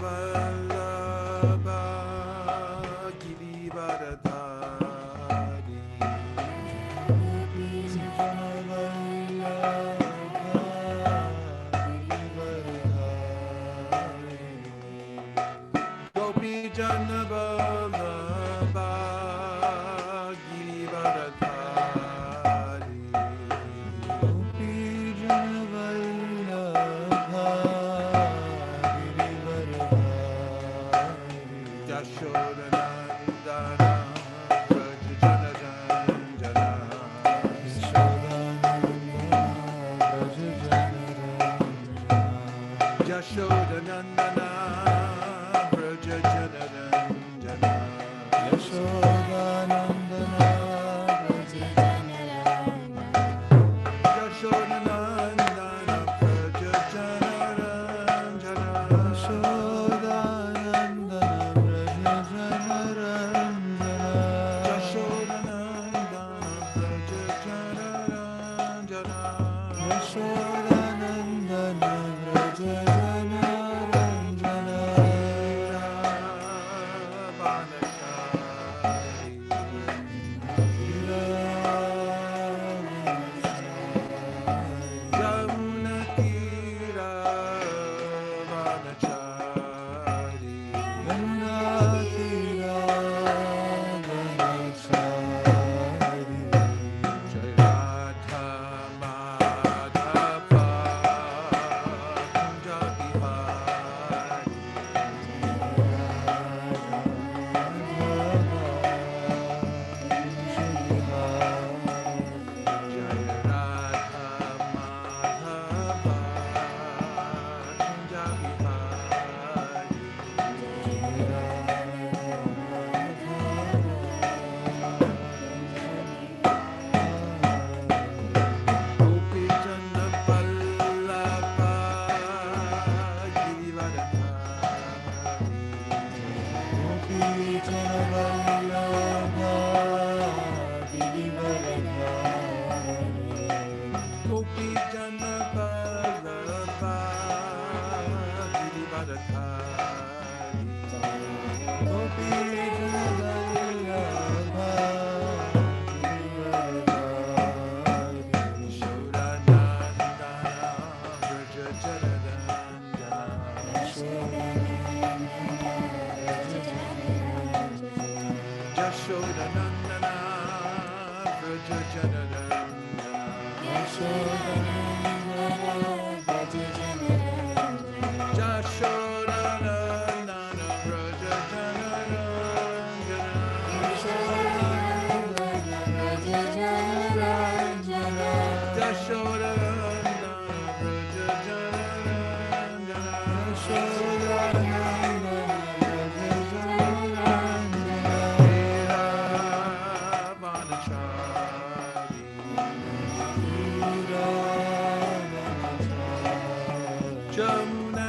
Vallabha Girivaradhari Gopi Jana Vallabha Girivaradhari Gopi Jana Vallabha Girivaradhari Yashodanandana Braja Jana Janjana Yashodanandana Braja Jana Janjana Yashodanandana Braja Yashodanandana Braja Jana Janjana Yashodanandana Braja Jana Janjana Yashodanandana Braja Jana Janjana Yashodanandana Braja Jana Janjana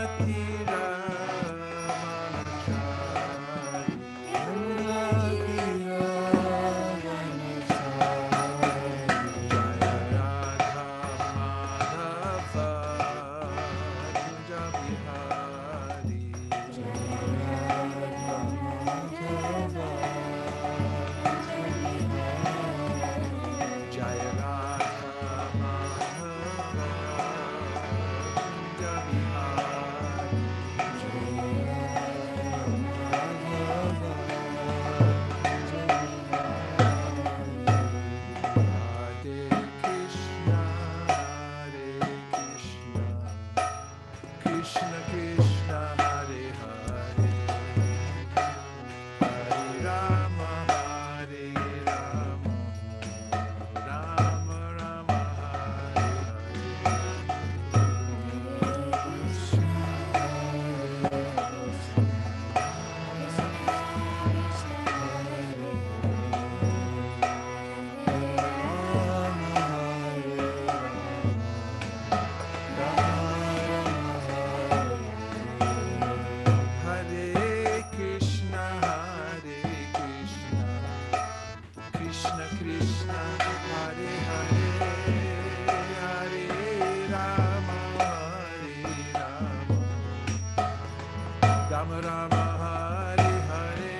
Rama Rama Hare Hare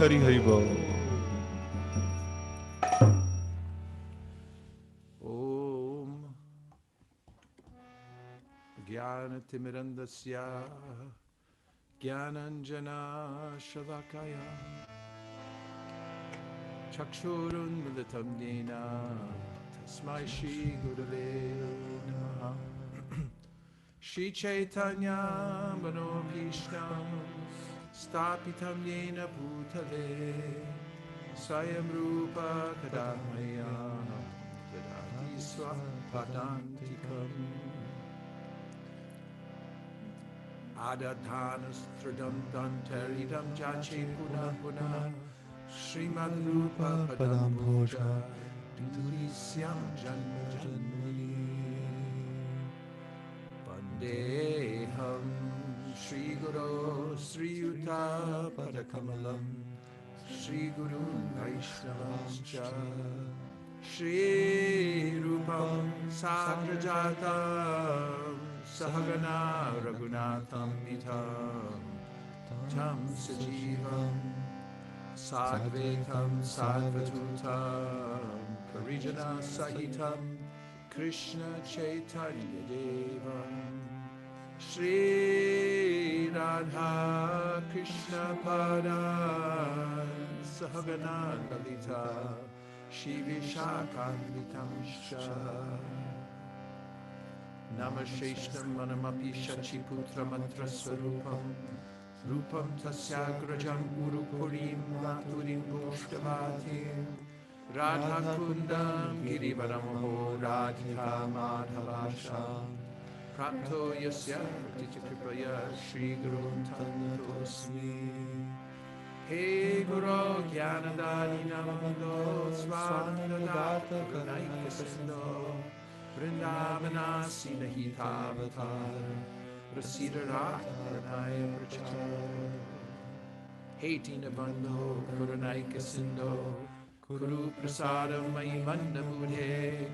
Hari Hari Bol. Om Jnana-timirandasya Jnananjana Shalakaya Chakshurunmilitam Yena Tasmai Shri Gurave Namaha Śrī Caitanya-Caritāmṛta Stapitam Yena Bhutale Swayam Rupa Kadamaya Yadati Swapadantikam Adadhanastradam Dantaridam Jache Puna Puna Srimad-Rupa Padam Bhoja Durisyam Janma Janmani Vandeham Shri Guru Sri Yuta Padakamalam Shri Guru Vaishnavascha Shri Rupam Sagrajatam Sahagana Raghunatham Vitam Tam Sajivam Sadvetam Sadvatutam Parijana Sahitam Krishna Chaitanya Devam Shri Radha Krishna Padan Sahagana Lalita Shri Vishakhamritamsha Namasheshtam Manamapi Shachiputra Mantra Swarupam Rupam Tasyagrajam Guru Purim Maturim Bhushtavatim Radha Kundam Girivaramaho Radhika Madhavasham Prapto Yasya Kripaya Shri Guru Tanatosmi He Guru Jnanadani Namando Svanadata Kanaikasindo Vrindavana Sinahitavatar Prasidara Pranaya Prachara He Dinabandho Kurunaika Sindho Kuru Prasadam Mai Manda Budhe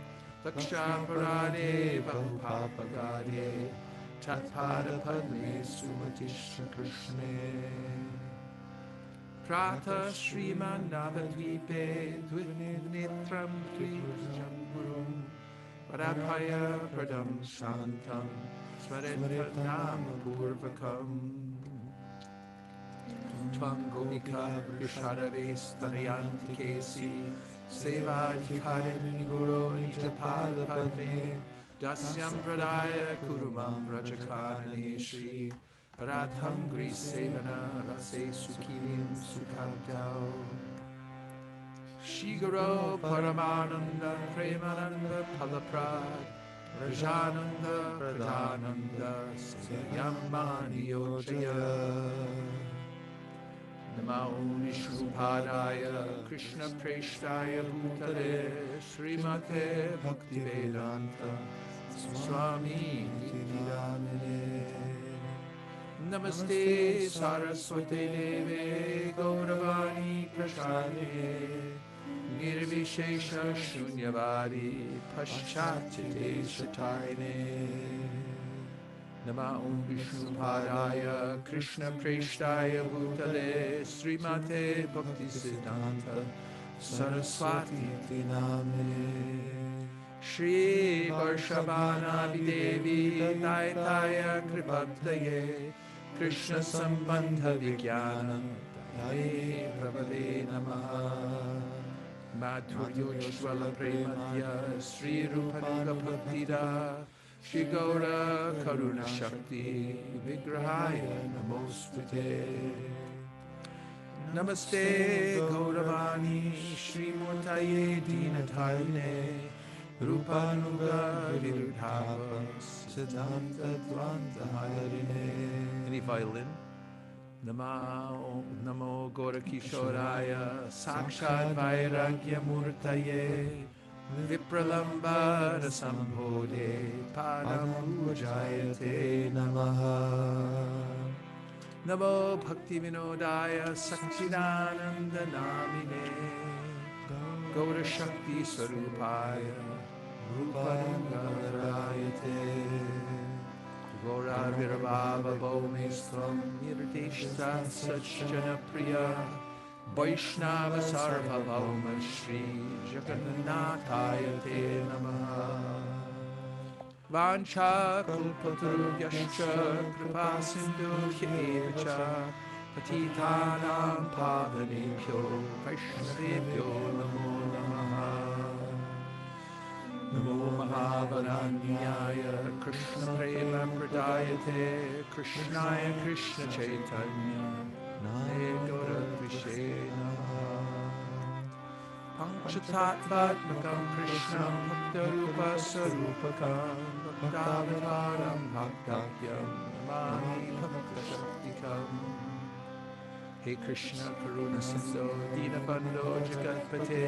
Daksha Parade Bahupapagade Tatpada Padme Sumatishra Krishne Prata Sriman Navadvipe Dvinitram Trivajam Gurum Vadapaya Pradam Shantam Smaretpadnama Purvakam Tvam Gomika Vrishadave Stanayanti Kesi Sevadhikarin Guru Nijapala Padme Dasyam Pradaya Kurumam Rajakanane Shri Radham Grisevana Rase Sukinim Sukantao Shigaro Paramananda Premananda Palaprad Rajananda Pradhananda Sayamani Yojaya Nama Om Vishnupadaya Krishna Preshtaya Bhutale Srimate Bhaktivedanta Swami Nityanamine Namaste Saraswati Deve Gauravani Prashade Nirvishesha Shunyavadi Paschatite Shatarine Nama Om Vishnupadaya Krishna Preshtaya Bhutale Srimate Bhaktisiddhanta Sarasvati Namine Shri Varshabhana Devi Daitaya Kripataye Krishna Sambandha Vijnana Daye Prabhave Namaha Madhuryo Premadya Sri Rupa Bhaktida Shri Gaura Karuna Shakti Vigrahaya Namostute Namaste Gauravani Shri Murtaye Dinatayane Rupanuga Virudhava Siddhanta Dvanta Harine. Any violin? Namo Gora Kishoraya Sakshad Vairagya Murtaye Vipralambara Sambhode Padamujayate Namaha Namo Bhakti Vinodaya Sakchidananda Namine Gaura Shakti Swarupaya Rupanangarayate Gaura Virabhava Bhaumestram Nirdeshta Sajjana Priya Vaishnava Sarva Bhauma Shri Jagannathayate Namaha Vancha Kulpatarubhyascha Kripa Sindhu Hyevacha Patitanam Pavanebhyo Vaishnavebhyo Namo Namaha Namo Mahavananyaya Krishna Prema Pradayate Krishnaya Krishna Chaitanya Naya Gaura Vishe Namaha Panchatattvatmakam Krishnam Bhaktarupa Sarupakam Bhaktavataram Bhaktakyam Namami Bhaktashaktikam He Krishna Karuna Sindho Dinabandho Jagatpate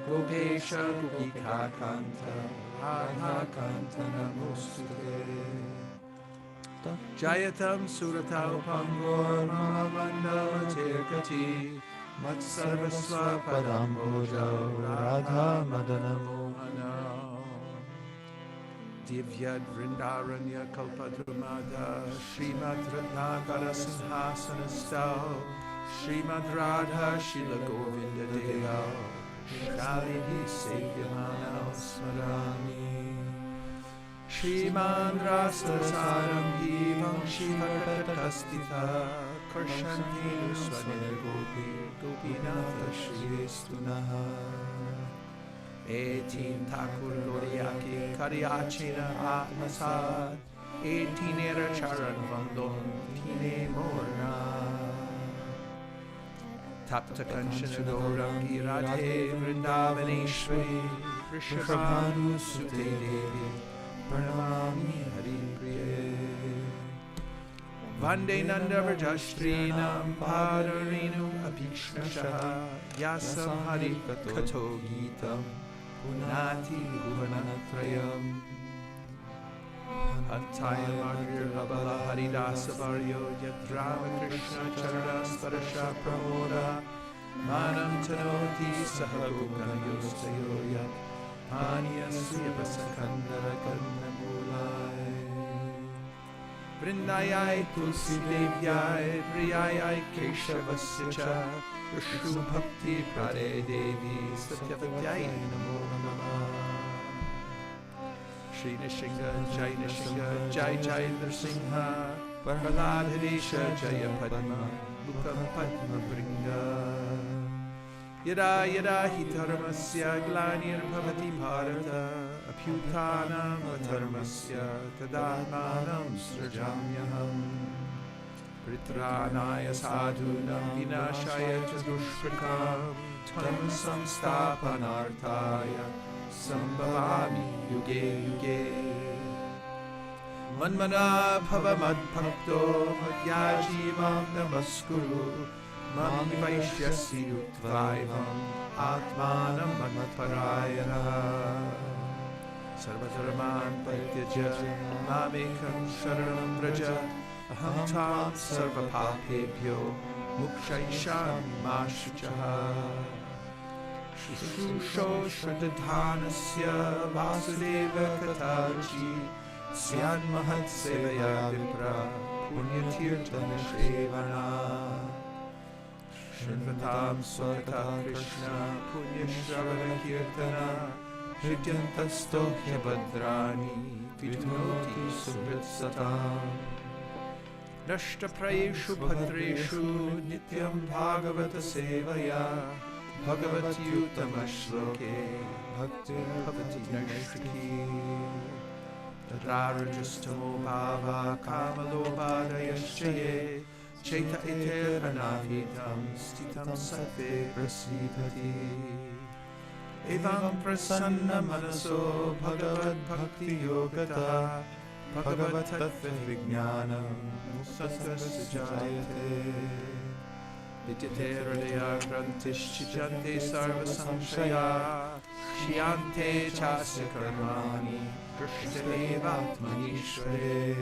Gopesha Gopika Kanta Radha Kanta Namostute Jayatam Surata Upangor Mahavanda Tirkati Matsarvasva Padambojo Radha Madana Mohana Divyad Vrindaranya Kalpadrumada Srimad Ratnakara Sinhasana Stau Srimad Radha Shila Govinda Deva Shalini Sevyamana Smarani Shriman Rastasaram Divam Shivatatastita Karshanti Swanir Gopi Gopinatha Shrivestunaha Etin Thakur Loriaki Karyachina Atmasad Etinera Charan Vandon Tine Morna Tapta Kanchana Gaurangi Radhe Vrindavaneshwari Vrishabhanu Sute Devi Pranamami Haripriye Vande Nanda Vrajashrinam Padarinu Apikshmashaha Yasam Hari Kato Gitam Pranati Bhuvanatrayam Antayamagirhabala Haridasa Varyo Yat Ramakrishna Charana Sparasha Pramoda Manam Tanoti Sahaguganyostayo Yat Panyasya Vasakandara Kannamulai Vrindayai Tulsi Devyai Priyayai Keshavasya Cha Vishnu Bhakti Prade Devi Satyavyai Namo Namah Shri Nishinga Jai Nishinga Jai Jai Nrsimha Prahlad Hrisha Jaya Padma Mukha Padma Bringa Yada Yada Hi Dharmasya Glanir Bhavati Bharata Abhyutanam Dharmasya Tadatmanam Srajamyaham Pritranaya Sadhunam Vinashaya Chadushrakam Tam Samstapanarthaya Sambhavami Yuge Yuge Manmana Bhava Madbhakto Madhyaji Mam Namaskuru Mami Vaishyasi Utvaivam Atmanam Madhparayana Sarvadharman Parityaja Mamekam Sharanam Vraja Aham Tam Sarvapapebhyo Mukshayishami Mashuchaha Shushusho Shradadhanasya Vasudeva Kataji Syan Mahat Sevaya Vipra Punyatirtana Shrevana Shinvatam Swata Krishna Punya Shravana Kirtana Hridyantastohya Bhadrani Vidnoti Subrit Satam Nashtaprayeshu Bhadreshu Nityam Bhagavata Sevaya Bhagavati Uttama Shloke Bhakti Bhavati Nashriki Tadrarajustamo Bhava Kamalobhadayaschaye Chaita Eteranavitam Stitam Sattve Prasidhati Evam Prasanna Manaso Bhagavad Bhakti Yogata Bhagavad Tattva Vijnanam Sattvasya Jayate Vidyate Hridaya Grantishchijante Sarva Samshaya Shyante Chasya Karmani Krishnadevatmanishvare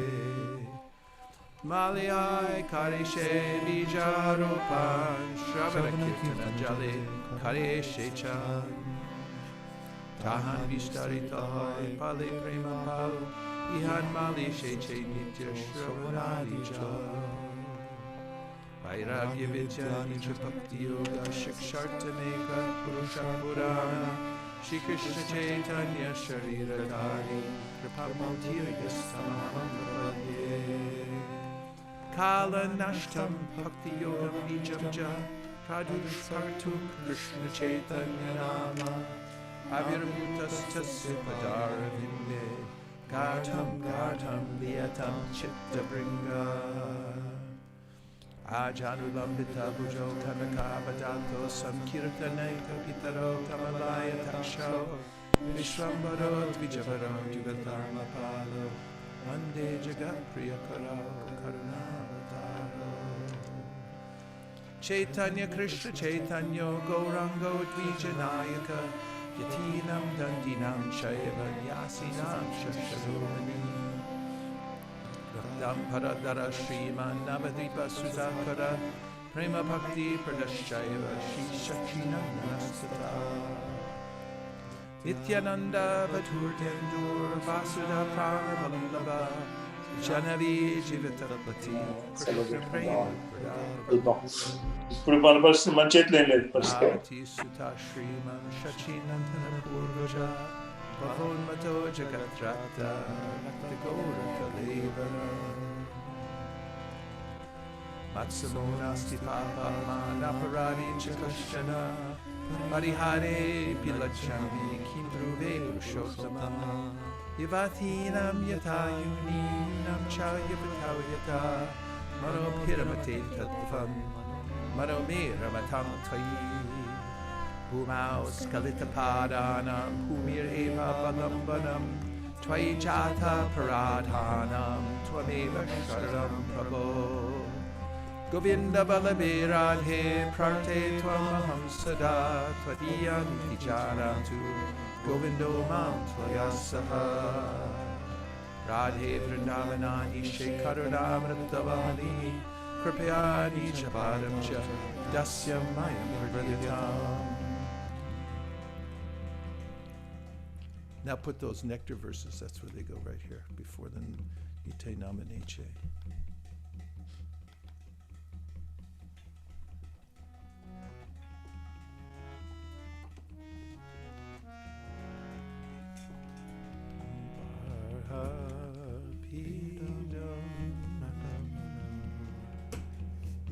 Malayai Karishe Bijaropan Shravana Kirtana Jale Karishe Chan Tahan Vishtarita Pale Prema Pal Ihan Mali Sheche Nitya Shravanadi Jal Vairagya Vidya Nitra Bhakti Yoga Shikshartameka Purusha Purana Shri Krishna Chaitanya Shariradhari Kripamaltirgastamaham Pravadye Kala Nashtam Bhakti Yogam Nijamja Pradushkartu Krishna Chaitanya Nama Avirbhutastasya Padaravinde Gartam Gartam Liyatam Chitta Bringa Ajanulambita Bhujo Kanaka Badato Samkirtaneka Pitaro Kamalaya Taksho Vishwambaro Dvijavaro Jugadharma Palo Mande Jagat Priyakaro Karunavataro Chaitanya Krishna Chaitanya Gaurango Dvijanayaka Yatinam Dandinam Shaiva Yasinam Shasharumani Paradara Shriman Navadvipa Sudakara Prema Bhakti Pradashaiva Shri Shakshina Nastata Nityananda Vaturtendur Vasuda Pranavallabha Janavi Jivatapati Krishna Prema ఇప్పుడు మన పరిస్థితి మంచి ఎట్లేం లేదు పరిస్థితి Sutta Shriman Shachinandana Purvaja Bhavonmato Jagatrata Bhakta Gaura Kalevana Matsamona Papa Manaparani Chakashana Parihare Pilachami Kindruve Purushotama Yavathinam Yatayuninam Chayavatavyata Mano Piramate Tattvam Mano Miramatam Tayi Bhumau Skalita Padanam Bhumir Eva Balambanam Tvai Jata Paradhanam Tvameva Sharanam Prabho Govinda Balabiradhe Prarte Tvamaham Sada Tvadiyam Vicharantu Govindo Mam Tvayasaha Radhe Vrindavanani Caitanya-Caritāmṛta Vahani Kripayani Chapadam Cha Dasya Mayam Pradyatam. Now put those nectar verses, that's where they go right here, before the Ite Namaneche.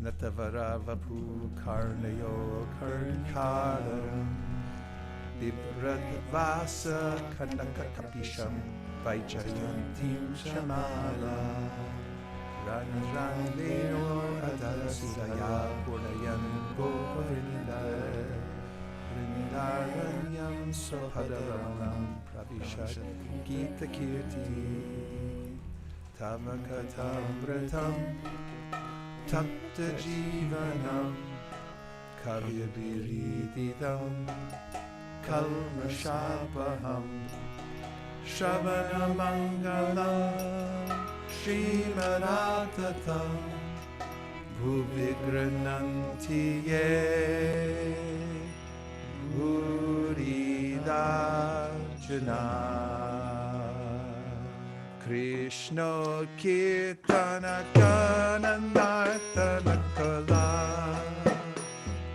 Natavaravapu Karnayo Karnikaram Vibradvasa Kanakakapisham Vaijayantim Shamala Ranjanleno Adalasudaya Purnayan Govinda Vrindaranyam Sohadaranam Pravishat Gita Kirti Tavakatamratam Tapta Jivanam Kavyabhirididam Kalmashapaham Shravanamangalam Srimad-Bhagavatam Bhuvigrananti ye Buridajana Krishna Kirtana Kananartana Kala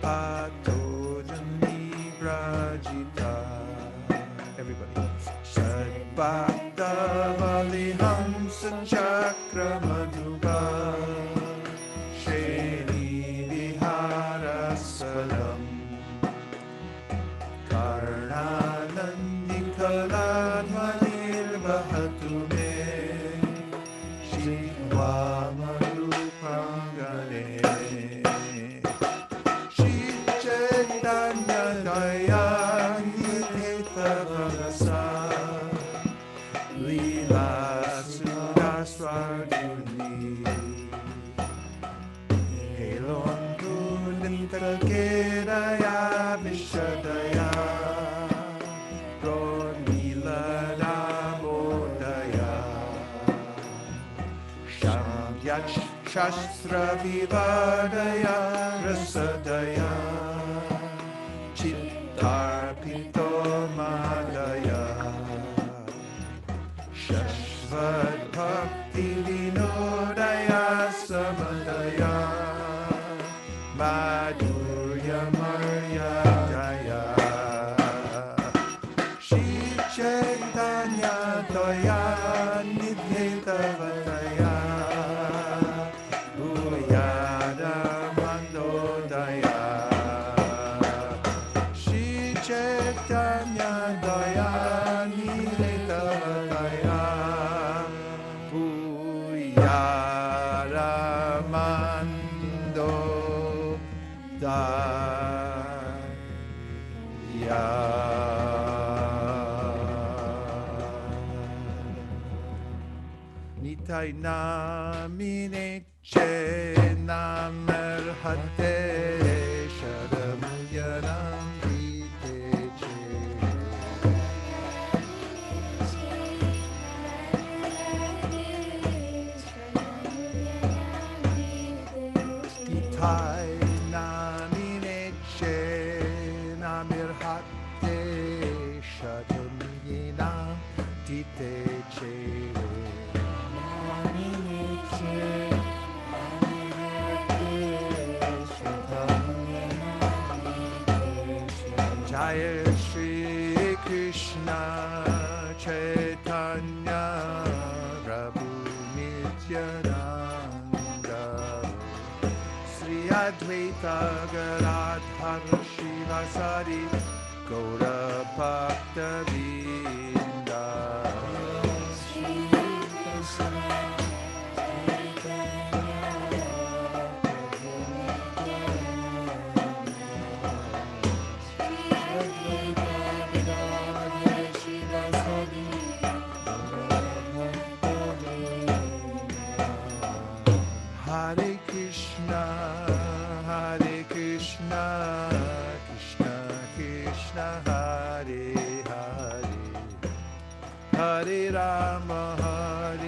Patojani Brajita. Everybody. Sadbhakta Valihamsa Chakra Madhuga Sheni Vihara Salam Karnanandi Kaladvanir Vahatu Me Śrī Caitanya-Caritāmṛta Lila Sarasvati Helon Gundita Kedaya Vishadaya Pranila Damodaya Shamyat Shastra Vivadaya Rasadaya Chittarpito Madaya Shashvad Bhakti Vinodaya Samadaya Madhurya Maryadaya Śrī Caitanya-Daya Nidhetavadaya Nitai namine che namerhate shadamuyanam vite che Nitai namine che namerhate shadamuyanam vite che Jaya Shri Krishna Chaitanya Prabhu Nityananda Sri Advaita Gadadhara Shivasari Gaura Bhakta Vrinda Hare Krishna, Krishna Krishna, Hare Hare, Hare Rama, Hare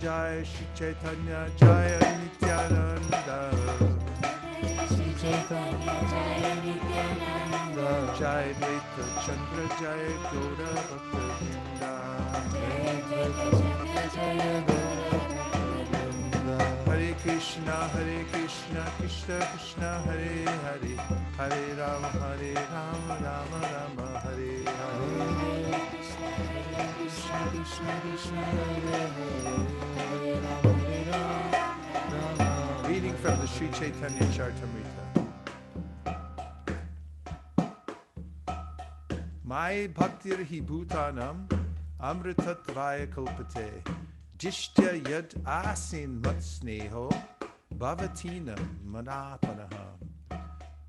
Jai Śrī Caitanya Jaya Nityananda. Śrī Caitanya-Caritāmṛta, Jai Vaita Chandra Jaya Gaura Bhakta-vrinda. Hare Krishna Krishna Krishna Hare Hare, Hare Rama Rama Rama Hare Hare. Krishna Krishna Hare Hare, Hare Rama. Reading from the Śrī Caitanya-Caritāmṛta. Mai bhaktir hi bhutanam amritatvaya kalpate dishtya yad asin mat sneho bhavatina manapanaha.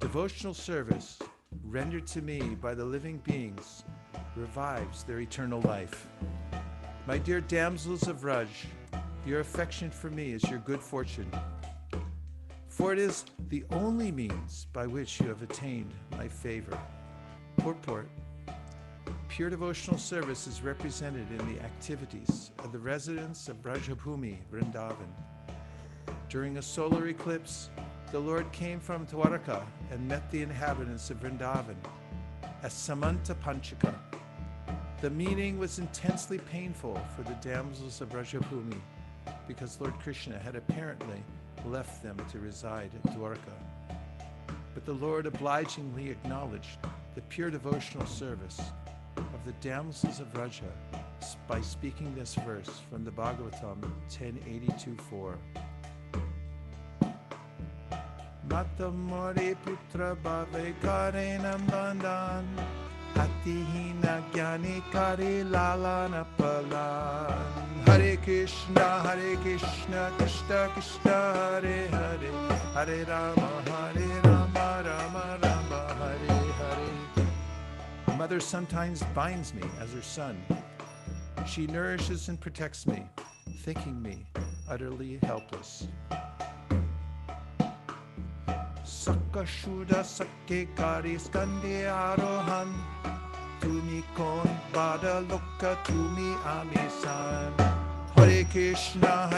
Devotional service rendered to me by the living beings revives their eternal life. My dear damsels of Raj, your affection for me is your good fortune, for it is the only means by which you have attained my favor. Purport. Pure devotional service is represented in the activities of the residents of Brajabhumi, Vrindavan. During a solar eclipse, the Lord came from Dwaraka and met the inhabitants of Vrindavan as Samanta Panchaka. The meeting was intensely painful for the damsels of Brajabhumi because Lord Krishna had apparently left them to reside at Dwaraka. But the Lord obligingly acknowledged the pure devotional service of the damsels of Vraja by speaking this verse from the Bhagavatam 1082:4. Matamore putra bhave karena bandhan atihina gyani kare lalana palan. Hare Krishna Krishna Krishna Hare Hare, Hare Rama Rama Rama Hare Hare. Mother sometimes binds me as her son. She nourishes and protects me, thinking me utterly helpless. Sakashuddha Sakke Kari Skande Arohan Tumi Kon Bada Lokka Tumi Amisan. Hare Krishna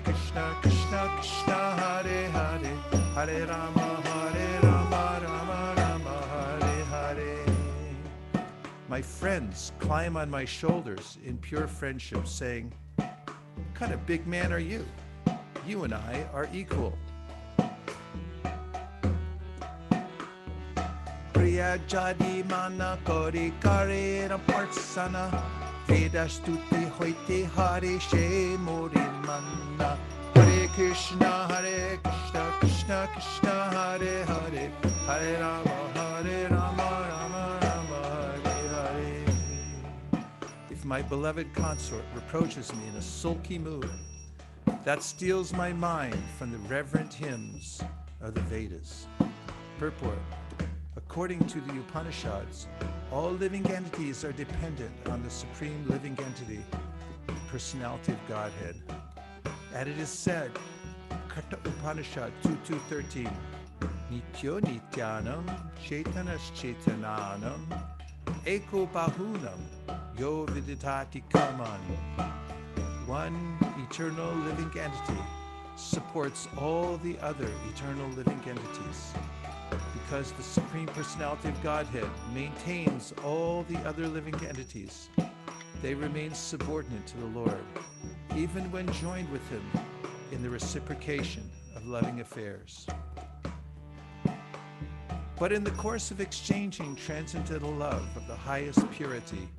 Krishna Krishna Hare Hare, Hare Rama Rama Rama Hare Hare. My friends climb on my shoulders in pure friendship, saying, "What kind of big man are you? You and I are equal." Priya jadi mana kori kare ramparsana Vedastuti hoite hare she mori manna. Hare Krishna Krishna Krishna Hare Hare, Hare Rama Rama Rama Hare Hare. If my beloved consort reproaches me in a sulky mood, that steals my mind from the reverent hymns of the Vedas. Purport. According to the Upanishads, all living entities are dependent on the supreme living entity, the personality of Godhead. And it is said, Katha Upanishad 2.2.13, Nityo Nityanam Chaitanas Chaitananam Eko Bahunam Yo Viditati Kaman. One eternal living entity supports all the other eternal living entities. Because the Supreme Personality of Godhead maintains all the other living entities, they remain subordinate to the Lord, even when joined with Him in the reciprocation of loving affairs. But in the course of exchanging transcendental love of the highest purity,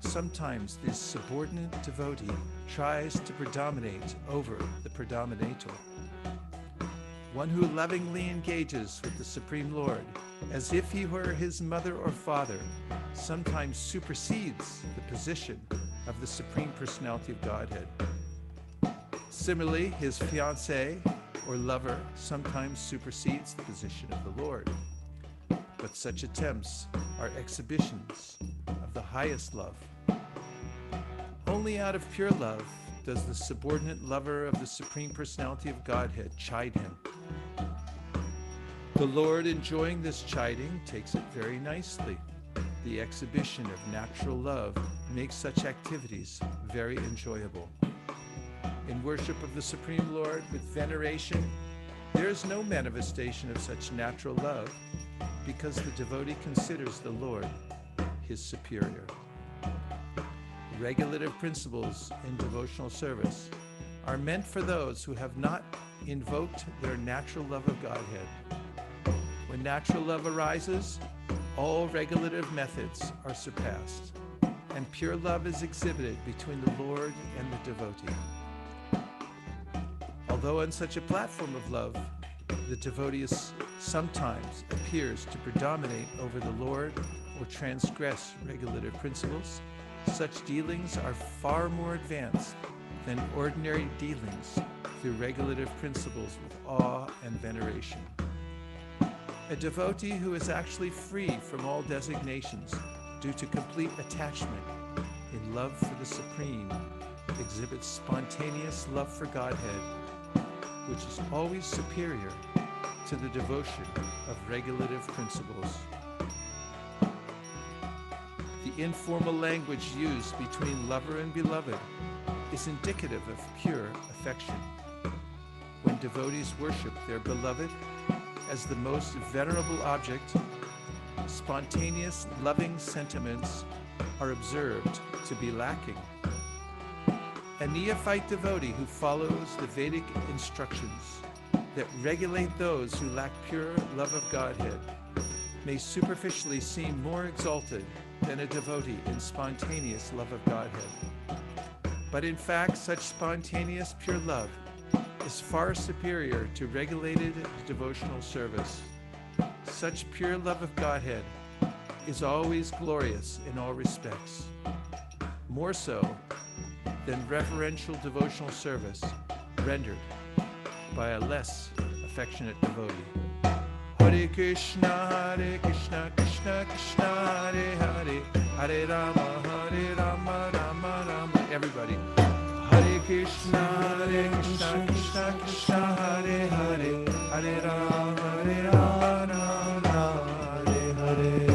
sometimes this subordinate devotee tries to predominate over the predominator. One who lovingly engages with the Supreme Lord as if he were his mother or father sometimes supersedes the position of the Supreme Personality of Godhead. Similarly, his fiancée or lover sometimes supersedes the position of the Lord. But such attempts are exhibitions of the highest love. Only out of pure love does the subordinate lover of the Supreme Personality of Godhead chide him. The Lord, enjoying this chiding, takes it very nicely. The exhibition of natural love makes such activities very enjoyable. In worship of the Supreme Lord with veneration, there is no manifestation of such natural love because the devotee considers the Lord his superior. Regulative principles in devotional service are meant for those who have not invoked their natural love of Godhead. When natural love arises, all regulative methods are surpassed, and pure love is exhibited between the Lord and the devotee. Although on such a platform of love, the devotee sometimes appears to predominate over the Lord or transgress regulative principles, such dealings are far more advanced than ordinary dealings through regulative principles with awe and veneration. A devotee who is actually free from all designations due to complete attachment in love for the Supreme exhibits spontaneous love for Godhead, which is always superior to the devotion of regulative principles. The informal language used between lover and beloved is indicative of pure affection. When devotees worship their beloved as the most venerable object, spontaneous loving sentiments are observed to be lacking. A neophyte devotee who follows the Vedic instructions that regulate those who lack pure love of Godhead may superficially seem more exalted than a devotee in spontaneous love of Godhead. But in fact, such spontaneous pure love is far superior to regulated devotional service. Such pure love of Godhead is always glorious in all respects, more so than reverential devotional service rendered by a less affectionate devotee. Hare Krishna, Krishna Krishna, Hare Hare, Hare Rama, Rama Rama. Everybody. Hare Krishna, Krishna Krishna, Hare Hare, Hare Rama, Hare Hare.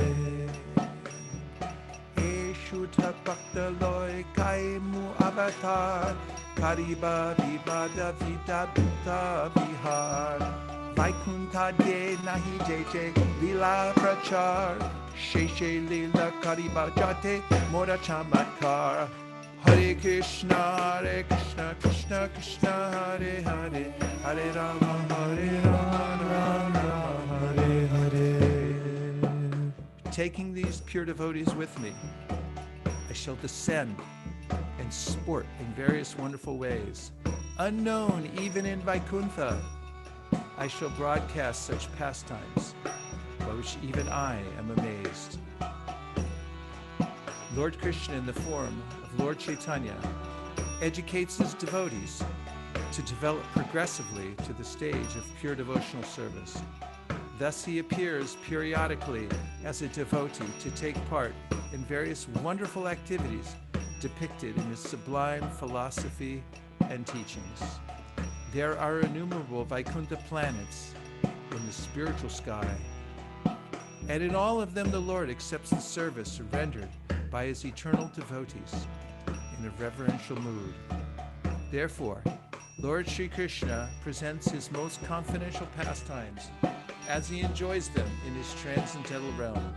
Eshuddha Bhakta Loy Kaimu Avatar, Kariba Vivada Vida Bhuta Vihar, Vaikuntha De Nahi Jeje Lila Prachar, Sheshe Lila Kariba Jate Mora Chamatkar. Hare Krishna, Krishna Krishna, Hare Hare, Hare Rama, Hare Hare. Taking these pure devotees with me, I shall descend and sport in various wonderful ways. Unknown even in Vaikuntha, I shall broadcast such pastimes, by which even I am amazed. Lord Krishna, in the form of Lord Chaitanya, educates his devotees to develop progressively to the stage of pure devotional service. Thus he appears periodically as a devotee to take part in various wonderful activities depicted in his sublime philosophy and teachings. There are innumerable Vaikuntha planets in the spiritual sky, and in all of them the Lord accepts the service rendered by his eternal devotees in a reverential mood. Therefore, Lord Sri Krishna presents his most confidential pastimes as he enjoys them in his transcendental realm.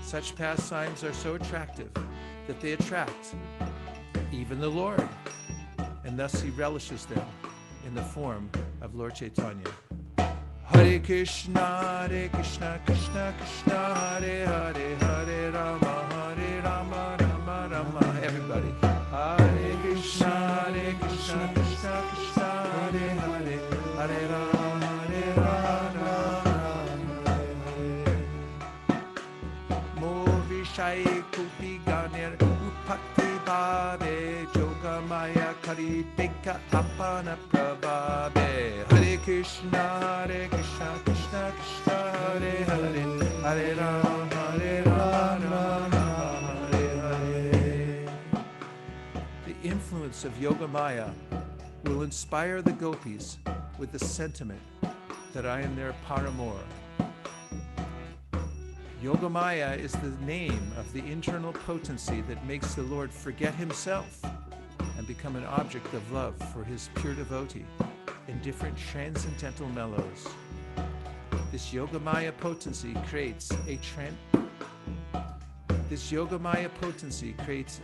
Such pastimes are so attractive that they attract even the Lord, and thus he relishes them in the form of Lord Chaitanya. Hare Krishna, Krishna Krishna, Hare Hare, Hare Rama, Rama Rama. Everybody. Hare Krishna, Krishna Krishna, Hare Hare, Hare Rama, Mo Vishai Kupi Ganer Upakti Bhave Jogamaya Kari Beka Apana Prabhave. Hare Krishna, Krishna Krishna, Hare Hare, Hare Rama, Rama Hare. The influence of Yogamaya will inspire the gopis with the sentiment that I am their paramour. Yogamaya is the name of the internal potency that makes the Lord forget himself and and become an object of love for his pure devotee in different transcendental mellows. This Yogamaya potency creates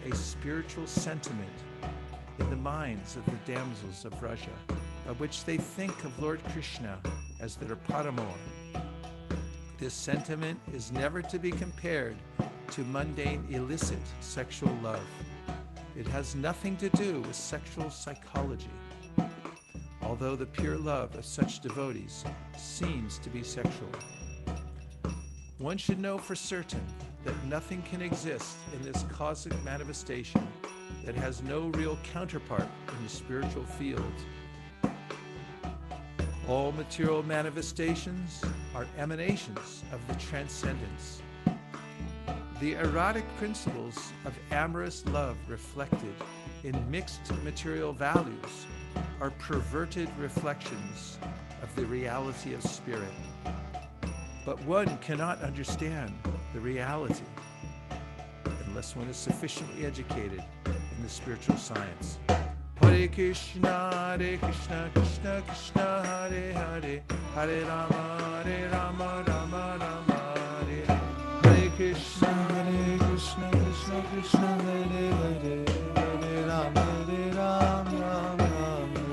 a spiritual sentiment in the minds of the damsels of Vraja, by which they think of Lord Krishna as their paramour. This sentiment is never to be compared to mundane illicit sexual love. It has nothing to do with sexual psychology, although the pure love of such devotees seems to be sexual. One should know for certain that nothing can exist in this cosmic manifestation that has no real counterpart in the spiritual field. All material manifestations are emanations of the transcendence. The erotic principles of amorous love reflected in mixed material values are perverted reflections of the reality of spirit. But one cannot understand the reality unless one is sufficiently educated in the spiritual science. Hare Krishna, Krishna Krishna, Hare Hare, Hare Rama, Rama Rama, Hare Hare. Hare Krishna, Krishna Krishna, Hare Hare, Hare Rama, Rama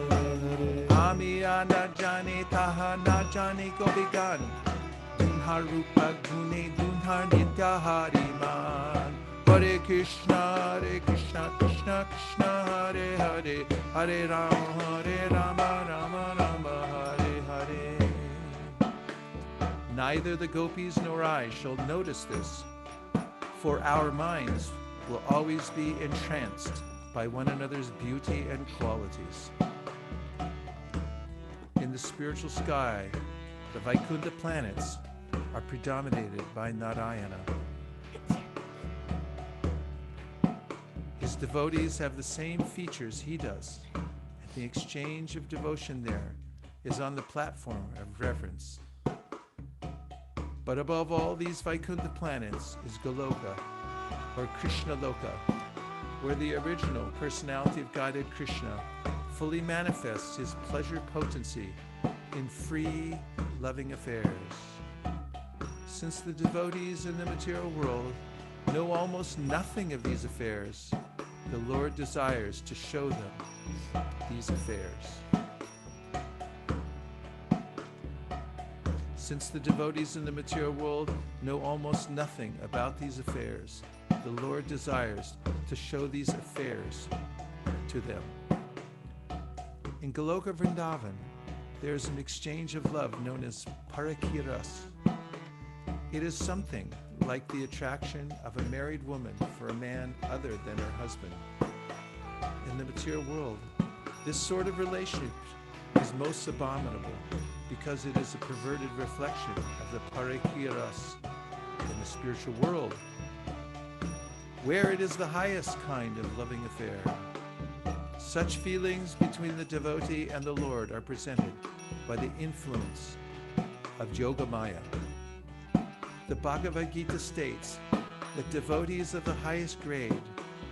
Hare. Amiya na jane taha na jane Gopi Pranam. Dunhar Rupa Gune Dunhar Nitya Hariman. Hare Krishna, Krishna Krishna, Hare Hare, Hare Rama, Rama Hare Hare. Neither the gopis nor I shall notice this, for our minds will always be entranced by one another's beauty and qualities. In the spiritual sky, the Vaikuntha planets are predominated by Narayana. His devotees have the same features he does, and the exchange of devotion there is on the platform of reverence. But above all these Vaikuntha planets is Goloka, or Krishna Loka, where the original personality of Godhead Krishna fully manifests his pleasure potency in free, loving affairs. Since the devotees in the material world know almost nothing of these affairs, the Lord desires to show them these affairs. Since the devotees in the material world know almost nothing about these affairs, the Lord desires to show these affairs to them. In Goloka Vrindavan, there is an exchange of love known as parakiras. It is something like the attraction of a married woman for a man other than her husband. In the material world, this sort of relationship is most abominable because it is a perverted reflection of the parakiras in the spiritual world, where it is the highest kind of loving affair. Such feelings between the devotee and the Lord are presented by the influence of Yogamaya. The Bhagavad-gita states that devotees of the highest grade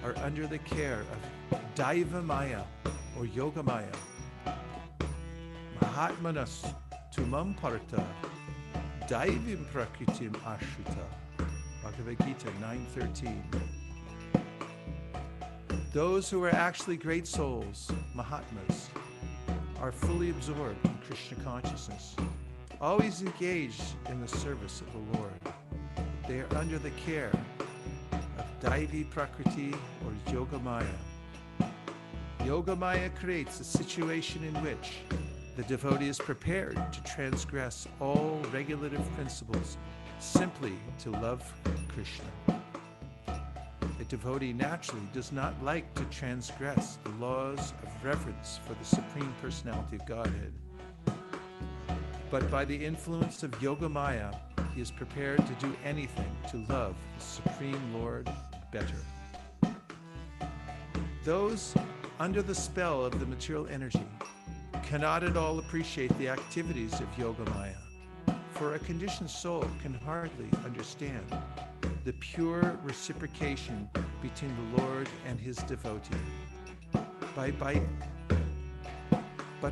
are under the care of Daivamaya or Yogamaya. Mahatmanas tumam parta daivim prakritim ashrita. Bhagavad-gita 9:13. Those who are actually great souls, Mahatmas, are fully absorbed in Krishna consciousness, always engaged in the service of the Lord. They are under the care of Daivi Prakriti or Yogamaya. Yogamaya creates a situation in which the devotee is prepared to transgress all regulative principles simply to love Krishna. A devotee naturally does not like to transgress the laws of reverence for the Supreme Personality of Godhead. But by the influence of Yogamaya, he is prepared to do anything to love the Supreme Lord better. Those under the spell of the material energy cannot at all appreciate the activities of Yogamaya, for a conditioned soul can hardly understand the pure reciprocation between the Lord and his devotee. But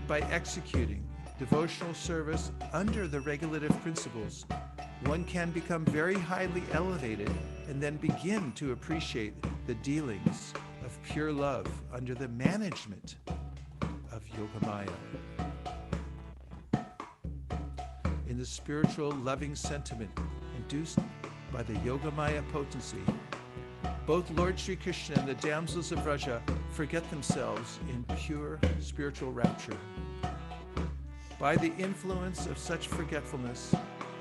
by executing devotional service under the regulative principles, one can become very highly elevated and then begin to appreciate the dealings of pure love under the management of Yogamaya. In the spiritual loving sentiment induced by the Yogamaya potency, both Lord Sri Krishna and the damsels of Vraja forget themselves in pure spiritual rapture. By the influence of such forgetfulness,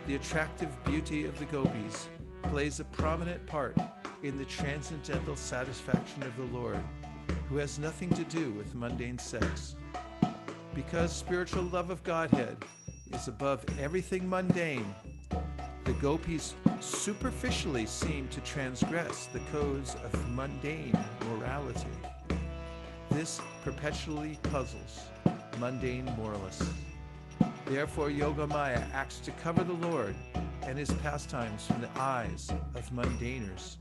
the attractive beauty of the gopis plays a prominent part in the transcendental satisfaction of the Lord, who has nothing to do with mundane sex. Because spiritual love of Godhead is above everything mundane, the gopis superficially seem to transgress the codes of mundane morality. This perpetually puzzles mundane moralists. Therefore, Yogamaya acts to cover the Lord and his pastimes from the eyes of mundaners,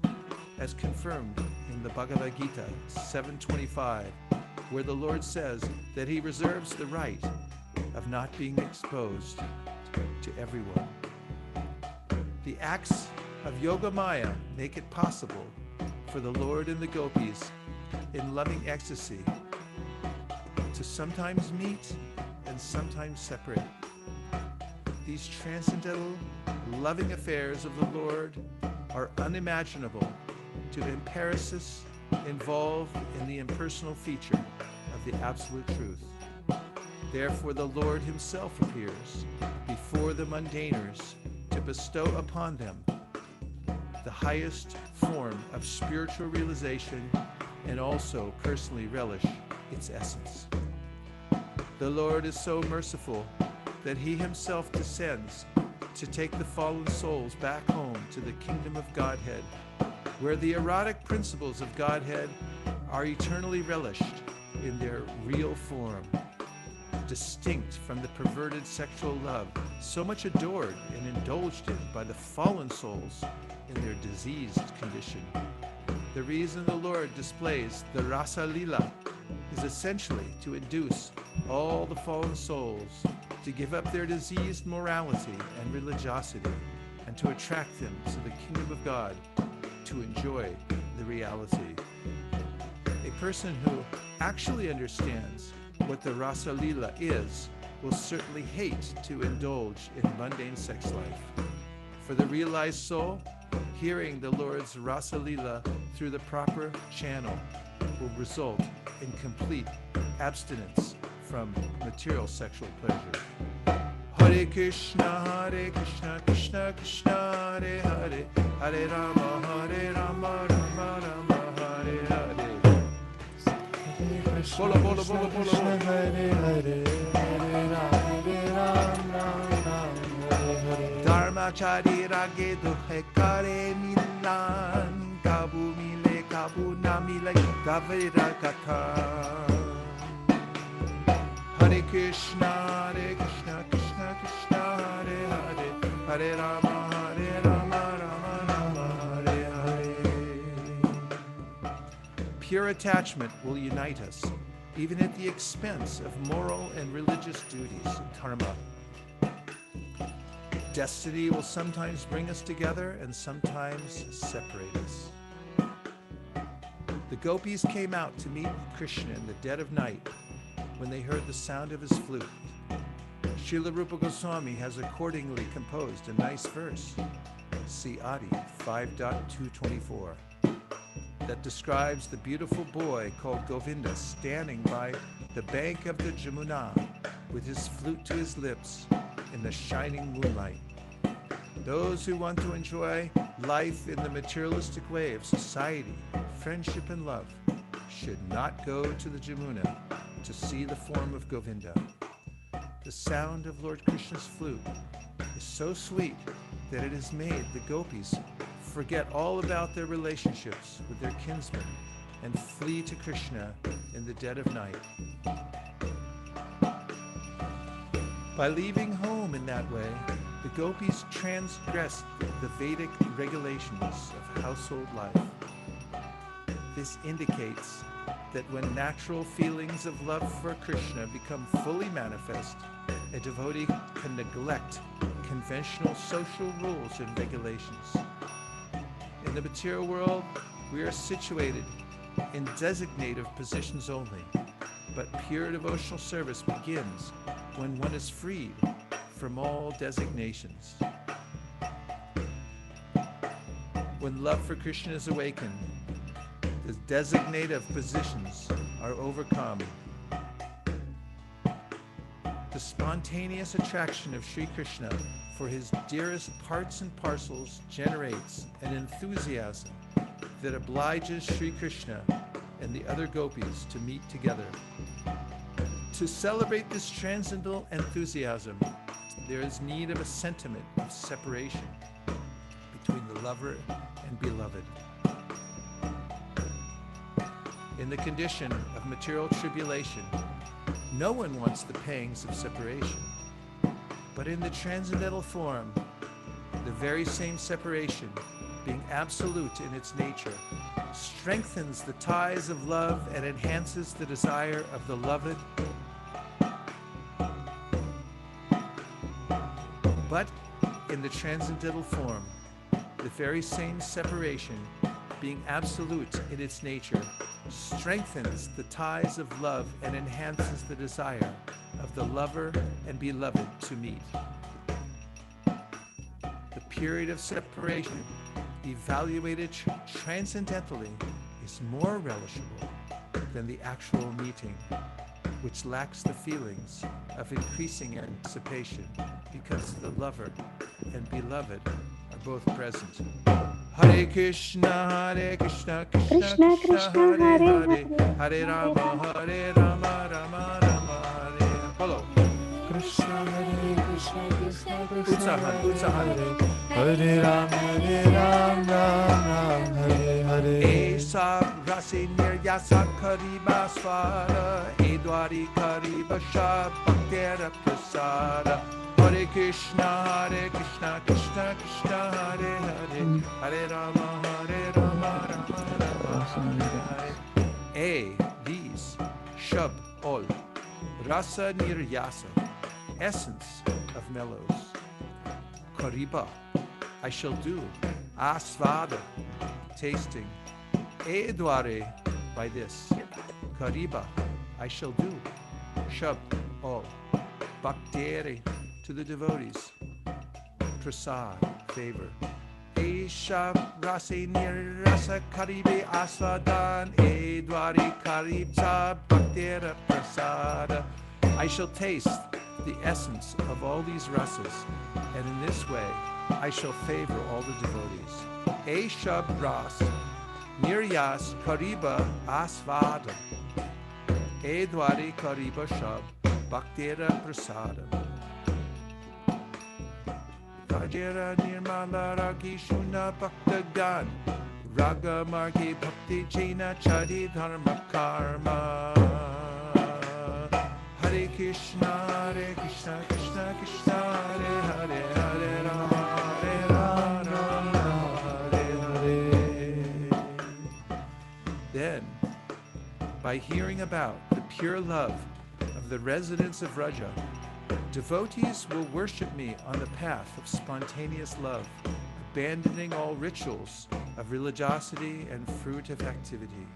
as confirmed in the Bhagavad-gita 7:25, where the Lord says that he reserves the right of not being exposed to everyone. The acts of Yogamaya make it possible for the Lord and the gopis in loving ecstasy to sometimes meet and sometimes separate. These transcendental, loving affairs of the Lord are unimaginable to empiricists involved in the impersonal feature of the absolute truth. Therefore, the Lord himself appears before the mundaners to bestow upon them the highest form of spiritual realization and also personally relish its essence. The Lord is so merciful that he himself descends to take the fallen souls back home to the kingdom of Godhead, where the erotic principles of Godhead are eternally relished in their real form, distinct from the perverted sexual love so much adored and indulged in by the fallen souls in their diseased condition. The reason the Lord displays the Rasa Lila is essentially to induce all the fallen souls to give up their diseased morality and religiosity and to attract them to the kingdom of God to enjoy the reality. A person who actually understands what the Rasa Lila is will certainly hate to indulge in mundane sex life. For the realized soul, hearing the Lord's Rasa Lila through the proper channel will result in complete abstinence from material sexual pleasure. Hare Krishna, Krishna Krishna, Hare Hare, Hare Rama, Rama Rama, Hare Hare. Bola, bola, bola, bola. Hare Hare, Hare Rama, Hare Hare. Dharmachari rage duhe kare milan, kabu mile, kabu namile, kavira kata. Hare Krishna, Krishna Krishna, Hare Hare, Hare Rama, Rama Rama, Hare Hare. Pure attachment will unite us, even at the expense of moral and religious duties, karma. Destiny will sometimes bring us together and sometimes separate us. The gopis came out to meet Krishna in the dead of night when they heard the sound of his flute. Srila Rupa Goswami has accordingly composed a nice verse, see Adi 5.224, that describes the beautiful boy called Govinda standing by the bank of the Jamuna with his flute to his lips in the shining moonlight. Those who want to enjoy life in the materialistic way of society, friendship, and love should not go to the Jamuna to see the form of Govinda. The sound of Lord Krishna's flute is so sweet that it has made the gopis forget all about their relationships with their kinsmen and flee to Krishna in the dead of night. By leaving home in that way, the gopis transgressed the Vedic regulations of household life. This indicates that when natural feelings of love for Krishna become fully manifest, a devotee can neglect conventional social rules and regulations. In the material world, we are situated in designative positions only, but pure devotional service begins when one is freed from all designations. When love for Krishna is awakened, the designative positions are overcome. The spontaneous attraction of Sri Krishna for his dearest parts and parcels generates an enthusiasm that obliges Sri Krishna and the other gopis to meet together. To celebrate this transcendental enthusiasm, there is need of a sentiment of separation between the lover and beloved. In the condition of material tribulation, no one wants the pangs of separation. But in the transcendental form, the very same separation, being absolute in its nature, strengthens the ties of love and enhances the desire of the loved. But in the transcendental form, the very same separation, being absolute in its nature, strengthens the ties of love and enhances the desire of the lover and beloved to meet. The period of separation, evaluated transcendentally, is more relishable than the actual meeting, which lacks the feelings of increasing anticipation because the lover and beloved are both present. Hare Krishna, Krishna Krishna, Hare Hare Hare, Hare Rama, Rama Rama, Hare. Follow. Krishna Hare Krishna Krishna Krishna Utsahan. Hare Ram Ram Ram Hare Hare Esa rasi niryasa kariba svara, edwari kariba shabhaktera prasada. Hare Krishna, Krishna Krishna, Hare Hare, Hare Rama, Rama Rama, Hare. A, these, Shab, all, Rasa Niryasa, essence of mellows. Kariba, I shall do. Asvada, tasting. Edware, by this. Kariba, I shall do. Shab, all. Bhaktere, to the devotees. Prasad, favor. Esha rase nirasa karibe asvadan edwari karibsa bhaktera prasada. I shall taste the essence of all these rasas, and in this way I shall favor all the devotees. Esha ras niryas kariba asvada edwari kariba shab bhaktera prasada. Vajra nirmala ragi shuna bhaktagan raga margi bhakti chena chadi dharma karma. Hare Krishna, Krishna Krishna, Hare Hare, Hare Rama, Rama, Hare Hare. Then, by hearing about the pure love of the residents of Vraja, devotees will worship me on the path of spontaneous love, abandoning all rituals of religiosity and fruitive activity.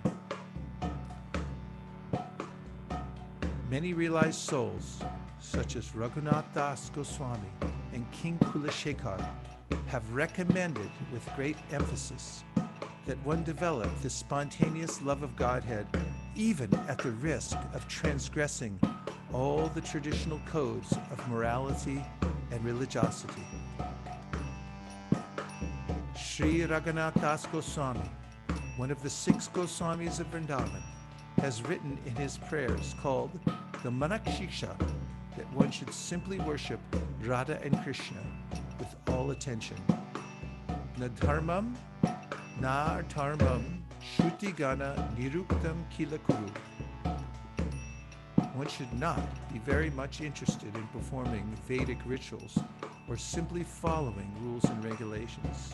Many realized souls, such as Raghunath Das Goswami and King Kulashekar, have recommended with great emphasis that one develop the spontaneous love of Godhead even at the risk of transgressing all the traditional codes of morality and religiosity. Sri Raghunath Das Goswami, one of the 6 Goswamis of Vrindavan, has written in his prayers called the Manakshiksha that one should simply worship Radha and Krishna with all attention. Na dharmam, na dharmam, shrutigana niruktam kilakuru. One should not be very much interested in performing Vedic rituals or simply following rules and regulations.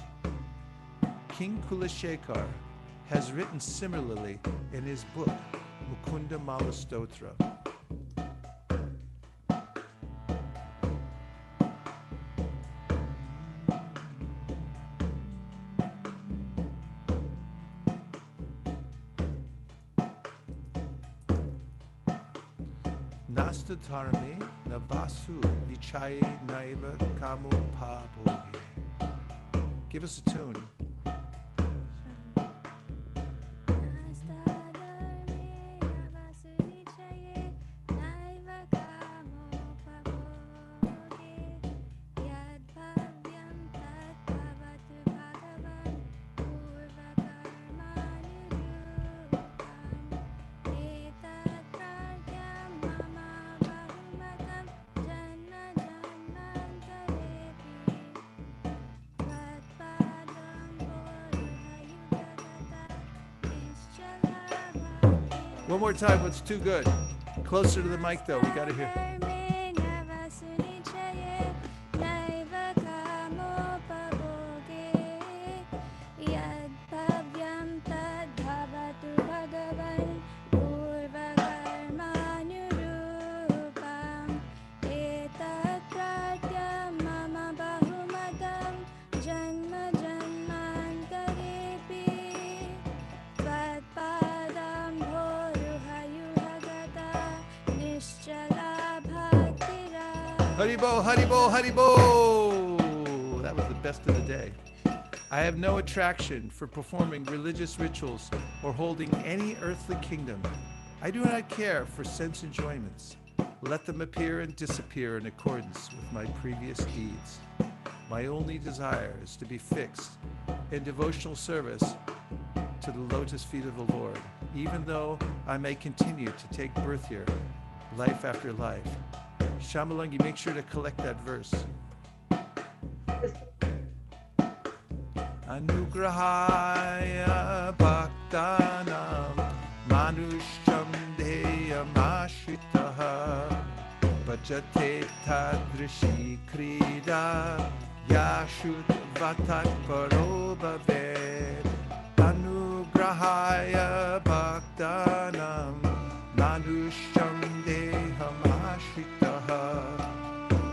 King Kulashekar has written similarly in his book Mukunda Mala Stotra. Nastatarame Navasu Vichaye Naiva Kamu Paboge. Give us a tune. One more time, what's too good? Closer to the mic though, we gotta hear. Haribo, Haribo, Haribo! That was the best of the day. I have no attraction for performing religious rituals or holding any earthly kingdom. I do not care for sense enjoyments. Let them appear and disappear in accordance with my previous deeds. My only desire is to be fixed in devotional service to the lotus feet of the Lord, even though I may continue to take birth here, life after life. Shamalangi, make sure to collect that verse. Anugrahaya bhaktanam manusham deyamashitaha bhajate tadrishi krida yashut vatat paro bhavet. Anugrahaya bhaktanam manusham deyamashitaha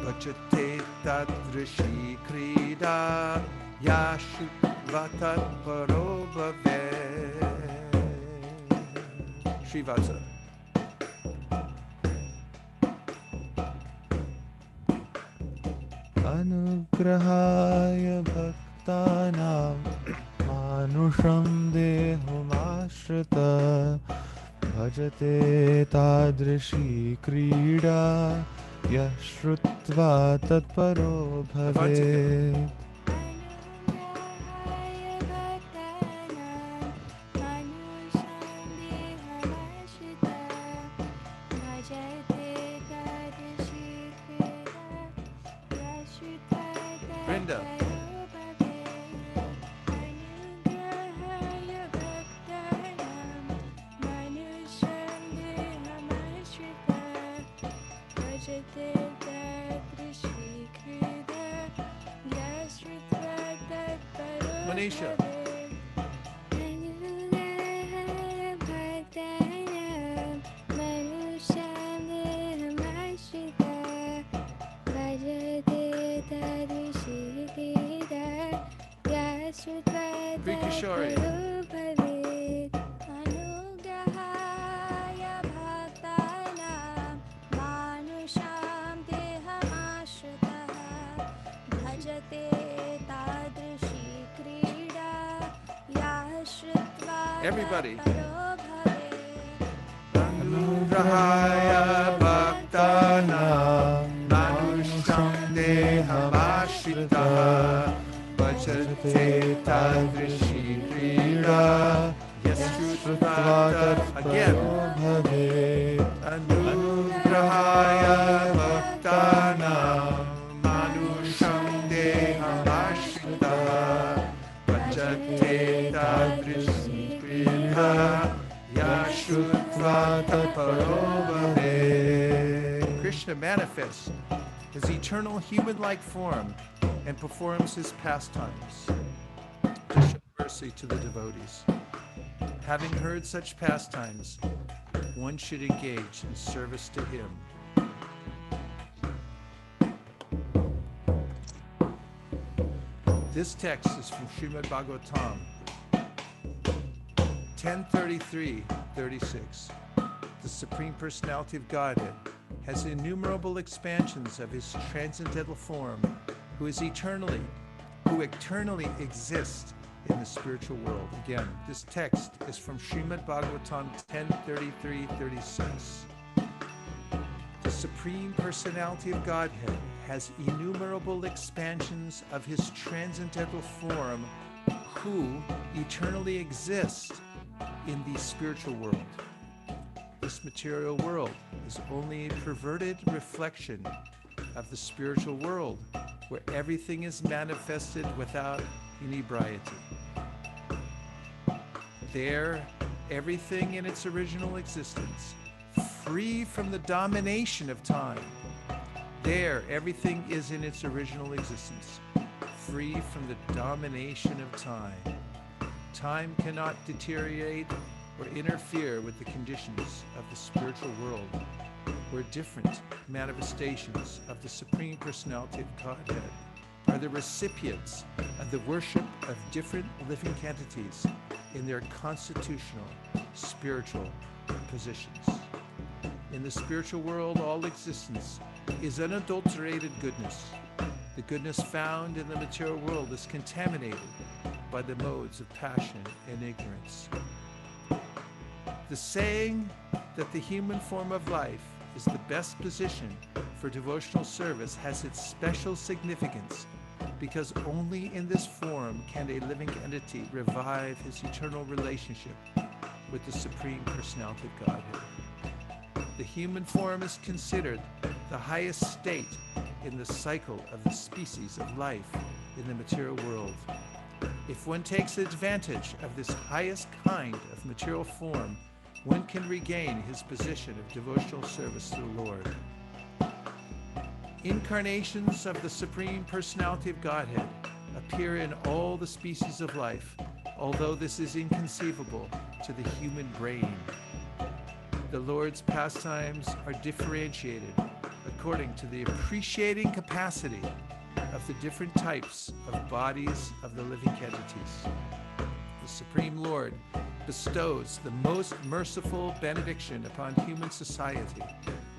bhajate tadrishi krida yashut vatat paro bhavet. Srivasa. Anugrahaya bhaktanam manusham dehumashrita bhajate tadrishi krida yashrutva tatparo bhavet. Brenda. Manisha. Prikishori. Everybody. Anugrahaya bhaktanam manusham dehamashitaha bhajate tadrishi krida yashrutvatat. Again. Anugrahaya bhaktanam manusham dehamashitaha bhajate tadrishi Krishna manifests his eternal human-like form and performs his pastimes to show mercy to the devotees. Having heard such pastimes, one should engage in service to him. This text is from Srimad-Bhagavatam 10:33-36. The Supreme Personality of Godhead has innumerable expansions of his transcendental form, who eternally exists in the spiritual world. Again, this text is from Srimad-Bhagavatam 10:33-36. The Supreme Personality of Godhead has innumerable expansions of his transcendental form, who eternally exists in the spiritual world. This material world is only a perverted reflection of the spiritual world, where everything is manifested without inebriety. There, everything in its original existence, free from the domination of time. There, everything is in its original existence, free from the domination of time. Time cannot deteriorate or interfere with the conditions of the spiritual world, where different manifestations of the Supreme Personality of Godhead are the recipients of the worship of different living entities in their constitutional spiritual positions. In the spiritual world, all existence is unadulterated goodness. The goodness found in the material world is contaminated by the modes of passion and ignorance. The saying that the human form of life is the best position for devotional service has its special significance, because only in this form can a living entity revive his eternal relationship with the Supreme Personality of Godhead. The human form is considered the highest state in the cycle of the species of life in the material world. If one takes advantage of this highest kind of material form, one can regain his position of devotional service to the Lord. Incarnations of the Supreme Personality of Godhead appear in all the species of life, although this is inconceivable to the human brain. The Lord's pastimes are differentiated according to the appreciating capacity of the different types of bodies of the living entities. The Supreme Lord bestows the most merciful benediction upon human society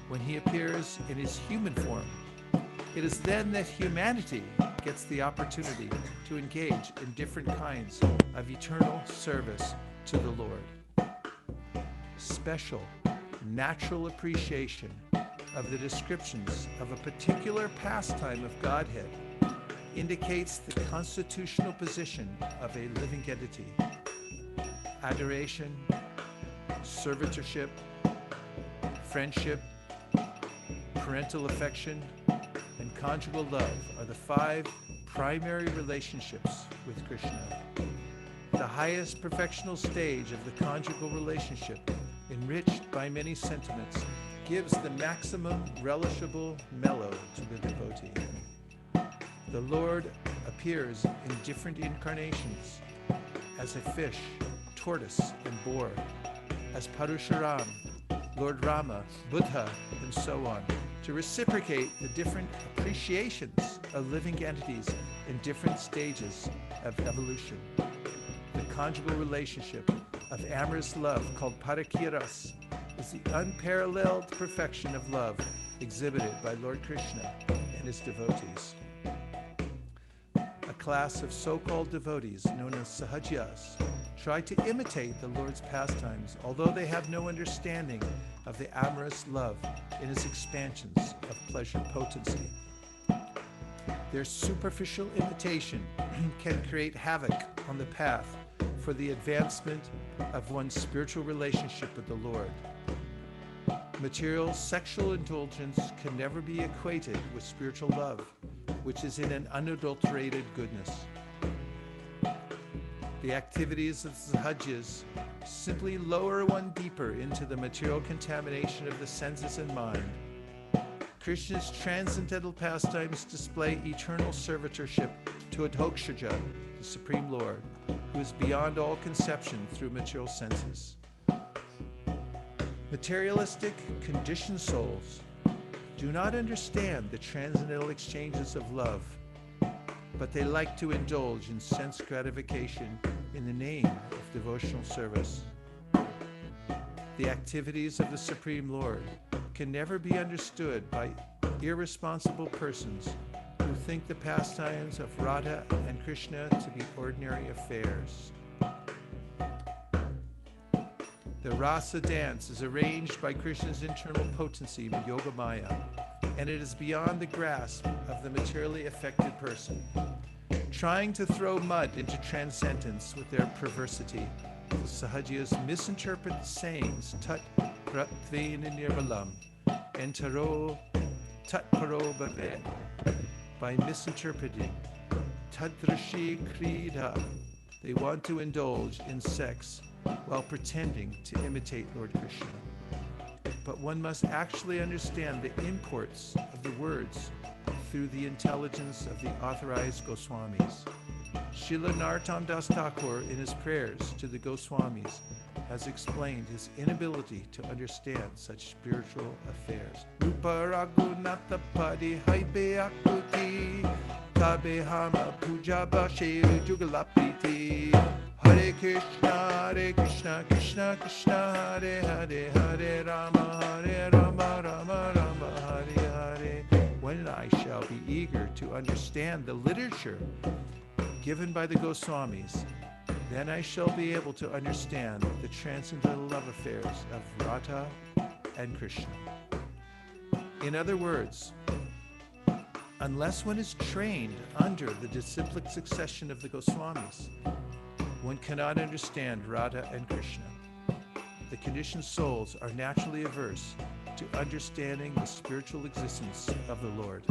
when he appears in his human form. It is then that humanity gets the opportunity to engage in different kinds of eternal service to the Lord. Special, natural appreciation of the descriptions of a particular pastime of Godhead indicates the constitutional position of a living entity. Adoration, servitorship, friendship, parental affection, and conjugal love are the 5 primary relationships with Krishna. The highest perfectional stage of the conjugal relationship, enriched by many sentiments, gives the maximum relishable mellow to the devotee. The Lord appears in different incarnations as a fish, tortoise, and boar, as Parashuram, Lord Rama, Buddha, and so on, to reciprocate the different appreciations of living entities in different stages of evolution. The conjugal relationship of amorous love, called Parakiras, is the unparalleled perfection of love exhibited by Lord Krishna and his devotees. A class of so-called devotees known as Sahajyas try to imitate the Lord's pastimes, although they have no understanding of the amorous love in its expansions of pleasure potency. Their superficial imitation can create havoc on the path for the advancement of one's spiritual relationship with the Lord. Material sexual indulgence can never be equated with spiritual love, which is in an unadulterated goodness. The activities of the Sahajyas simply lower one deeper into the material contamination of the senses and mind. Krishna's transcendental pastimes display eternal servitorship to Adhokshaja, the Supreme Lord, who is beyond all conception through material senses. Materialistic, conditioned souls do not understand the transcendental exchanges of love, but they like to indulge in sense gratification in the name of devotional service. The activities of the Supreme Lord can never be understood by irresponsible persons who think the pastimes of Radha and Krishna to be ordinary affairs. The rasa dance is arranged by Krishna's internal potency, Yogamaya, and it is beyond the grasp of the materially affected person. Trying to throw mud into transcendence with their perversity, the Sahajiyas misinterpret the sayings Tat Pratvena Nirvalam and Taro Tat Paro Bhave by misinterpreting Tadrashi Krida. They want to indulge in sex while pretending to imitate Lord Krishna. But one must actually understand the imports of the words through the intelligence of the authorized Goswamis. Srila Narottam Das Thakur, in his prayers to the Goswamis, has explained his inability to understand such spiritual affairs. Rupa Raghunatha Padi Haibe Akuti Tabe Hama Puja Bashiru Jugalapiti Hare Krishna, Krishna Krishna, Hare Hare, Hare Rama, Rama Rama, Hare Hare. When I shall be eager to understand the literature given by the Goswamis, then I shall be able to understand the transcendental love affairs of Radha and Krishna. In other words, unless one is trained under the disciplic succession of the Goswamis, one cannot understand Radha and Krishna. The conditioned souls are naturally averse to understanding the spiritual existence of the Lord.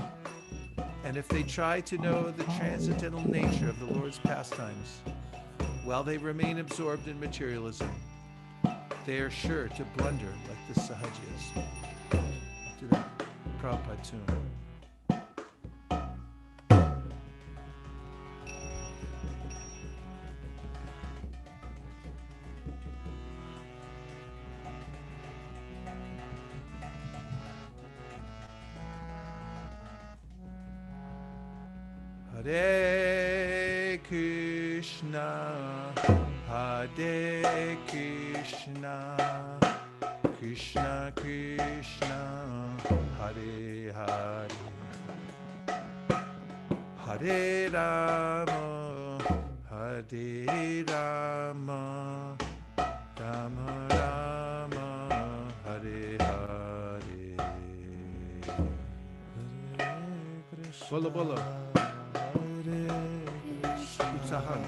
And if they try to know the transcendental nature of the Lord's pastimes, while they remain absorbed in materialism, they are sure to blunder like the Sahajiyas. To that Prabhupada tune. Hare Krishna, Hare Krishna, Krishna Krishna, Hare Hare, Hare Rama, Hare Rama, Rama Rama, Hare Hare. Bolo bolo. Utsahan.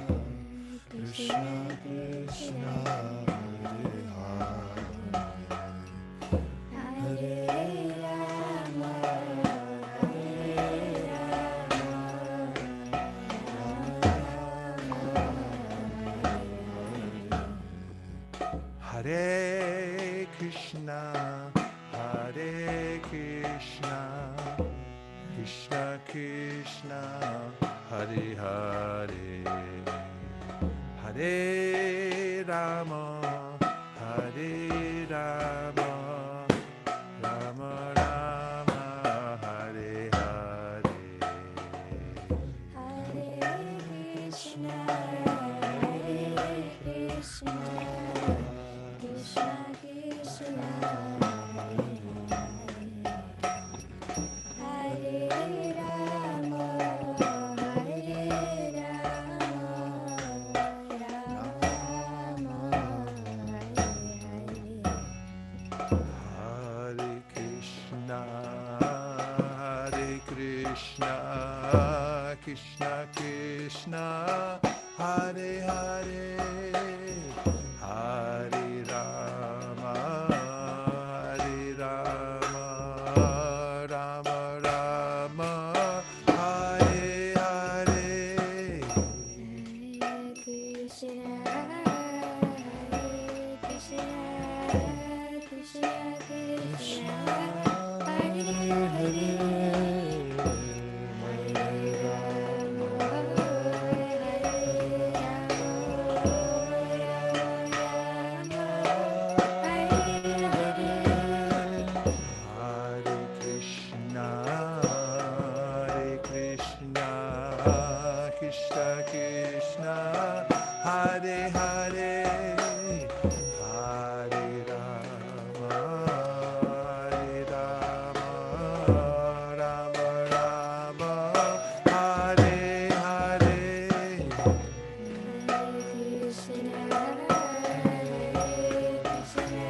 Krishna Krishna, Hare Hare, Hare Rama, Hare Rama, Hare Krishna, Hare Krishna, Krishna Krishna, Hare Hare, Hare Rama, Hare Rama, Rama Rama, Hare Hare. Hare Krishna, Hare Krishna, Krishna Krishna, Hare Rama, Hare Rama, Hare Krishna, Hare Krishna, Krishna Krishna, Hare Hare, Hare Rama, Hare Rama, Rama Rama, Hare Hare. Hare Krishna, Hare Krishna, Krishna Krishna, Hare Hare, Hare Rama, Hare Rama, Krishna Krishna Hare Hare Hare Rama Hare Rama Rama Rama Hare Hare Hare Krishna,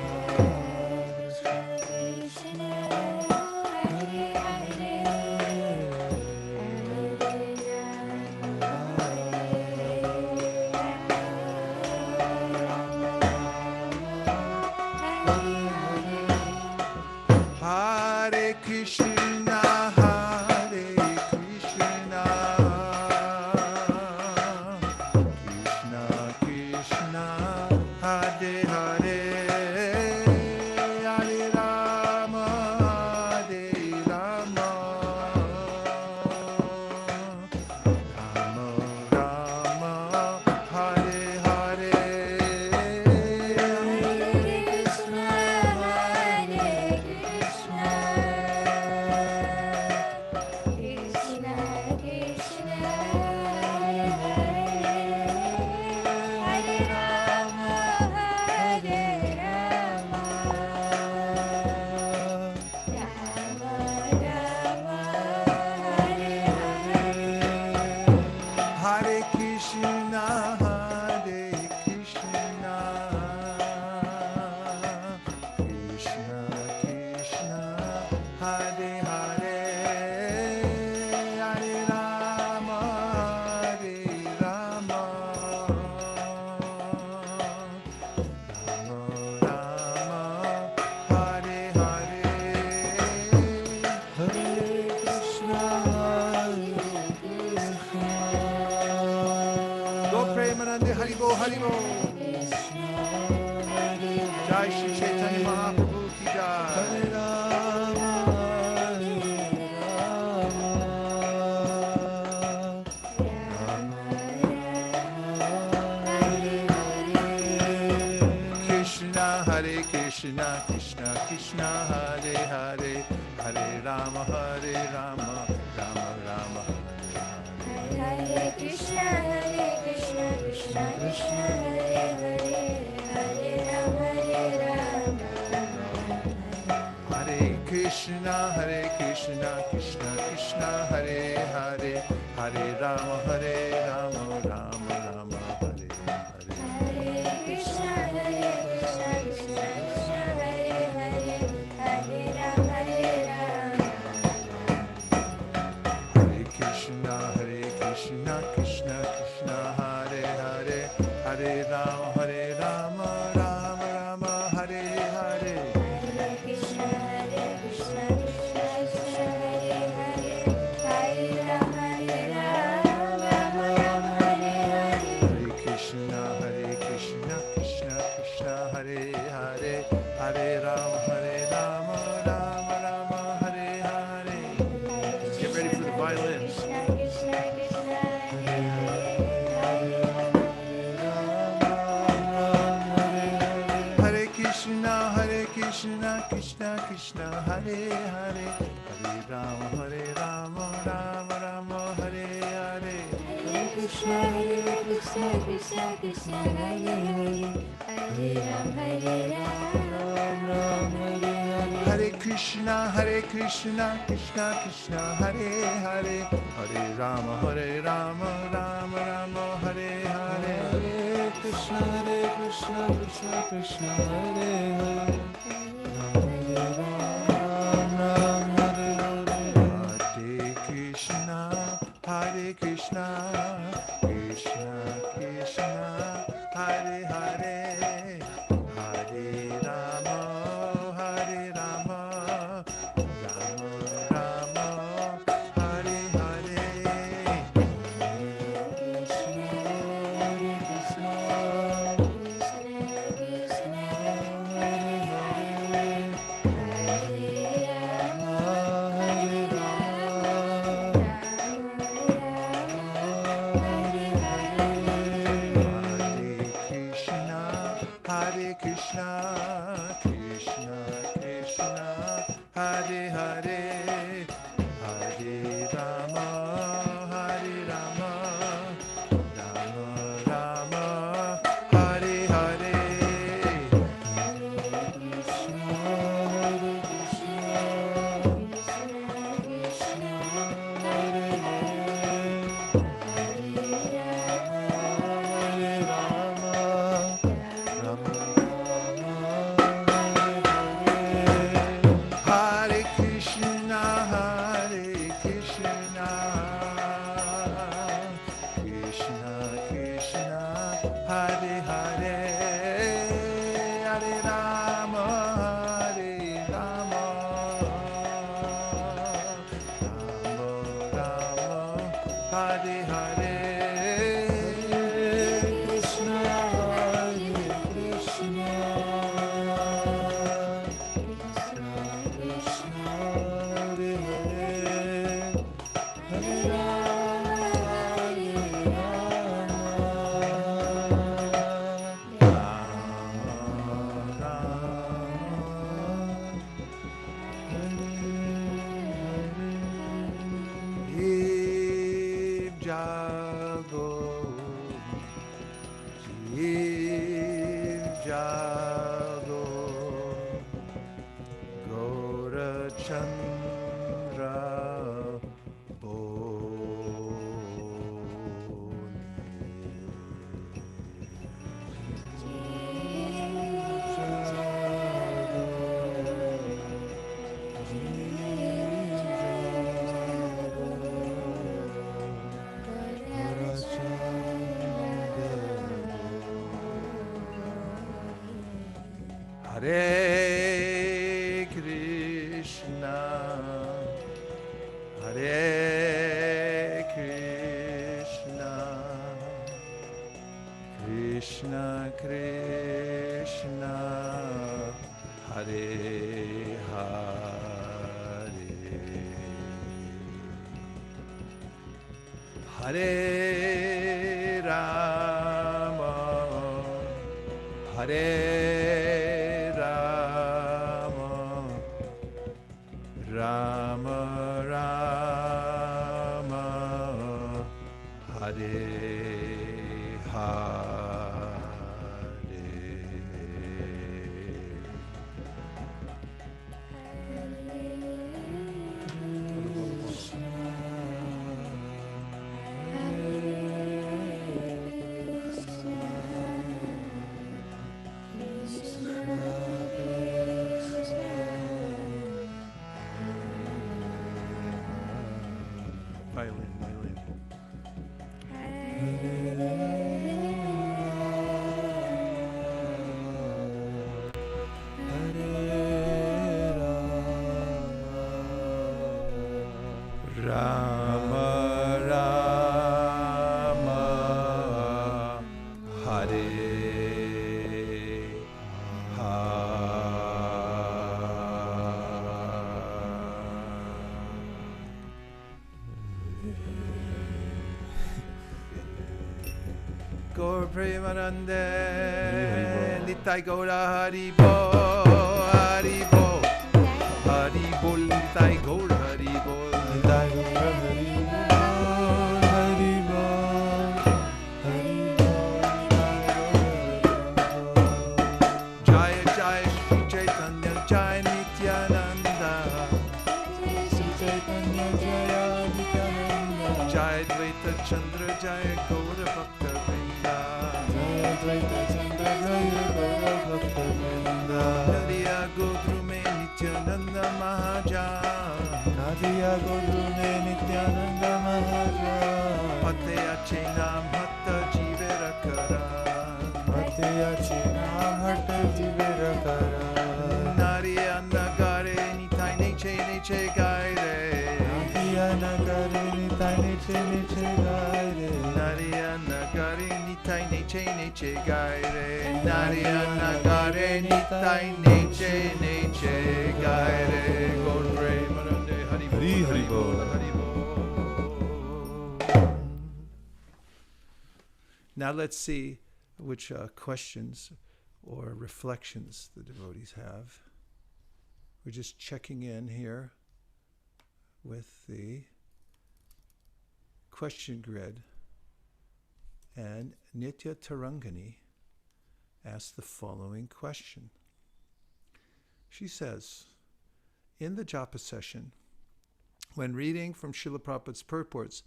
Hare Krishna, Krishna Krishna, Hare Hare, Hare Rama, Hare Rama, Rama Rama, Hare Hare. Hare Krishna, Hare Krishna, Krishna Krishna, Hare Hare, Hare Rama, Hare Rama, Rama Rama, Hare Hare, Hare Krishna, Go Premanande Haribo Haribo. Jai Śrī Caitanya Mahaprabhu ki jai. Krishna Hare Krishna Krishna Krishna Hare Hare Hare Rama Hare Rama Rama Rama Hare Krishna, Hare Krishna, Krishna Krishna, Hare Hare, Hare Rama, Hare Rama. Hare Krishna Krishna Krishna Hare Hare Hare Rama Hare Rama Rama Rama Hare Hare. Hare Krishna, Hare Krishna, Krishna Krishna, Hare Hare, Hare Rama, Hare Rama. Hare Krishna Krishna Krishna Hare Hare Hare Rama Hare Rama Rama Rama Hare Hare. Hare Krishna, Krishna Krishna, Hare Hare, Hare Rama, Hare Rama, Rama Rama, Hare Hare. Hare Krishna Krishna Krishna Hare Hare Hare Rama Hare Rama Rama Rama Hare Hare. Let's get ready for the violins. Krishna, Krishna Krishna, Hare Hare, Hare Rama. Hare Krishna Krishna Krishna Hare Hare Hare Rama Rama Rama Hare Hare. Hare Krishna, Krishna Krishna, Hare Hare, Hare Rama, Rama Hare Hare. Hare Krishna Krishna Krishna Hare Hare Hare Rama Rama Rama Hare Hare. Hare Krishna, Krishna Krishna, Hare Hare, Hare Rama, Hare Hare. Hare Krishna Krishna Krishna Hare Hare Hare Rama Rama Rama Hare Hare. Hare Hare, Hare Rama, Hare Rama, Rama Rama, Hare Hare, Krishna, Hare Krishna, Krishna Krishna, Hare Hare, Hare Rama, Hare Jiv Jago, Jiv Jago, Gaura Chandra Hare Krishna, Hare Krishna, Krishna Krishna, Hare Hare, Hare Rama, Hare Rama Rama, Hare Violin. Rama Rama, Hare Gaur Premanande, Nitai Gaura Haribo, Haribo, Haribo, Nitai Gaur Haribo, Nitai Gaura Haribo, Haribo, Jaya Jaya Śrī Caitanya Jaya Nityananda, Śrī Caitanya Jaya Nityananda, Jaya Dvaita Chandra Jaya Gaura Bhakta Vrinda, Jaya Dvaita Chandra Jaya Gaura Bhakta Vrinda, Nadiya Guru Me Nityananda Mahajan, Nadiya Guru Me Nityananda Mahajan, Pateya Chenam Hatta Jivera Karan, Pateya Chenam Hatta Jivera Karan, Nariya Nagare Nitai Neche Neche Gaire, Nariya Nagare Nitai Neche Neche Gaire, Nariya Nagare Nitai Neche Neche Gaire, Nariya Nagare Nitai Neche Neche Gaire, Gaur Premanande Hari Hari Bol Hari Bol. Now let's see which questions or reflections the devotees have. We're just checking in here with the question grid. And Nitya Tarangani asked the following question. She says, in the japa session, when reading from Srila Prabhupada's purports,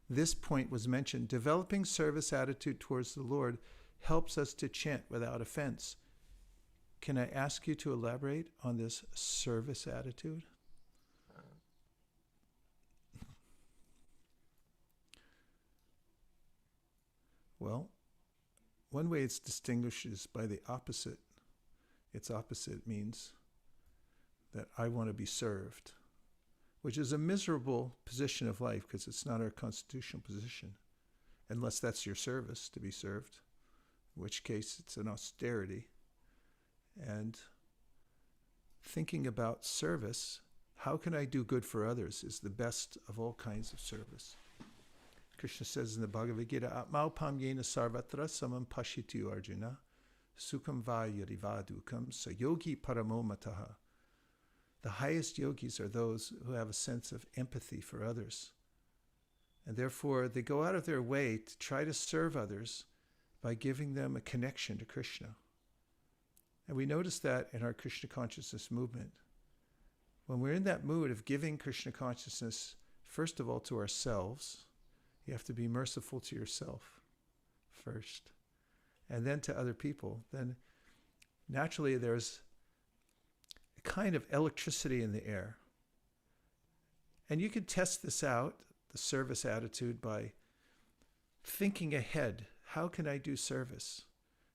this point was mentioned. Developing service attitude towards the Lord helps us to chant without offense. Can I ask you to elaborate on this service attitude? Well, one way it's distinguished is by the opposite. Its opposite means that I want to be served, which is a miserable position of life because it's not our constitutional position, unless that's your service, to be served, in which case it's an austerity. And thinking about service, how can I do good for others, is the best of all kinds of service. Krishna says in the Bhagavad-gita, Atmaupam yena sarvatra samam pashitu arjuna, sukham va yadiva dukam sayogi paramo mataha. The highest yogis are those who have a sense of empathy for others. And therefore, they go out of their way to try to serve others by giving them a connection to Krishna. And we notice that in our Krishna consciousness movement. When we're in that mood of giving Krishna consciousness, first of all, to ourselves, you have to be merciful to yourself first, and then to other people. Then naturally there's a kind of electricity in the air. And you can test this out, the service attitude, by thinking ahead. How can I do service?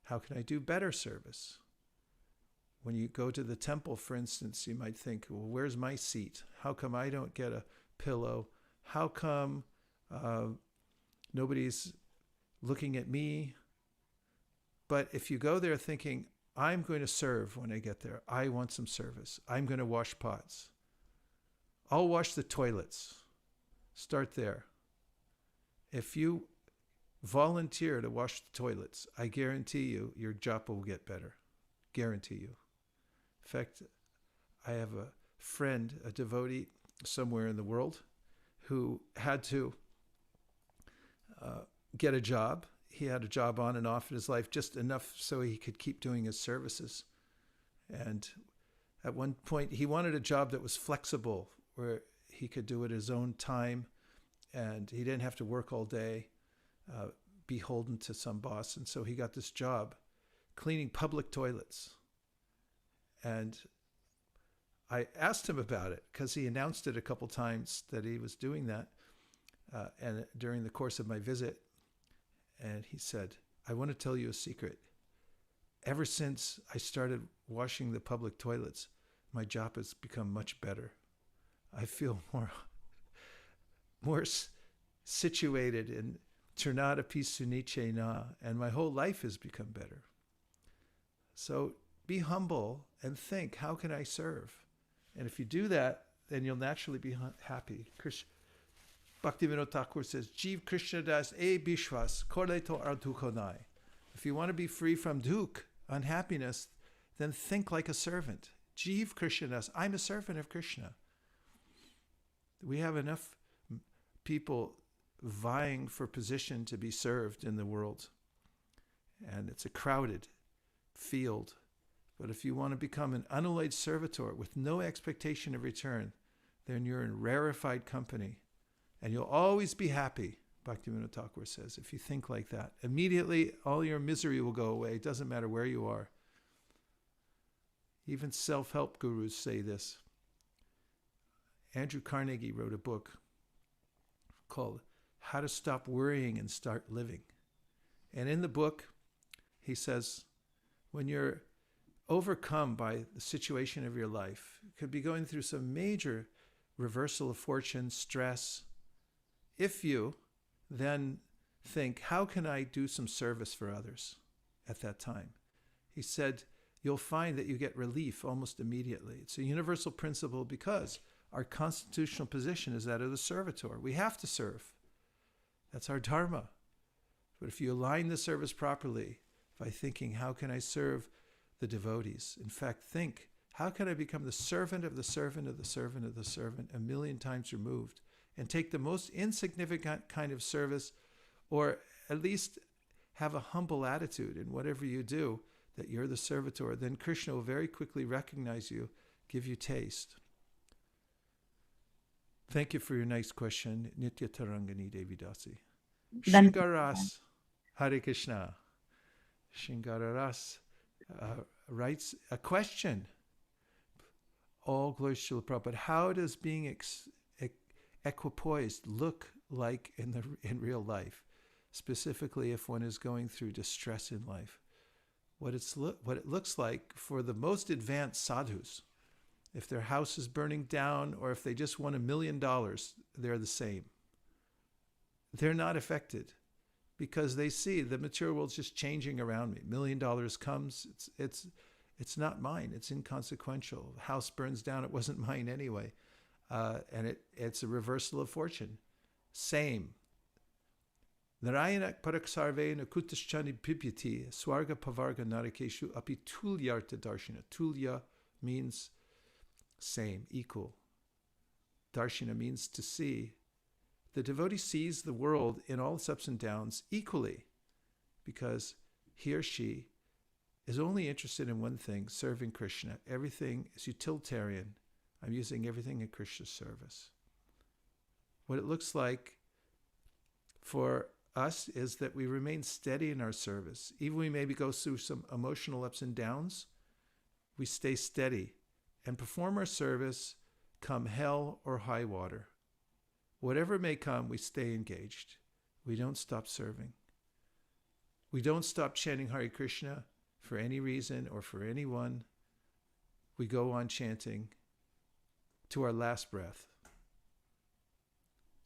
How can I do better service? When you go to the temple, for instance, you might think, well, where's my seat? How come I don't get a pillow? How come nobody's looking at me? But if you go there thinking, I'm going to serve when I get there. I want some service. I'm going to wash pots. I'll wash the toilets. Start there. If you volunteer to wash the toilets, I guarantee you, your japa will get better. Guarantee you. In fact, I have a friend, a devotee somewhere in the world, who had to get a job. He had a job on and off in his life, just enough so he could keep doing his services. And at one point, he wanted a job that was flexible, where he could do it his own time, and he didn't have to work all day, beholden to some boss. And so he got this job cleaning public toilets. And I asked him about it because he announced it a couple times that he was doing that, and during the course of my visit. And he said, I want to tell you a secret. Ever since I started washing the public toilets, my job has become much better. I feel more situated in Turnata Pisuniche Na, and my whole life has become better. So be humble and think, how can I serve? And if you do that, then you'll naturally be happy. Bhaktivinoda Thakur says, Jeev Krishna Das E Bishwas Korleto Ardukonai. If you want to be free from duk, unhappiness, then think like a servant. Jeev Krishna Das. I'm a servant of Krishna. We have enough people vying for position to be served in the world. And it's a crowded field. But if you want to become an unalloyed servitor with no expectation of return, then you're in rarefied company. And you'll always be happy, Bhaktivinoda Thakur says, if you think like that. Immediately, all your misery will go away. It doesn't matter where you are. Even self-help gurus say this. Andrew Carnegie wrote a book called How to Stop Worrying and Start Living. And in the book, he says, when you're overcome by the situation of your life, you could be going through some major reversal of fortune, stress. If you then think, how can I do some service for others at that time? He said, you'll find that you get relief almost immediately. It's a universal principle because our constitutional position is that of the servitor. We have to serve. That's our dharma. But if you align the service properly by thinking, how can I serve the devotees? In fact, think, how can I become the servant of the servant of the servant of the servant, a million times removed, and take the most insignificant kind of service, or at least have a humble attitude in whatever you do, that you're the servitor? Then Krishna will very quickly recognize you, give you taste. Thank you for your nice question, Nitya Tarangani Devi Dasi. Shingaras, Hare Krishna. Shingaras writes a question. All glories to Srila Prabhupada. How does being equipoised look like in real life? specifically if one is going through distress in life. What it looks like for the most advanced sadhus, if their house is burning down or if they just won $1 million, they're the same. They're not affected because they see the material world's just changing around me. $1 million comes, it's not mine. It's inconsequential. The house burns down. It wasn't mine anyway. And it's a reversal of fortune. Same. Narayana paraksarvena kutaschani pipyati swarga pavarga narakeshu api tulyarta darshina. Tulya means same, equal. Darshina means to see. The devotee sees the world in all its ups and downs equally because he or she is only interested in one thing, serving Krishna. Everything is utilitarian. I'm using everything in Krishna's service. What it looks like for us is that we remain steady in our service. Even we maybe go through some emotional ups and downs, we stay steady and perform our service come hell or high water. Whatever may come, we stay engaged. We don't stop serving. We don't stop chanting Hare Krishna for any reason or for anyone. We go on chanting to our last breath.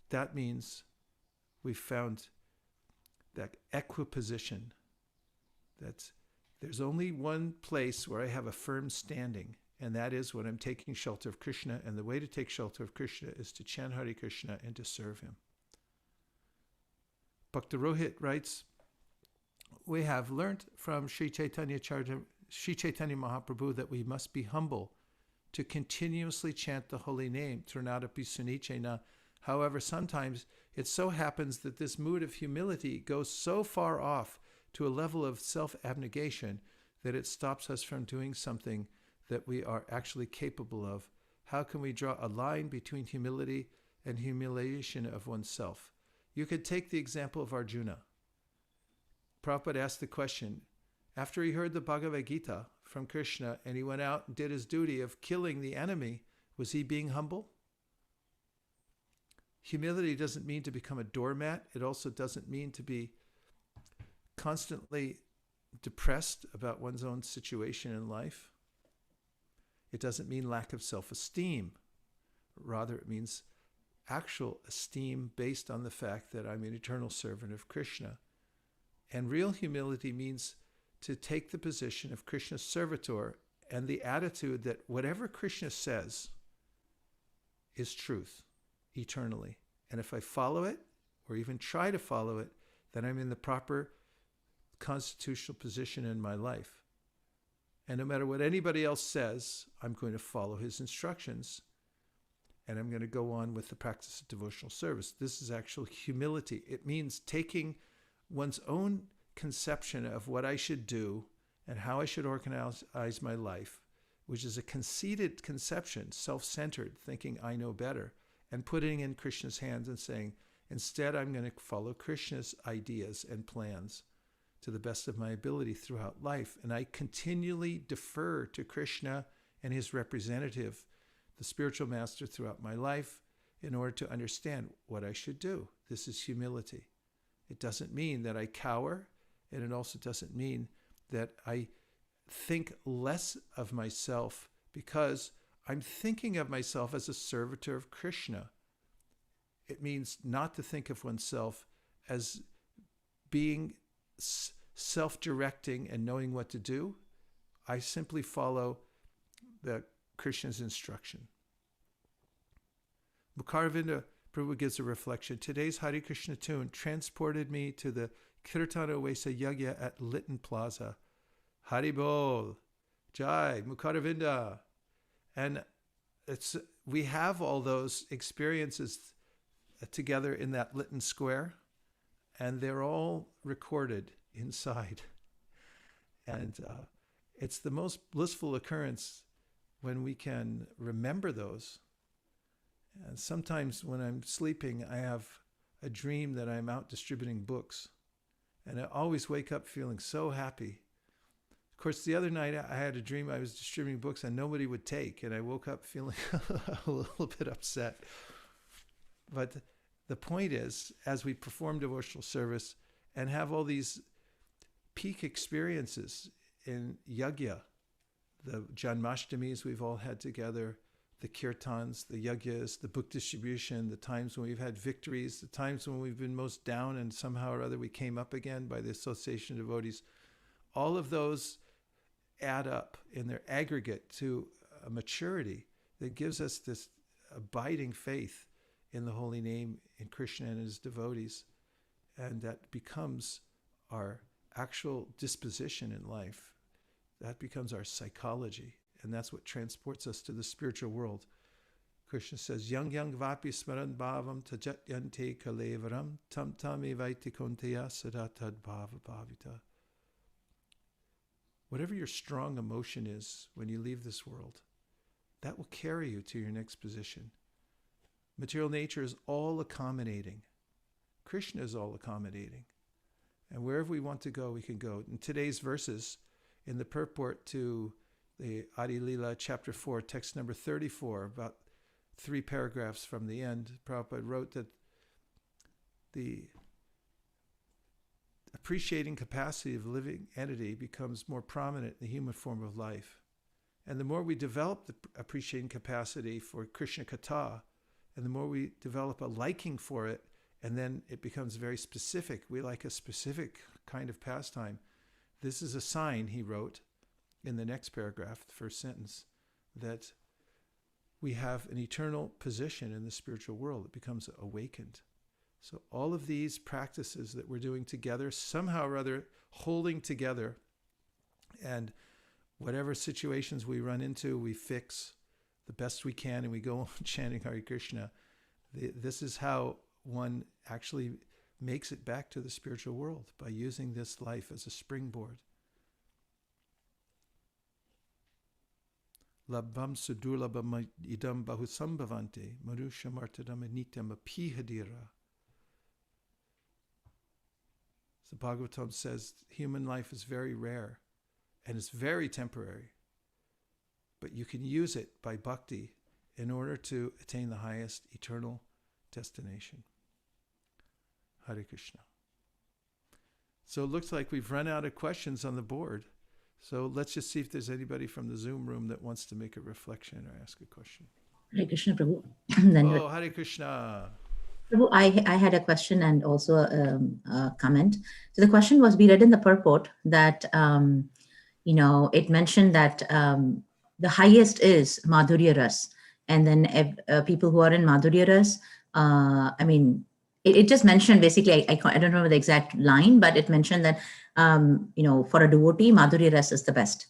That means we've found that equiposition. That's there's only one place where I have a firm standing, and that is when I'm taking shelter of Krishna, and the way to take shelter of Krishna is to chant Hare Krishna and to serve him. Bhakta Rohit writes, we have learnt from Śrī Caitanya Mahaprabhu that we must be humble to continuously chant the holy name, Trinadapi Sunichena. However, sometimes it so happens that this mood of humility goes so far off to a level of self-abnegation that it stops us from doing something that we are actually capable of. How can we draw a line between humility and humiliation of oneself? You could take the example of Arjuna. Prabhupada asked the question, after he heard the Bhagavad-gita from Krishna and he went out and did his duty of killing the enemy, was he being humble? Humility doesn't mean to become a doormat. It also doesn't mean to be constantly depressed about one's own situation in life. It doesn't mean lack of self-esteem. Rather, it means actual esteem based on the fact that I'm an eternal servant of Krishna. And real humility means to take the position of Krishna's servitor and the attitude that whatever Krishna says is truth eternally. And if I follow it, or even try to follow it, then I'm in the proper constitutional position in my life. And no matter what anybody else says, I'm going to follow his instructions, and I'm going to go on with the practice of devotional service. This is actual humility. It means taking one's own conception of what I should do and how I should organize my life, which is a conceited conception, self-centered, thinking I know better, and putting in Krishna's hands and saying, instead I'm going to follow Krishna's ideas and plans to the best of my ability throughout life. And I continually defer to Krishna and his representative, the spiritual master, throughout my life in order to understand what I should do. This is humility. It doesn't mean that I cower, and it also doesn't mean that I think less of myself because I'm thinking of myself as a servitor of Krishna. It means not to think of oneself as being self-directing and knowing what to do. I simply follow the Krishna's instruction. Mukaravinda Prabhu gives a reflection. Today's Hare Krishna tune transported me to the Kirtana Ovesa Yagya at Lytton Plaza. Hari Bol, Jai, Mukaravinda. And we have all those experiences together in that Lytton Square, and they're all recorded inside. And it's the most blissful occurrence when we can remember those. And sometimes when I'm sleeping, I have a dream that I'm out distributing books. And I always wake up feeling so happy. Of course, the other night I had a dream I was distributing books and nobody would take. And I woke up feeling a little bit upset. But the point is, as we perform devotional service and have all these peak experiences in yajna, the Janmashtamis we've all had together, the kirtans, the yajnas, the book distribution, the times when we've had victories, the times when we've been most down and somehow or other we came up again by the association of devotees. All of those add up in their aggregate to a maturity that gives us this abiding faith in the holy name, in Krishna and his devotees. And that becomes our actual disposition in life. That becomes our psychology. And that's what transports us to the spiritual world. Krishna says, Yang yang vapi smaran bhavam tajat yante kalevaram tam tam evaiti konteya sadatad bhava bhavita. Whatever your strong emotion is when you leave this world, that will carry you to your next position. Material nature is all accommodating. Krishna is all accommodating. And wherever we want to go, we can go. In today's verses, in the purport to the Adi Lila, chapter 4, text number 34, about 3 paragraphs from the end, Prabhupada wrote that the appreciating capacity of living entity becomes more prominent in the human form of life. And the more we develop the appreciating capacity for Krishna Katha, and the more we develop a liking for it, and then it becomes very specific. We like a specific kind of pastime. This is a sign, he wrote in the next paragraph, the first sentence, that we have an eternal position in the spiritual world. It becomes awakened. So all of these practices that we're doing together, somehow or other holding together, and whatever situations we run into, we fix the best we can, and we go on chanting Hare Krishna. This is how one actually makes it back to the spiritual world, by using this life as a springboard. Labham sudurlabham idam bahusambhavante manushamartadam nityam apihadira. The Bhagavatam says human life is very rare and it's very temporary, but you can use it by bhakti in order to attain the highest eternal destination. Hare Krishna. So it looks like we've run out of questions on the board. So let's just see if there's anybody from the Zoom room that wants to make a reflection or ask a question. Hare Krishna, Prabhu. Oh, Hare Krishna. Prabhu, I had a question and also a comment. So the question was, we read in the purport that, it mentioned that the highest is Madhurya Ras. And then people who are in Madhurya Ras, it just mentioned, basically, I don't remember the exact line, but it mentioned that, for a devotee, Madhurya Ras is the best.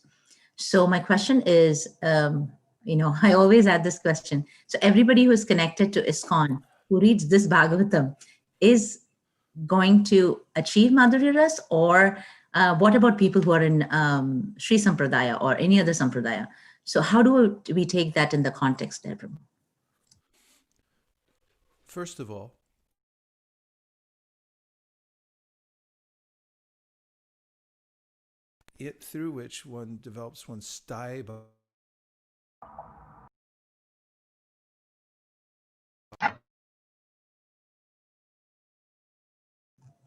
So my question is, I always add this question. So everybody who is connected to ISKCON, who reads this Bhagavatam, is going to achieve Madhurya Ras, or what about people who are in Śrī Sampradaya or any other Sampradaya? So how do we take that in the context there, Prabhu? First of all, it through which one develops one's staiva.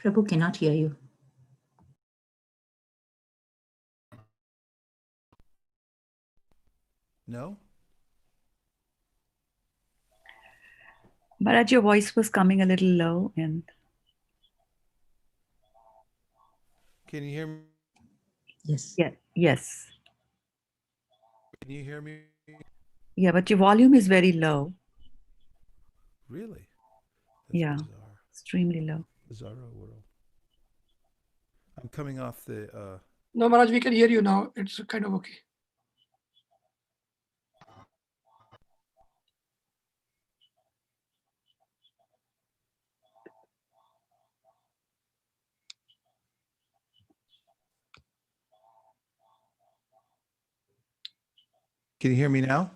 Prabhu cannot hear you. No? Maharaj, your voice was coming a little low. And Can you hear me? Yes. yeah, yes. Can you hear me? Yeah, but your volume is very low. Really? That's Yeah. bizarre. Extremely low. Bizarro world. I'm coming off the No, Maharaj, we can hear you now. It's kind of okay. Can you hear me now?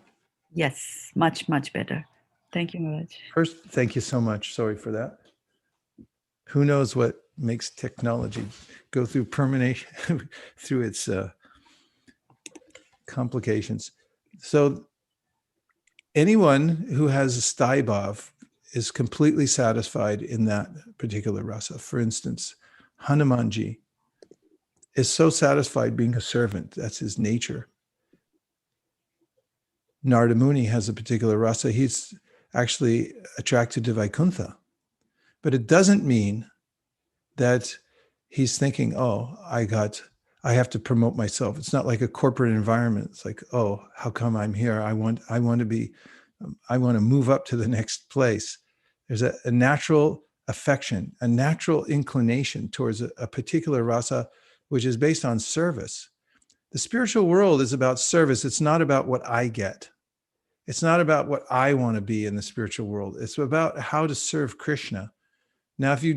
Yes, much, much better. Thank you, Maharaj. First, thank you so much. Sorry for that. Who knows what makes technology go through permeation through its complications. So anyone who has a staibhav is completely satisfied in that particular rasa. For instance, Hanumanji, is so satisfied being a servant. That's his nature. Narada Muni has a particular rasa. He's actually attracted to Vaikuntha. But it doesn't mean that he's thinking, oh, I have to promote myself. It's not like a corporate environment. It's like, oh, how come I'm here? I want to move up to the next place. There's a natural affection, a natural inclination towards a particular rasa, which is based on service. The spiritual world is about service. It's not about what I get. It's not about what I want to be in the spiritual world. It's about how to serve Krishna. Now, if you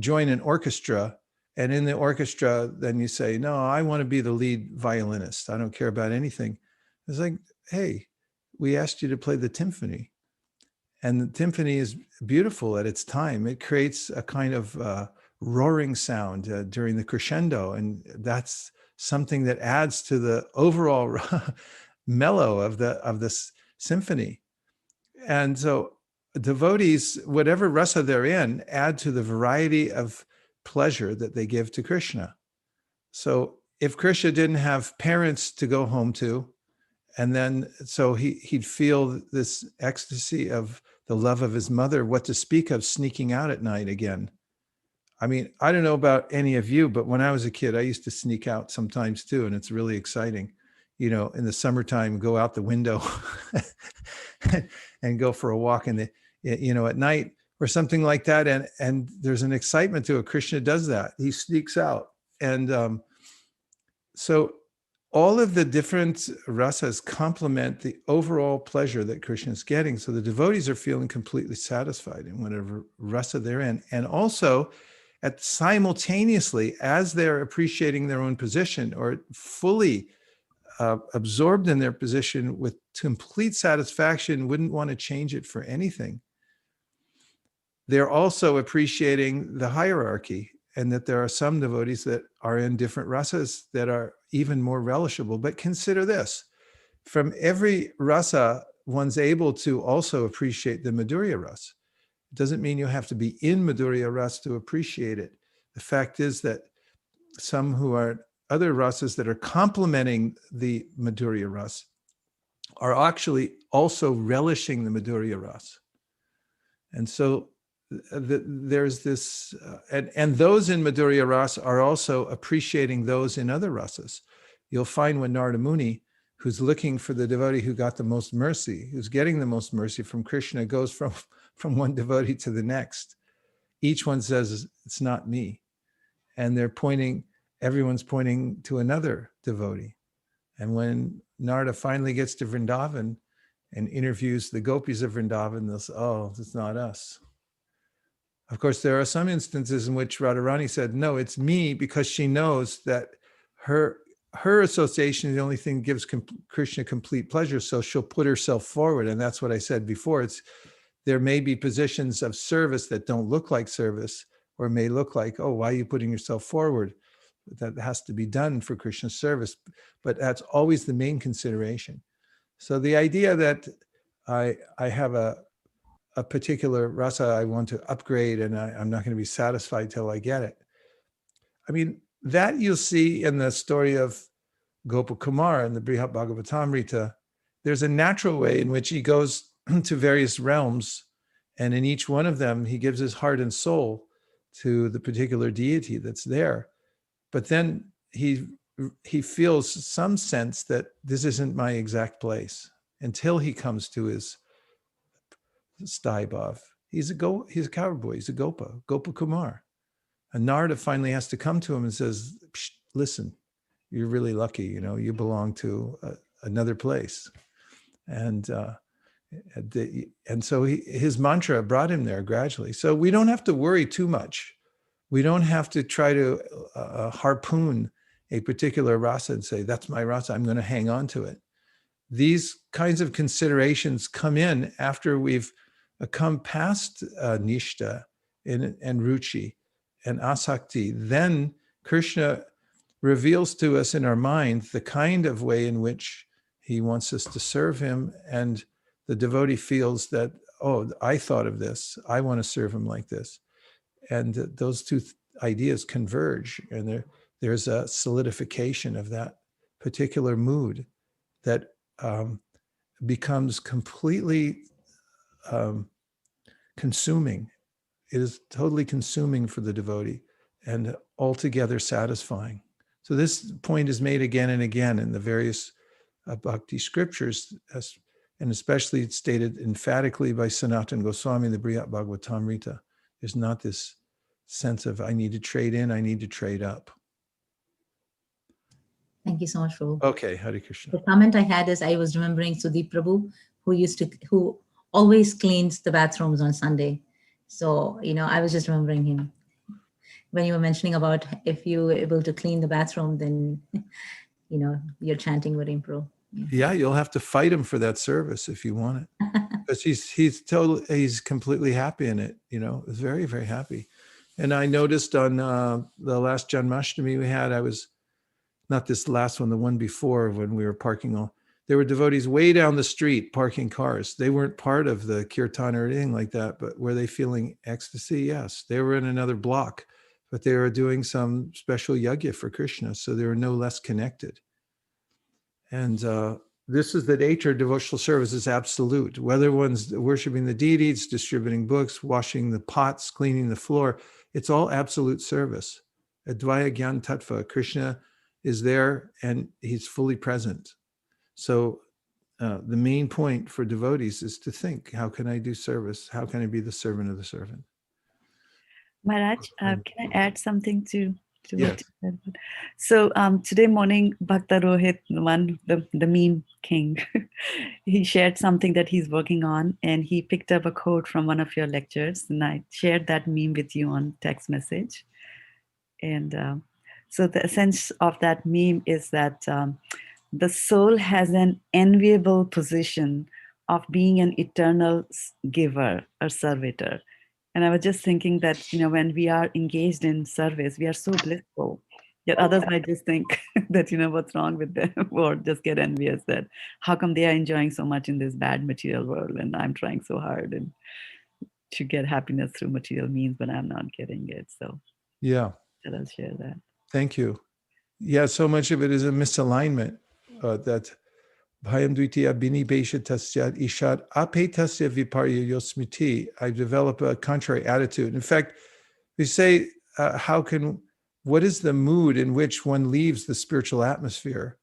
join an orchestra, and in the orchestra, then you say, no, I want to be the lead violinist. I don't care about anything. It's like, hey, we asked you to play the timpani. And the timpani is beautiful at its time. It creates a kind of roaring sound during the crescendo. And that's something that adds to the overall mellow of this symphony. And so devotees, whatever rasa they're in, add to the variety of pleasure that they give to Krishna. So if Krishna didn't have parents to go home to, and then so he'd feel this ecstasy of the love of his mother, what to speak of sneaking out at night again. I mean, I don't know about any of you, but when I was a kid, I used to sneak out sometimes too, and it's really exciting. You know, in the summertime, go out the window and go for a walk in the, you know, at night or something like that. And there's an excitement to it. Krishna does that. He sneaks out. And so all of the different rasas complement the overall pleasure that Krishna is getting. So the devotees are feeling completely satisfied in whatever rasa they're in. And also simultaneously, as they're appreciating their own position or fully absorbed in their position with complete satisfaction, wouldn't want to change it for anything. They're also appreciating the hierarchy, and that there are some devotees that are in different rasas that are even more relishable. But consider this, from every rasa, one's able to also appreciate the Madhurya rasa. It doesn't mean you have to be in Madhurya rasa to appreciate it. The fact is that some who are other rasas that are complementing the Madhurya rasa are actually also relishing the Madhurya rasa. And so there's this, and those in Madhurya rasa are also appreciating those in other rasas. You'll find when Narada Muni, who's looking for the devotee who got the most mercy, who's getting the most mercy from Krishna, goes from one devotee to the next. Each one says, it's not me. And everyone's pointing to another devotee. And when Narada finally gets to Vrindavan and interviews the gopis of Vrindavan, they'll say, oh, it's not us. Of course, there are some instances in which Radharani said, no, it's me, because she knows that her association is the only thing that gives Krishna complete pleasure. So she'll put herself forward. And that's what I said before. There may be positions of service that don't look like service, or may look like, oh, why are you putting yourself forward? That has to be done for Krishna's service. But that's always the main consideration. So the idea that I have a particular rasa I want to upgrade, and I'm not going to be satisfied till I get it. I mean, that you'll see in the story of Gopakumar in the Bhagavad-gita. There's a natural way in which he goes to various realms, and in each one of them, he gives his heart and soul to the particular deity that's there. But then he feels some sense that this isn't my exact place until he comes to his Staibhav. He's a cowboy, he's a Gopa Kumar. And Narada finally has to come to him and says, listen, you're really lucky, you belong to another place. And so his mantra brought him there gradually. So we don't have to worry too much. We don't have to try to harpoon a particular rasa and say, that's my rasa, I'm going to hang on to it. These kinds of considerations come in after we've come past nishta and ruchi and asakti. Then Krishna reveals to us in our mind the kind of way in which he wants us to serve him, and the devotee feels that, oh, I thought of this, I want to serve him like this. And those two ideas converge, and there's a solidification of that particular mood that becomes completely consuming. It is totally consuming for the devotee and altogether satisfying. So this point is made again and again in the various bhakti scriptures, and especially it's stated emphatically by Sanatana Goswami in the Bhagavad-gita. There's not this sense of I need to trade in, I need to trade up. Thank you so much, Prabhu. Okay, Hare Krishna. The comment I had is I was remembering Sudeep Prabhu, who always cleans the bathrooms on Sunday. So, I was just remembering him. When you were mentioning about if you were able to clean the bathroom, then, your chanting would improve. Yeah, you'll have to fight him for that service if you want it. Because he's completely happy in it, very, very happy. And I noticed on the last Janmashtami we had, I was, not this last one, the one before when we were parking there were devotees way down the street parking cars. They weren't part of the kirtan or anything like that, but were they feeling ecstasy? Yes. They were in another block, but they were doing some special yajna for Krishna, so they were no less connected. And this is the nature of devotional service is absolute. Whether one's worshiping the deities, distributing books, washing the pots, cleaning the floor, it's all absolute service. Advaya Gyan Tattva, Krishna is there and he's fully present. So the main point for devotees is to think, how can I do service? How can I be the servant of the servant? Maharaj, can I add something to Yes. what you said? So today morning, Bhakta Rohit, the meme king, he shared something that he's working on, and he picked up a quote from one of your lectures, and I shared that meme with you on text message. And so the essence of that meme is that the soul has an enviable position of being an eternal giver or servitor. And I was just thinking that, when we are engaged in service, we are so blissful. Yet others might just think that, what's wrong with them, or just get envious that how come they are enjoying so much in this bad material world and I'm trying so hard and to get happiness through material means, but I'm not getting it. So Yeah. let us share that. Thank you. Yeah, so much of it is a misalignment that Bhayam Dvitiya Bini Besha Tasyat Ishat Ape Tasya Viparya Yosmiti. I develop a contrary attitude. In fact, we say, what is the mood in which one leaves the spiritual atmosphere?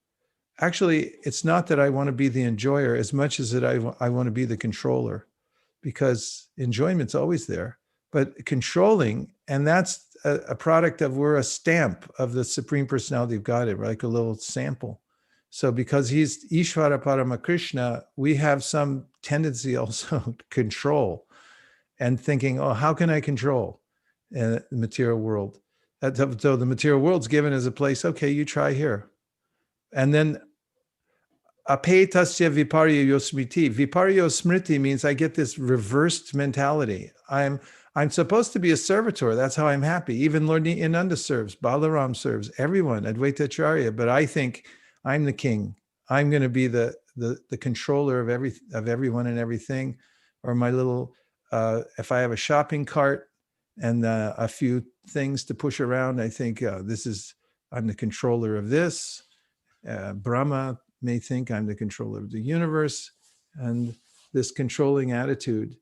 Actually, it's not that I want to be the enjoyer as much as that I want to be the controller, because enjoyment's always there. But controlling, and that's a product of, we're a stamp of the Supreme Personality of Godhead, like a little sample. So because he's Ishvara Parama Krishna, we have some tendency also to control and thinking, oh, how can I control the material world? So the material world's given as a place, okay, you try here. And then Ape tasya viparya yosmiti. Viparya smriti means I get this reversed mentality. I'm supposed to be a servitor. That's how I'm happy. Even Lord Nityananda serves, Balaram serves, everyone, Advaita Acharya. But I think I'm the king. I'm going to be the controller of everyone and everything. Or my little, if I have a shopping cart and a few things to push around, I think I'm the controller of this. Brahma may think I'm the controller of the universe. And this controlling attitude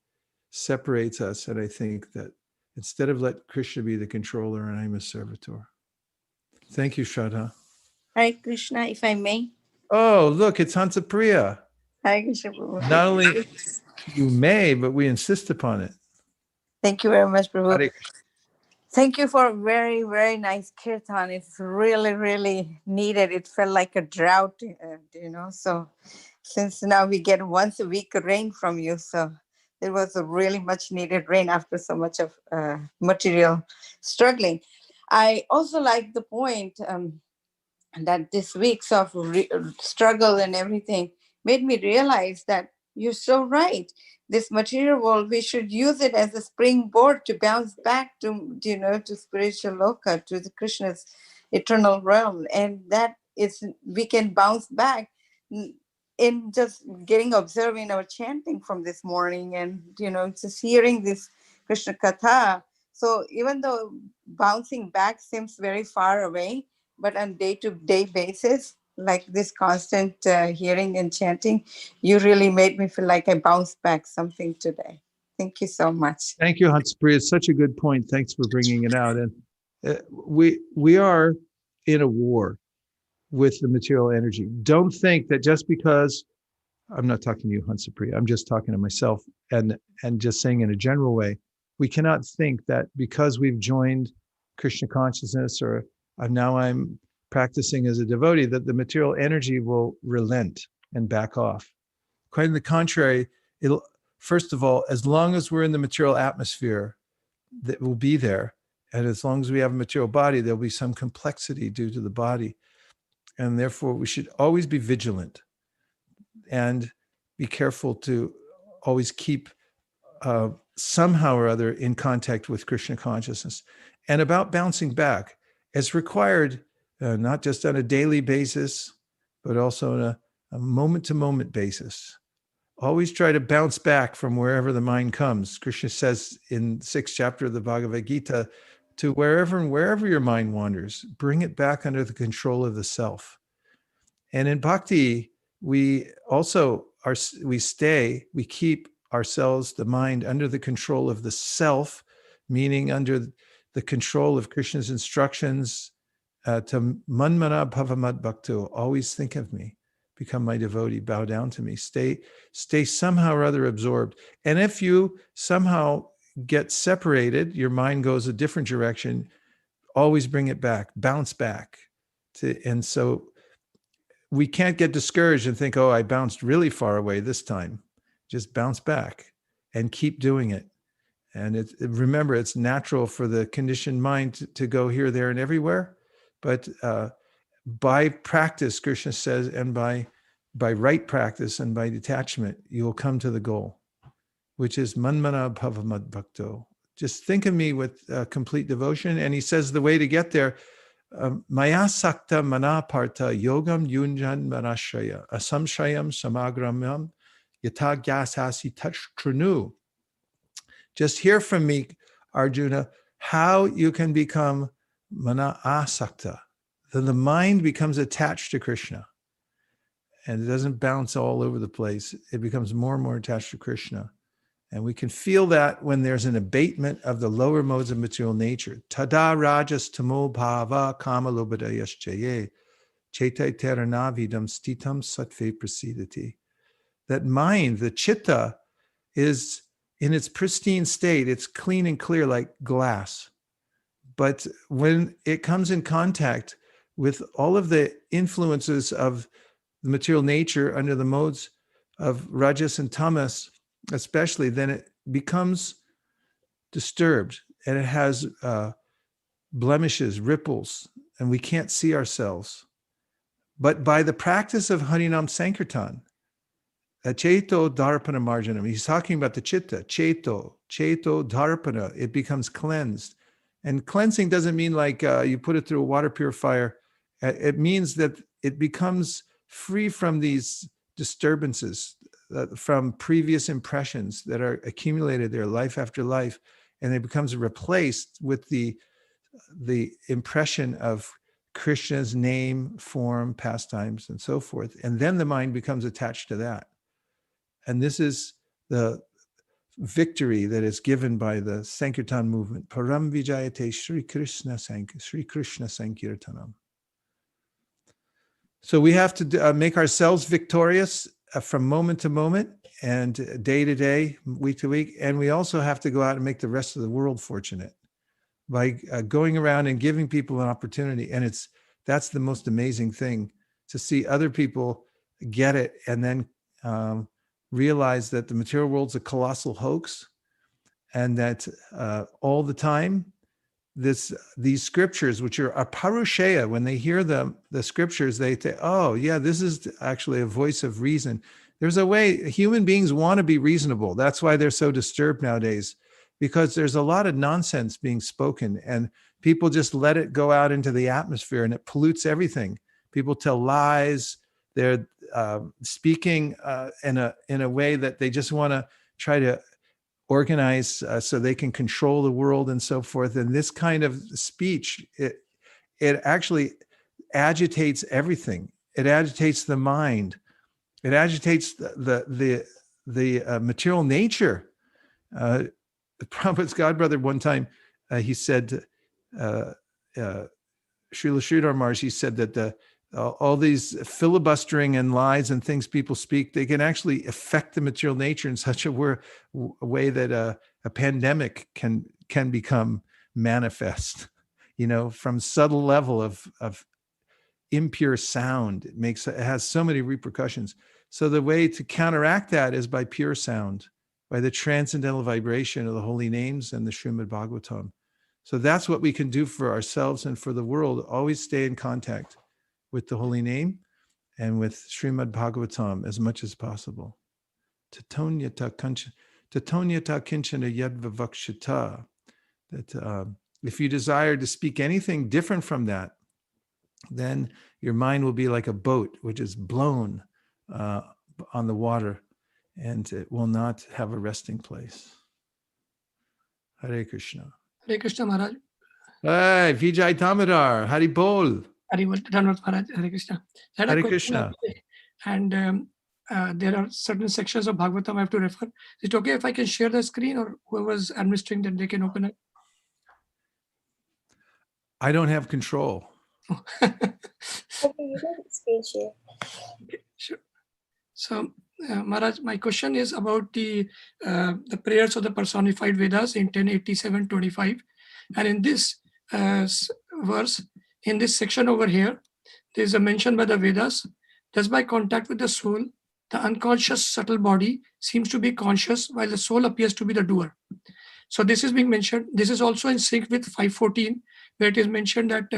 separates us. And I think that instead of let Krishna be the controller and I'm a servitor. Thank you, Shraddha. Hare Krishna, if I may. Oh, look, it's Hansa Priya. Hare Krishna, Prabhu. Not only you may, but we insist upon it. Thank you very much, Prabhu. Hare Krishna. Thank you for a very, very nice kirtan. It's really, really needed. It felt like a drought, So since now we get once a week rain from you, so it was a really much needed rain after so much of material struggling. I also like the point that this week's of struggle and everything made me realize that you're so right. This material world, we should use it as a springboard to bounce back to, to spiritual loka, to the Krishna's eternal realm. And that is, we can bounce back in just observing our chanting from this morning and, just hearing this Krishna Katha. So even though bouncing back seems very far away, but on day-to-day basis, like this constant hearing and chanting, you really made me feel like I bounced back something today. Thank you so much. Thank you, Hansapri. It's such a good point. Thanks for bringing it out. And we are in a war with the material energy. Don't think that just because, I'm not talking to you, Hansapri, I'm just talking to myself and just saying in a general way, we cannot think that because we've joined Krishna consciousness or now I'm practicing as a devotee, that the material energy will relent and back off. Quite on the contrary, it'll, first of all, as long as we're in the material atmosphere, that will be there. And as long as we have a material body, there'll be some complexity due to the body. And therefore, we should always be vigilant and be careful to always keep somehow or other in contact with Krishna consciousness. And about bouncing back, it's required not just on a daily basis, but also on a moment-to-moment basis. Always try to bounce back from wherever the mind comes. Krishna says in 6th chapter of the Bhagavad-gita, to wherever your mind wanders, bring it back under the control of the self. And in bhakti, we keep ourselves, the mind, under the control of the self, meaning under the control of Krishna's instructions to manmana bhavamad bhakto, always think of me, become my devotee, bow down to me, stay somehow or other absorbed. And if you somehow get separated, your mind goes a different direction, always bring it back, bounce back. And so we can't get discouraged and think, oh, I bounced really far away this time. Just bounce back and keep doing it. And remember, it's natural for the conditioned mind to go here, there, and everywhere. But by practice, Krishna says, and by right practice and by detachment, you'll come to the goal, which is manmana bhavamad bhakto. Just think of me with complete devotion. And he says the way to get there, maya sakta manaparta yogam yunjan manashaya asamshayam samagramam yata gyasasi tachranu. Just hear from me, Arjuna, how you can become mana asakta. Then the mind becomes attached to Krishna. And it doesn't bounce all over the place. It becomes more and more attached to Krishna. And we can feel that when there's an abatement of the lower modes of material nature. Tada rajas tamo bhava kama lobhadayas chaye chetai teranavidam stitam sattve prasidati. That mind, the chitta, is in its pristine state. It's clean and clear like glass. But when it comes in contact with all of the influences of the material nature under the modes of rajas and tamas, especially, then it becomes disturbed and it has blemishes, ripples, and we can't see ourselves. But by the practice of Harinam Sankirtan, Cheto Dharpana Marjanam, he's talking about the chitta, Cheto Dharpana, it becomes cleansed. And cleansing doesn't mean like you put it through a water purifier. It means that it becomes free from these disturbances, from previous impressions that are accumulated there life after life, and it becomes replaced with the impression of Krishna's name, form, pastimes, and so forth. And then the mind becomes attached to that. And this is the victory that is given by the Sankirtan movement. Param Vijayate Śrī Krishna Sankirtanam. So we have to make ourselves victorious from moment to moment and day to day, week to week. And we also have to go out and make the rest of the world fortunate by going around and giving people an opportunity. And that's the most amazing thing, to see other people get it and then realize that the material world's a colossal hoax, and that all the time these scriptures, which are aparusheya, when they hear the scriptures, they say, oh yeah, this is actually a voice of reason. There's a way human beings want to be reasonable. That's why they're so disturbed nowadays, because there's a lot of nonsense being spoken and people just let it go out into the atmosphere and it pollutes everything. People tell lies. They're speaking in a way that they just want to try to organize so they can control the world and so forth. And this kind of speech, it actually agitates everything. It agitates the mind. It agitates the material nature. The Prabhupada's godbrother one time, he said, Srila Sridhar Maharaj, he said that all these filibustering and lies and things people speak, they can actually affect the material nature in such a way that a pandemic can become manifest, from subtle level of impure sound. It has so many repercussions. So the way to counteract that is by pure sound, by the transcendental vibration of the holy names and the Srimad-Bhagavatam. So that's what we can do for ourselves and for the world. Always stay in contact with the holy name and with Srimad-Bhagavatam as much as possible. Tatonyata kinchana yadvavakshita. That if you desire to speak anything different from that, then your mind will be like a boat which is blown on the water, and it will not have a resting place. Hare Krishna. Hare Krishna Maharaj. Hey, Vijay Tamadar, Hari Bol. Maharaj. Hare Krishna. Hare Krishna. And there are certain sections of Bhagavatam I have to refer. Is it okay if I can share the screen, or whoever's administering that they can open it? I don't have control. Okay, you can screen share. Okay, sure. So, Maharaj, my question is about the prayers of the personified Vedas in 1087-25. And in this verse, in this section over here, there is a mention by the Vedas, thus by contact with the soul, the unconscious subtle body seems to be conscious while the soul appears to be the doer. So this is being mentioned. This is also in sync with 514, where it is mentioned that,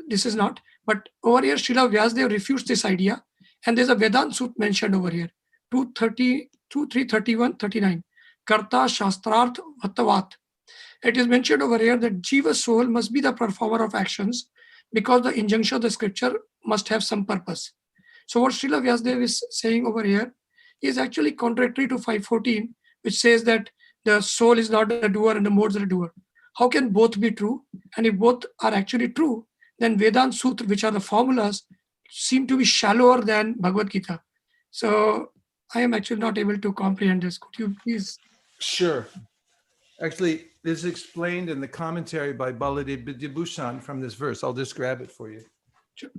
this is not, but over here, Srila Vyasadeva refutes this idea. And there's a Vedanta Sut mentioned over here, 331-39, Karta Shastrarth Vattavat. It is mentioned over here that Jiva soul must be the performer of actions because the injunction of the scripture must have some purpose. So what Srila Vyasadeva is saying over here is actually contradictory to 514, which says that the soul is not the doer and the modes are the doer. How can both be true? And if both are actually true, then Vedanta Sutra, which are the formulas, seem to be shallower than Bhagavad-gita. So I am actually not able to comprehend this. Could you please? Sure. Actually, this is explained in the commentary by Baladev Vidyabhushan from this verse. I'll just grab it for you. Sure.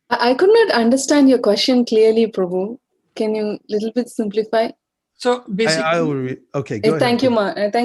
I could not understand your question clearly, Prabhu. Can you little bit simplify? So basically, I will read. Okay, go ahead. Thank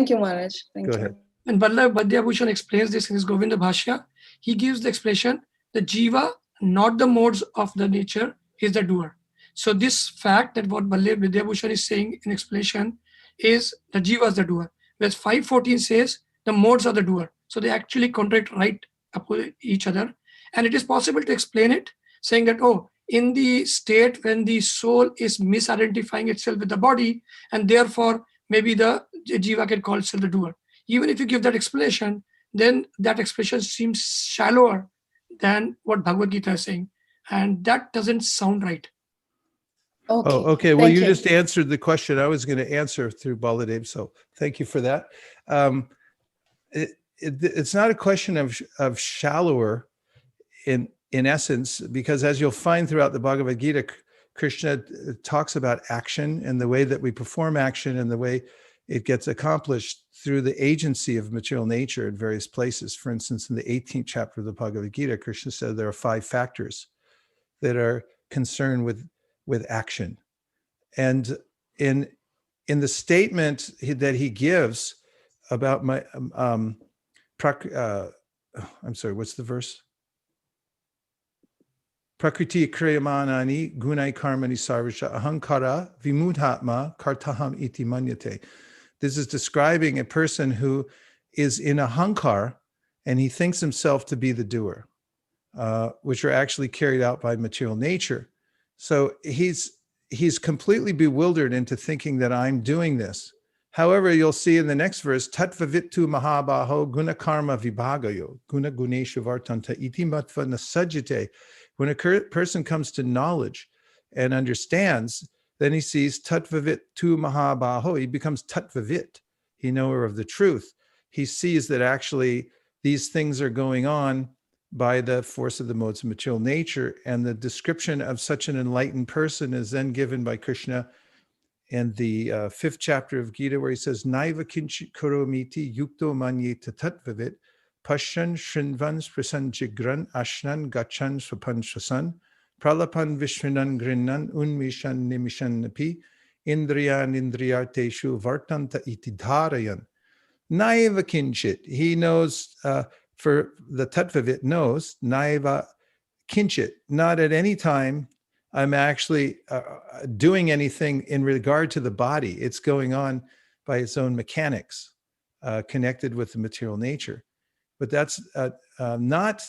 you, Maharaj. Thank Go you. ahead. when Ballabh Vidyabhushan explains this in his Govinda Bhashya, he gives the explanation, the Jiva, not the modes of the nature, is the doer. So this fact that what Ballabh Vidyabhushan is saying in explanation is the Jiva is the doer. Whereas 514 says the modes are the doer. So they actually contradict right opposite each other. And it is possible to explain it saying that, oh, in the state when the soul is misidentifying itself with the body, and therefore maybe the Jiva can call itself the doer. Even if you give that explanation, then that explanation seems shallower than what Bhagavad-gita is saying. And that doesn't sound right. Okay. Oh, okay. Well, Thank you just answered the question I was going to answer through Baladev. So thank you for that. It's not a question of shallower in essence, because as you'll find throughout the Bhagavad-gita, Krishna talks about action and the way that we perform action and the way it gets accomplished through the agency of material nature in various places. For instance, in the 18th chapter of the Bhagavad-gita, Krishna said there are 5 factors that are concerned with action. And in the statement that he gives about my, I'm sorry, what's the verse? Prakriti kriyamanani gunai karmani sarvasha ahankara vimudhatma kartaham iti manyate. This is describing a person who is in ahankar and he thinks himself to be the doer, which are actually carried out by material nature. So he's completely bewildered into thinking that I'm doing this. However, you'll see in the next verse, Tattva-vittu mahabaho guna-karma vibhagayo, guna-guneshu vartanta iti matva nasajjate. When a person comes to knowledge and understands, then he sees Tattva-vittu mahabaho, he becomes Tattva-vit, he knower of the truth. He sees that actually these things are going on by the force of the modes of material nature, and the description of such an enlightened person is then given by Krishna in the 5th chapter of Gita, where he says, Naiva kinchit karomiti yukto manyeta tattvavit pashyan shrinvan sprasan jigran ashnan gachan swapan shasan pralapan vishrinan grinnan unmishan nimishan napi indriyan indriyarteshu vartanta iti dharayan. Naiva kinchit, he knows, for the tattvavit knows, naiva kinchit, not at any time I'm actually doing anything in regard to the body. It's going on by its own mechanics, connected with the material nature. But that's not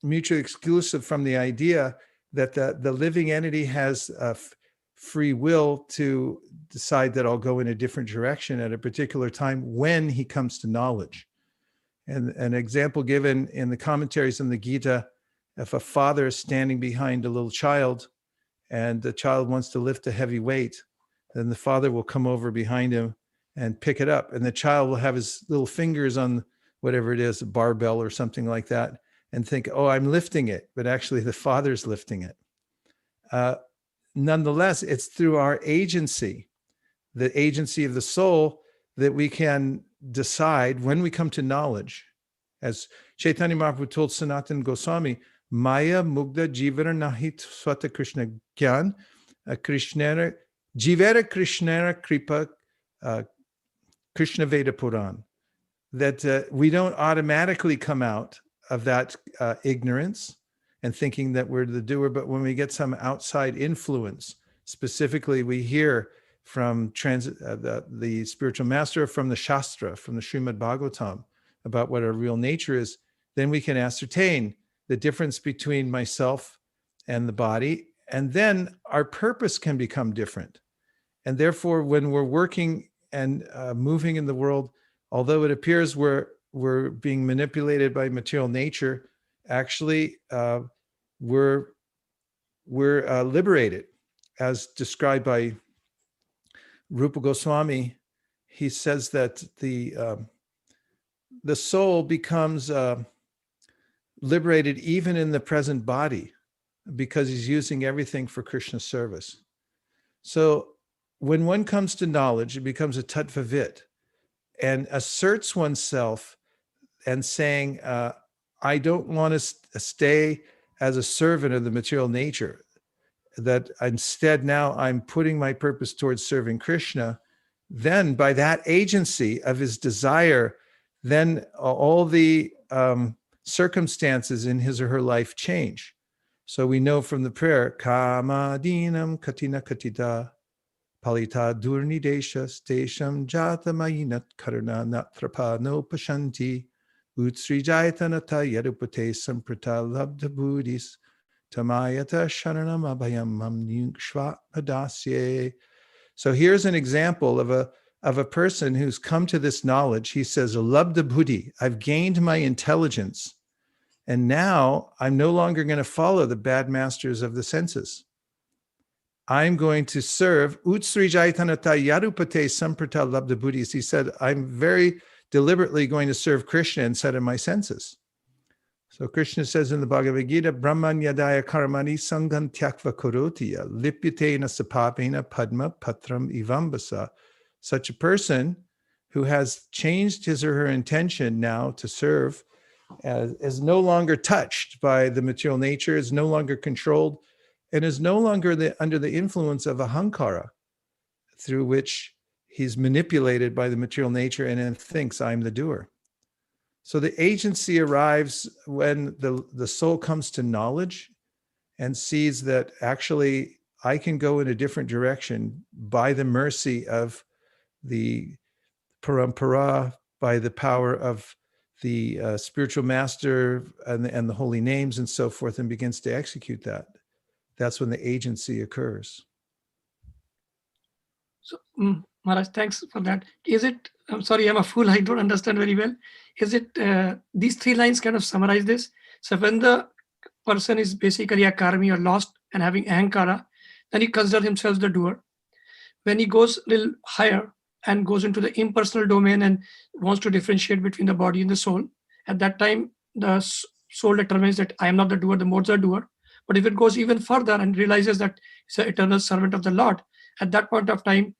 mutually exclusive from the idea that the living entity has free will to decide that I'll go in a different direction at a particular time when he comes to knowledge. And an example given in the commentaries on the Gita, if a father is standing behind a little child and the child wants to lift a heavy weight, then the father will come over behind him and pick it up. And the child will have his little fingers on whatever it is, a barbell or something like that, and think, oh, I'm lifting it. But actually the father's lifting it. Nonetheless, it's through our agency, the agency of the soul, that we can decide when we come to knowledge. As Chaitanya Mahaprabhu told Sanatana Goswami, Maya mugda jivara nahi swata Krishna gyan, Krishnera, jivara Krishnera kripa Krishna Veda Puran. That we don't automatically come out of that ignorance and thinking that we're the doer, but when we get some outside influence, specifically we hear from the spiritual master, from the Shastra, from the Srimad-Bhagavatam, about what our real nature is, then we can ascertain the difference between myself and the body, and then our purpose can become different. And therefore, when we're working and moving in the world, although it appears we're being manipulated by material nature, actually we're liberated, as described by Rupa Goswami. He says that the soul becomes liberated even in the present body because he's using everything for Krishna's service. So when one comes to knowledge, it becomes a tattvavit and asserts oneself and saying, I don't want to stay as a servant of the material nature, that instead now I'm putting my purpose towards serving Krishna. Then by that agency of his desire, then all the circumstances in his or her life change. So we know from the prayer, Kama dinam katina katita palita durni deshas desham jata mayinat karuna natrapa no pashanti utsri jaitanata yadupate samprata labdha buddhis tamayata sharanam abhayam mamnyukshva adasye. So here's an example of a person who's come to this knowledge. He says, Labdha buddhi, I've gained my intelligence, and now I'm no longer going to follow the bad masters of the senses. I'm going to serve Utsri Jaitanata Yarupate Samprata Labdha Buddhis. He said, I'm very deliberately going to serve Krishna instead of my senses. So Krishna says in the Bhagavad-gita, Brahman yadaya karmani sangan tyakva korotiya lipyatena sapapena padma patram ivambasa. Such a person who has changed his or her intention now to serve is no longer touched by the material nature, is no longer controlled, and is no longer under the influence of ahankara, through which he's manipulated by the material nature and then thinks, I'm the doer. So the agency arrives when the soul comes to knowledge and sees that actually I can go in a different direction by the mercy of the parampara, by the power of the spiritual master and the holy names and so forth, and begins to execute that. That's when the agency occurs. So Maharaj, thanks for that. Is it, I'm sorry, I'm a fool, I don't understand very well. Is it, these 3 lines kind of summarize this? So when the person is basically a karmi or lost and having ahankara, then he considers himself the doer. When he goes a little higher and goes into the impersonal domain and wants to differentiate between the body and the soul, at that time, the soul determines that I am not the doer, the modes are doer. But if it goes even further and realizes that it's an eternal servant of the Lord, at that point of time,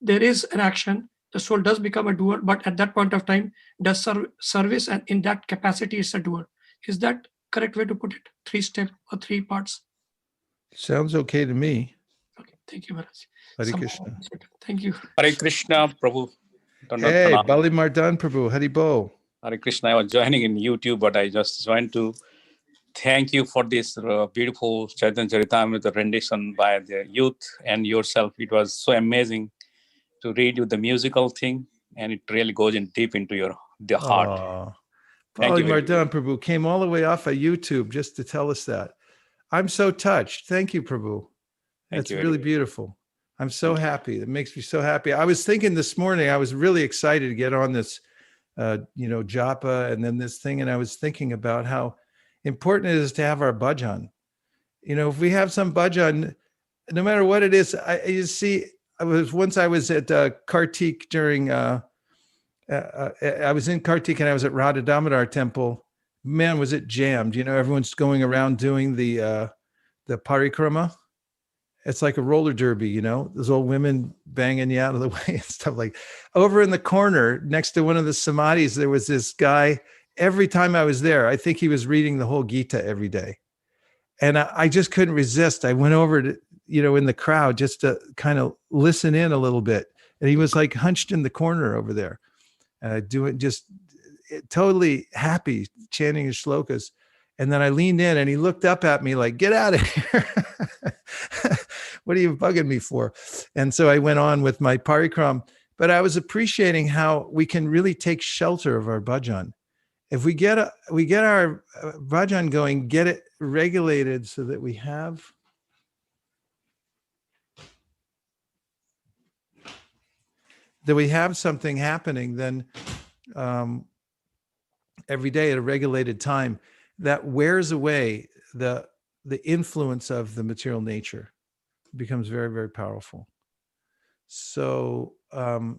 there is an action, the soul does become a doer, but at that point of time, does service, and in that capacity is a doer. Is that correct way to put it? 3 steps or 3 parts? Sounds okay to me. Okay, thank you, Maharaj. Hare Some- Krishna. Thank you. Hare Krishna, Prabhu. Hey, Bali Mardan Prabhu, Hari Bo. Hare Krishna. I was joining in YouTube, but I just want to thank you for this beautiful Chaitanya-Caritāmṛta rendition by the youth and yourself. It was so amazing to read you the musical thing, and it really goes in deep into the heart. Aw. Thank Bali you very Mardan Prabhu came all the way off of YouTube just to tell us that. I'm so touched. Thank you, Prabhu. Thank That's you. really beautiful. I'm so happy. It makes me so happy. I was thinking this morning, I was really excited to get on this, japa and then this thing. And I was thinking about how important it is to have our bhajan. If we have some bhajan, no matter what it is, I was at Kartik during, I was in Kartik and I was at Radha Damodar temple. Man, was it jammed. Everyone's going around doing the parikrama. It's like a roller derby, those old women banging you out of the way and stuff like. Over in the corner next to one of the samadhis, there was this guy. Every time I was there, I think he was reading the whole Gita every day. And I just couldn't resist. I went over to, in the crowd just to kind of listen in a little bit. And he was like hunched in the corner over there, doing just totally happy, chanting his shlokas. And then I leaned in and he looked up at me like, get out of here. What are you bugging me for? And so I went on with my parikram, but I was appreciating how we can really take shelter of our bhajan. If we get our bhajan going, get it regulated so that we have something happening, then every day at a regulated time, that wears away the influence of the material nature. It becomes very, very powerful. So how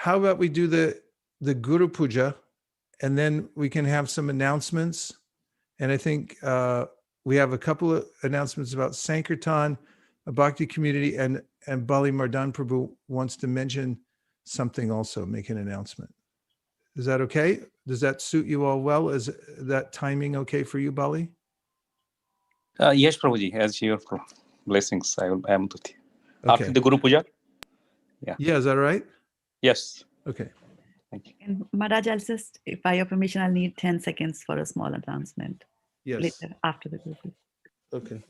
about we do the Guru Puja, and then we can have some announcements. And I think we have a couple of announcements about Sankirtan, a Bhakti community, and Bali Mardan Prabhu wants to mention something also, make an announcement. Is that okay? Does that suit you all well? Is that timing okay for you, Bali? Yes, Prabhuji, as your blessings, I am with you. Okay. After the Guru Puja? Yeah, is that all right? Yes. Okay. Thank you. And Maharaj, I'll just, by your permission, I'll need 10 seconds for a small announcement Yes. later after the group. Okay.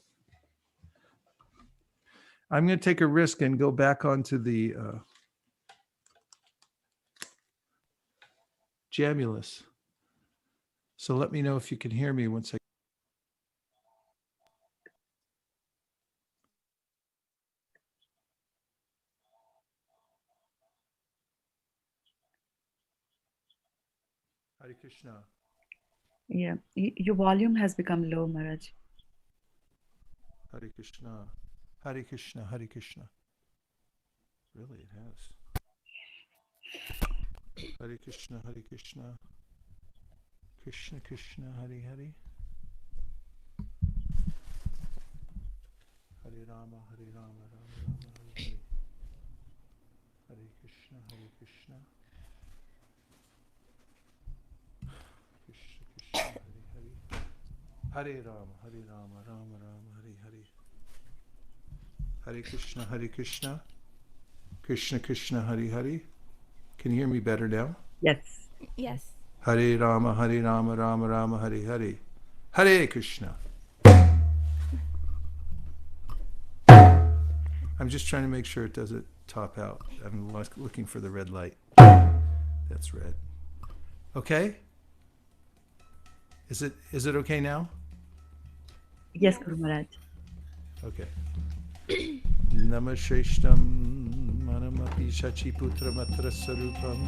I'm going to take a risk and go back onto the Jamulus. So let me know if you can hear me once I. Hare Krishna. Yeah, your volume has become low, Maharaj. Hare Krishna. Hare Krishna. Hare Krishna. Really, it has. Hare Krishna. Hare Krishna. Krishna Krishna. Hare Hare. Hare Rama. Hare Rama. Rama Rama. Hare Hare. Hare Krishna. Hare Krishna. Krishna Krishna. Hare Hare. Hare Rama. Hare Rama. Rama Rama. Hare Hare. Hare Krishna. Hare Krishna. Krishna Krishna. Hare Hare. Can you hear me better now? Yes. Yes. Hare Rama, Hare Rama, Rama Rama, Hare Hare. Hare Krishna. I'm just trying to make sure it doesn't top out. I'm looking for the red light. That's red. Okay? Is it okay now? Yes, Guru Maharaj. Okay. Namah Shreshtam Manam Api Shachiputra Matra Sarupam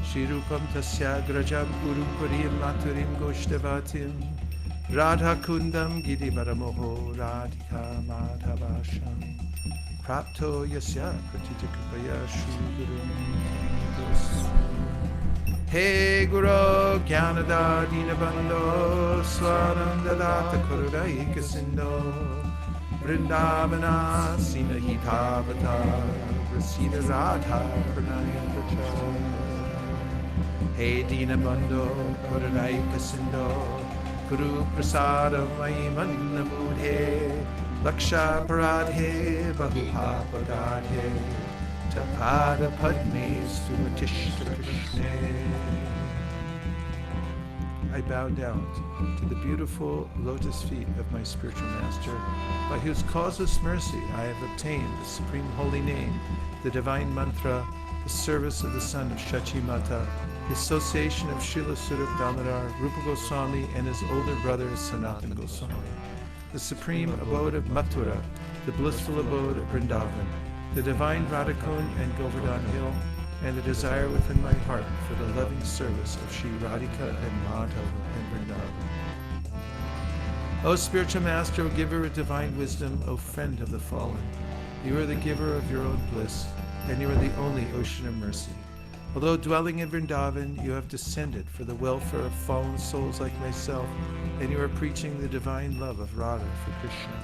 Shirupam Tasya Grajam Urupariyam Maturim Goshtavatim Radha Kundam Giri Varamoho Radhika Madhavasham Prapto Yasya Pratijakapaya Shri Guru He Guru Gyanada Dinabando Swanandadata Kurudaika Sindo Vrindavana Sina Hitavata Rasina Radha Pranayamrita He Dinabando Kurudaika Sindo Kuru Prasada Maimanna Budhe Laksha Paradhe Bahupapadadhe Tapada Padme Sumatishta Krishne. I bow down to the beautiful lotus feet of my spiritual master, by whose causeless mercy I have obtained the supreme holy name, the divine mantra, the service of the son of Shachimata, the association of Srila Surup Damodar, Rupa Goswami, and his older brother Sanatana Goswami, the supreme abode of Mathura, the blissful abode of Vrindavan, the divine Radhakund and Govardhan Hill, and the desire within my heart for the loving service of Shri Radhika and Madhava and Vrindavan. O spiritual master, O giver of divine wisdom, O friend of the fallen, you are the giver of your own bliss, and you are the only ocean of mercy. Although dwelling in Vrindavan, you have descended for the welfare of fallen souls like myself, and you are preaching the divine love of Radha for Krishna.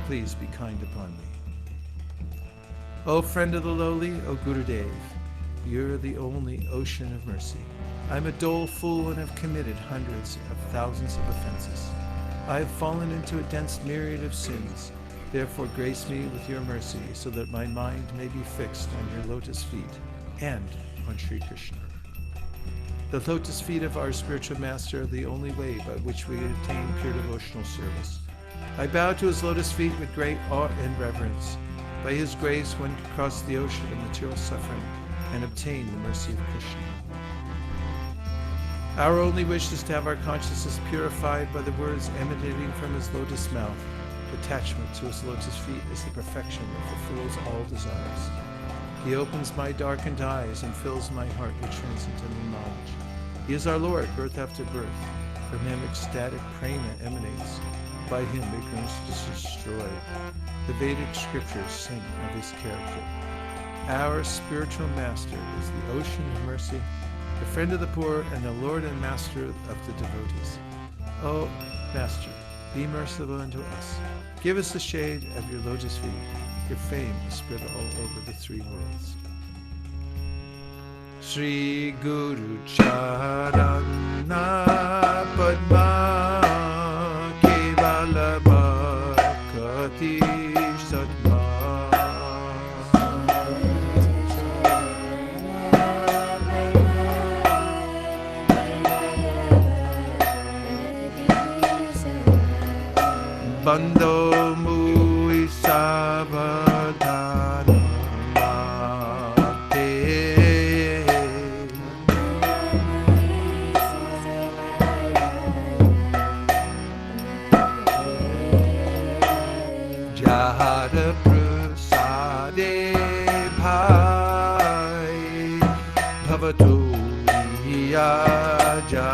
Please be kind upon me. O friend of the lowly, O Gurudev, you're the only ocean of mercy. I'm a doleful and have committed hundreds of thousands of offenses. I have fallen into a dense myriad of sins. Therefore grace me with your mercy, so that my mind may be fixed on your lotus feet and on Sri Krishna. The lotus feet of our spiritual master are the only way by which we attain pure devotional service. I bow to his lotus feet with great awe and reverence. By his grace, one can cross the ocean of material suffering and obtain the mercy of Krishna. Our only wish is to have our consciousness purified by the words emanating from his lotus mouth. Attachment to his lotus feet is the perfection that fulfills all desires. He opens my darkened eyes and fills my heart with transcendental knowledge. He is our Lord, birth after birth. From him ecstatic prema emanates. By him ignorance is destroyed. The Vedic scriptures sing of his character. Our spiritual master is the ocean of mercy, the friend of the poor, and the Lord and master of the devotees. O Master, be merciful unto us. Give us the shade of your lotus feet. Your fame is spread all over the three worlds. Shri Guru Charana Padma Kevala Bhakti Satma Bando Mui Sabadana Jahara Prasade Bhai Bhavatu Yaja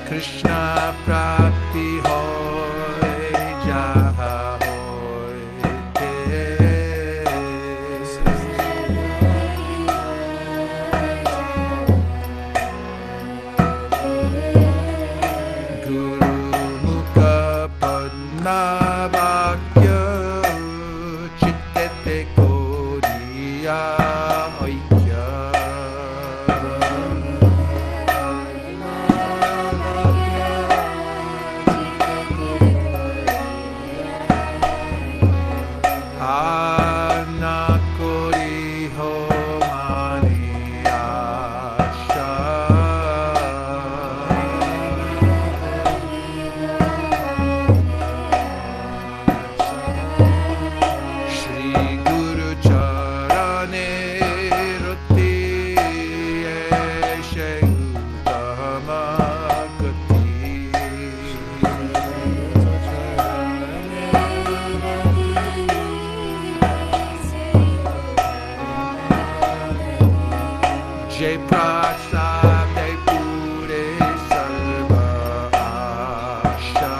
Krishna Prapti Hoy Jaha Hoy Te Guru Mukha Padma Bhakya Chittete Kodiya Oikya Jai Prasade Pure Sarva Asha.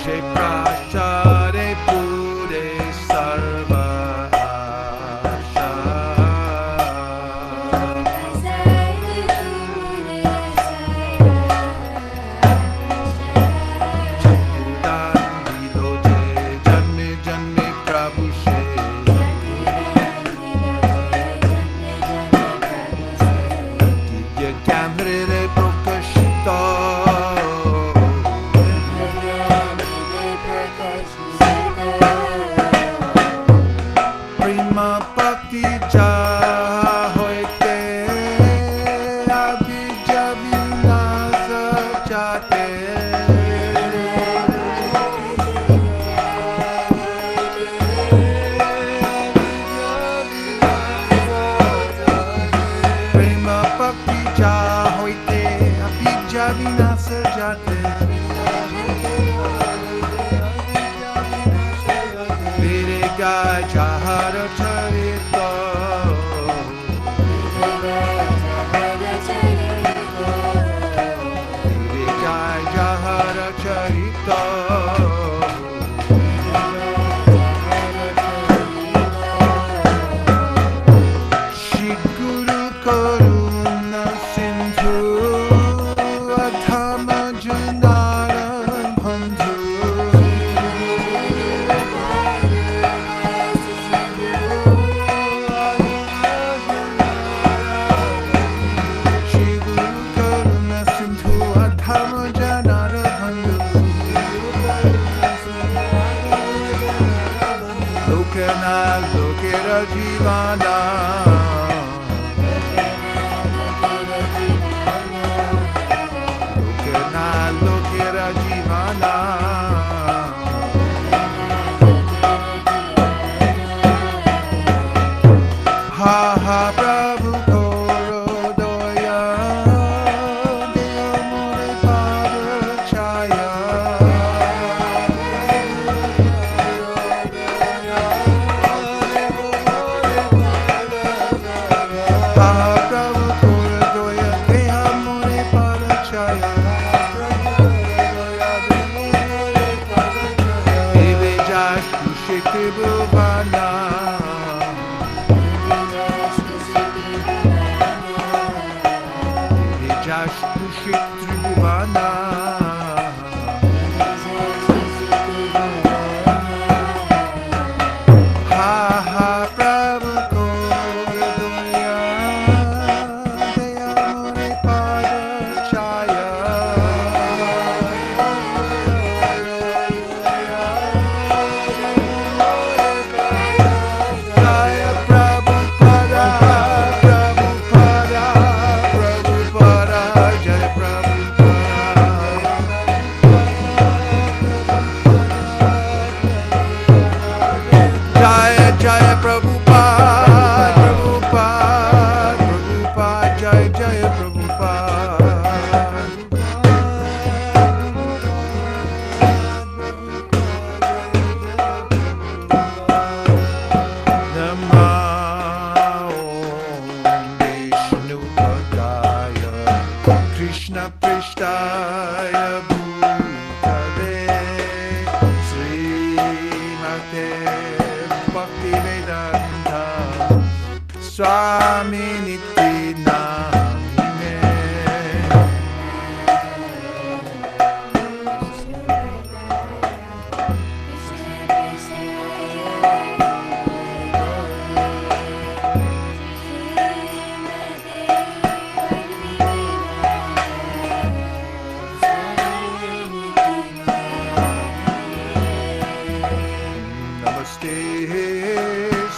Jai Prasade Pure Sarva Asha.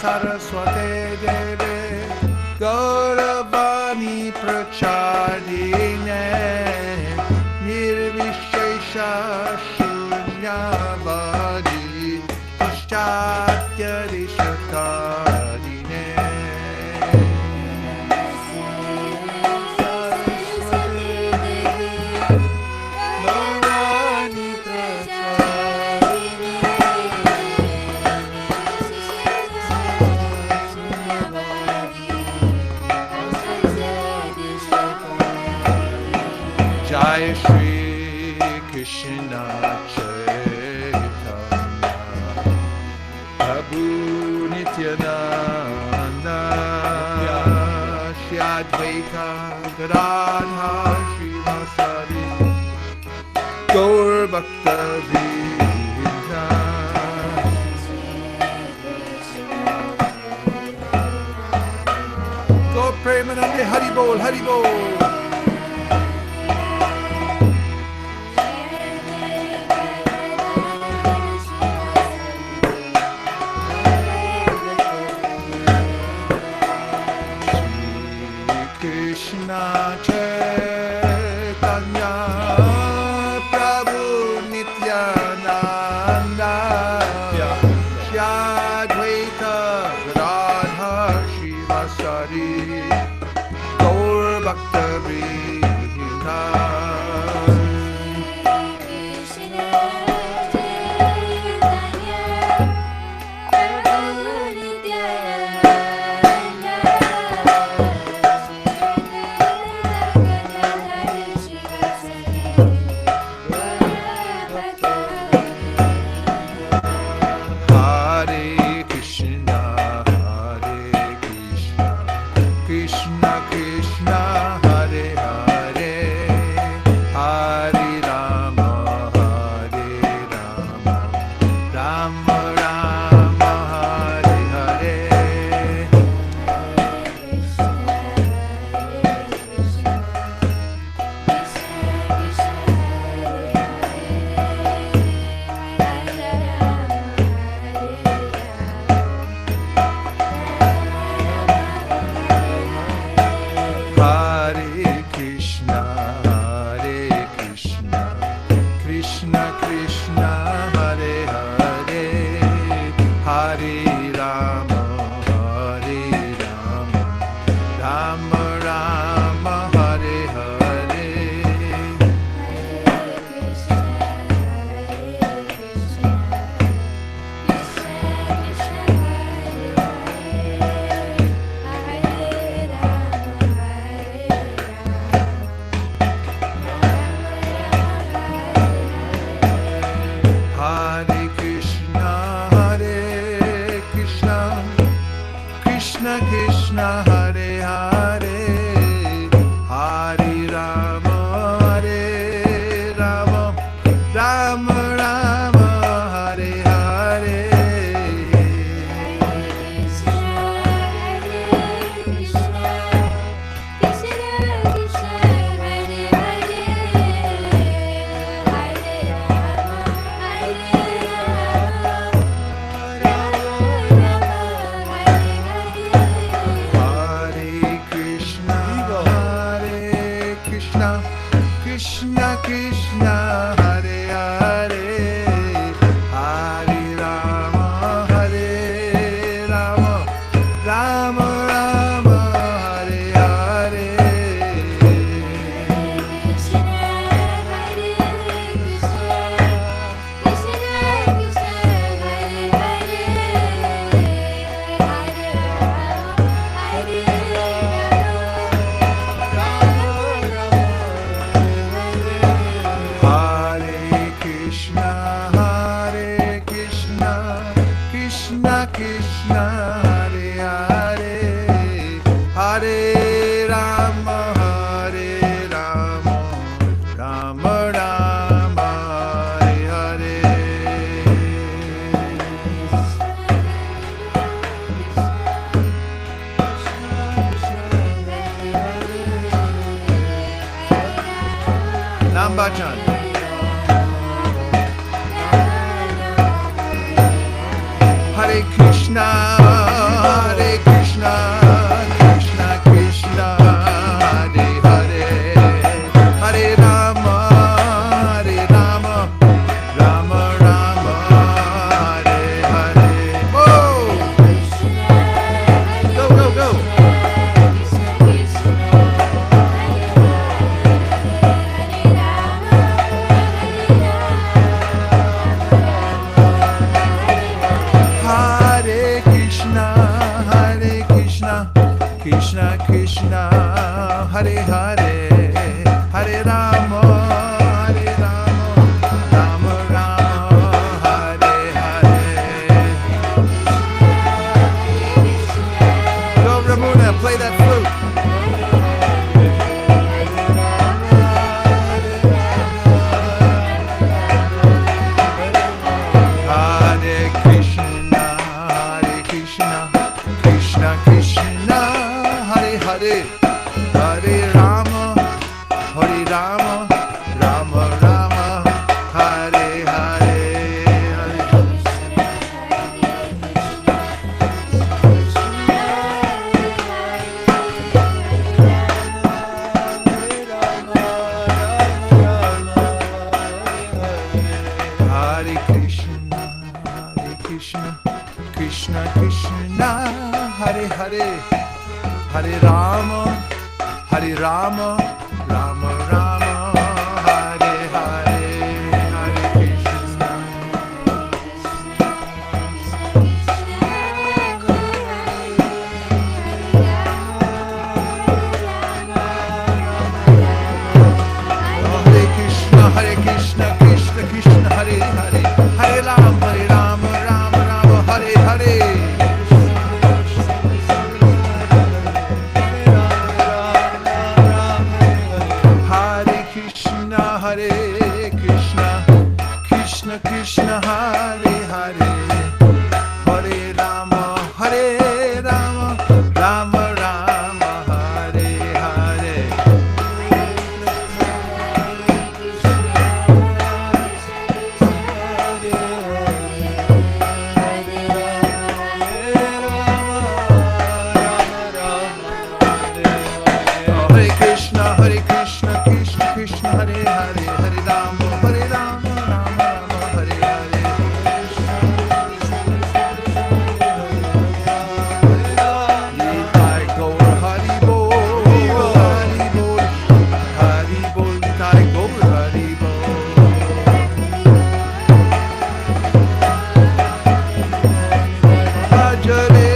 Saraswati Deve Gauravani Prachadine Nirvishesha Shunyavadi Paschatya Rishakarine Saraswati Devi Gauravani Prachadine Shri Krishna Chaitanya Prabhu Nityananda Shri Advaita Gadadha Srivasadi Gaur Bhakta Vrinda Gaur Premanande Hari Bol Hari Bol Krishna Chaitanya Prabhu Nityananda Shri Advaita Gadadha Srivasadi Gaur Bhakta Vrinda Hare Krishna, Krishna Krishna, Hare Hare, Hare Rama, Rama Rama, Hare Hare. Hare Krishna, Krishna Krishna, Hare Hare, Hare Rama, Rama Rama, Hare Hare. Hare Krishna, Krishna Krishna, Hare Hare, Hare Rama, Rama Rama, Hare Hare. Hare Krishna, Krishna Krishna, Hare Hare, Hare Rama, Rama Rama, Hare Hare. Hare Krishna, Krishna Krishna, Hare Hare, Hare Rama, Rama Rama, Hare Hare. Nambajan. Hare Krishna, Krishna Krishna, Hare Hare, Hare Rama, Rama Rama, Hare Hare. Oh! Go, go, go! Krishna Krishna, Hare Hare, Hare Rama, Krishna, Krishna Krishna, Hare Hare, Hare Rama, Hare Rama, Rama Rama, Hare Hare, Hare Krishna. Hare Krishna, Krishna Krishna, Hare Hare, Hare Rama, Rama Rama, Hare Hare. Hare Krishna, Hare Krishna, Krishna Krishna, Hare Hare, Hare Rama, Rama Rama, Hare Hare. Hare Krishna, Krishna Krishna, Hare Hare, Hare Rama, Rama Rama, Hare Hare. Nitai Gaur Hari Bol, Hari Bol, Hari Bol, Nitai Gaur Hari Bol. Bhajare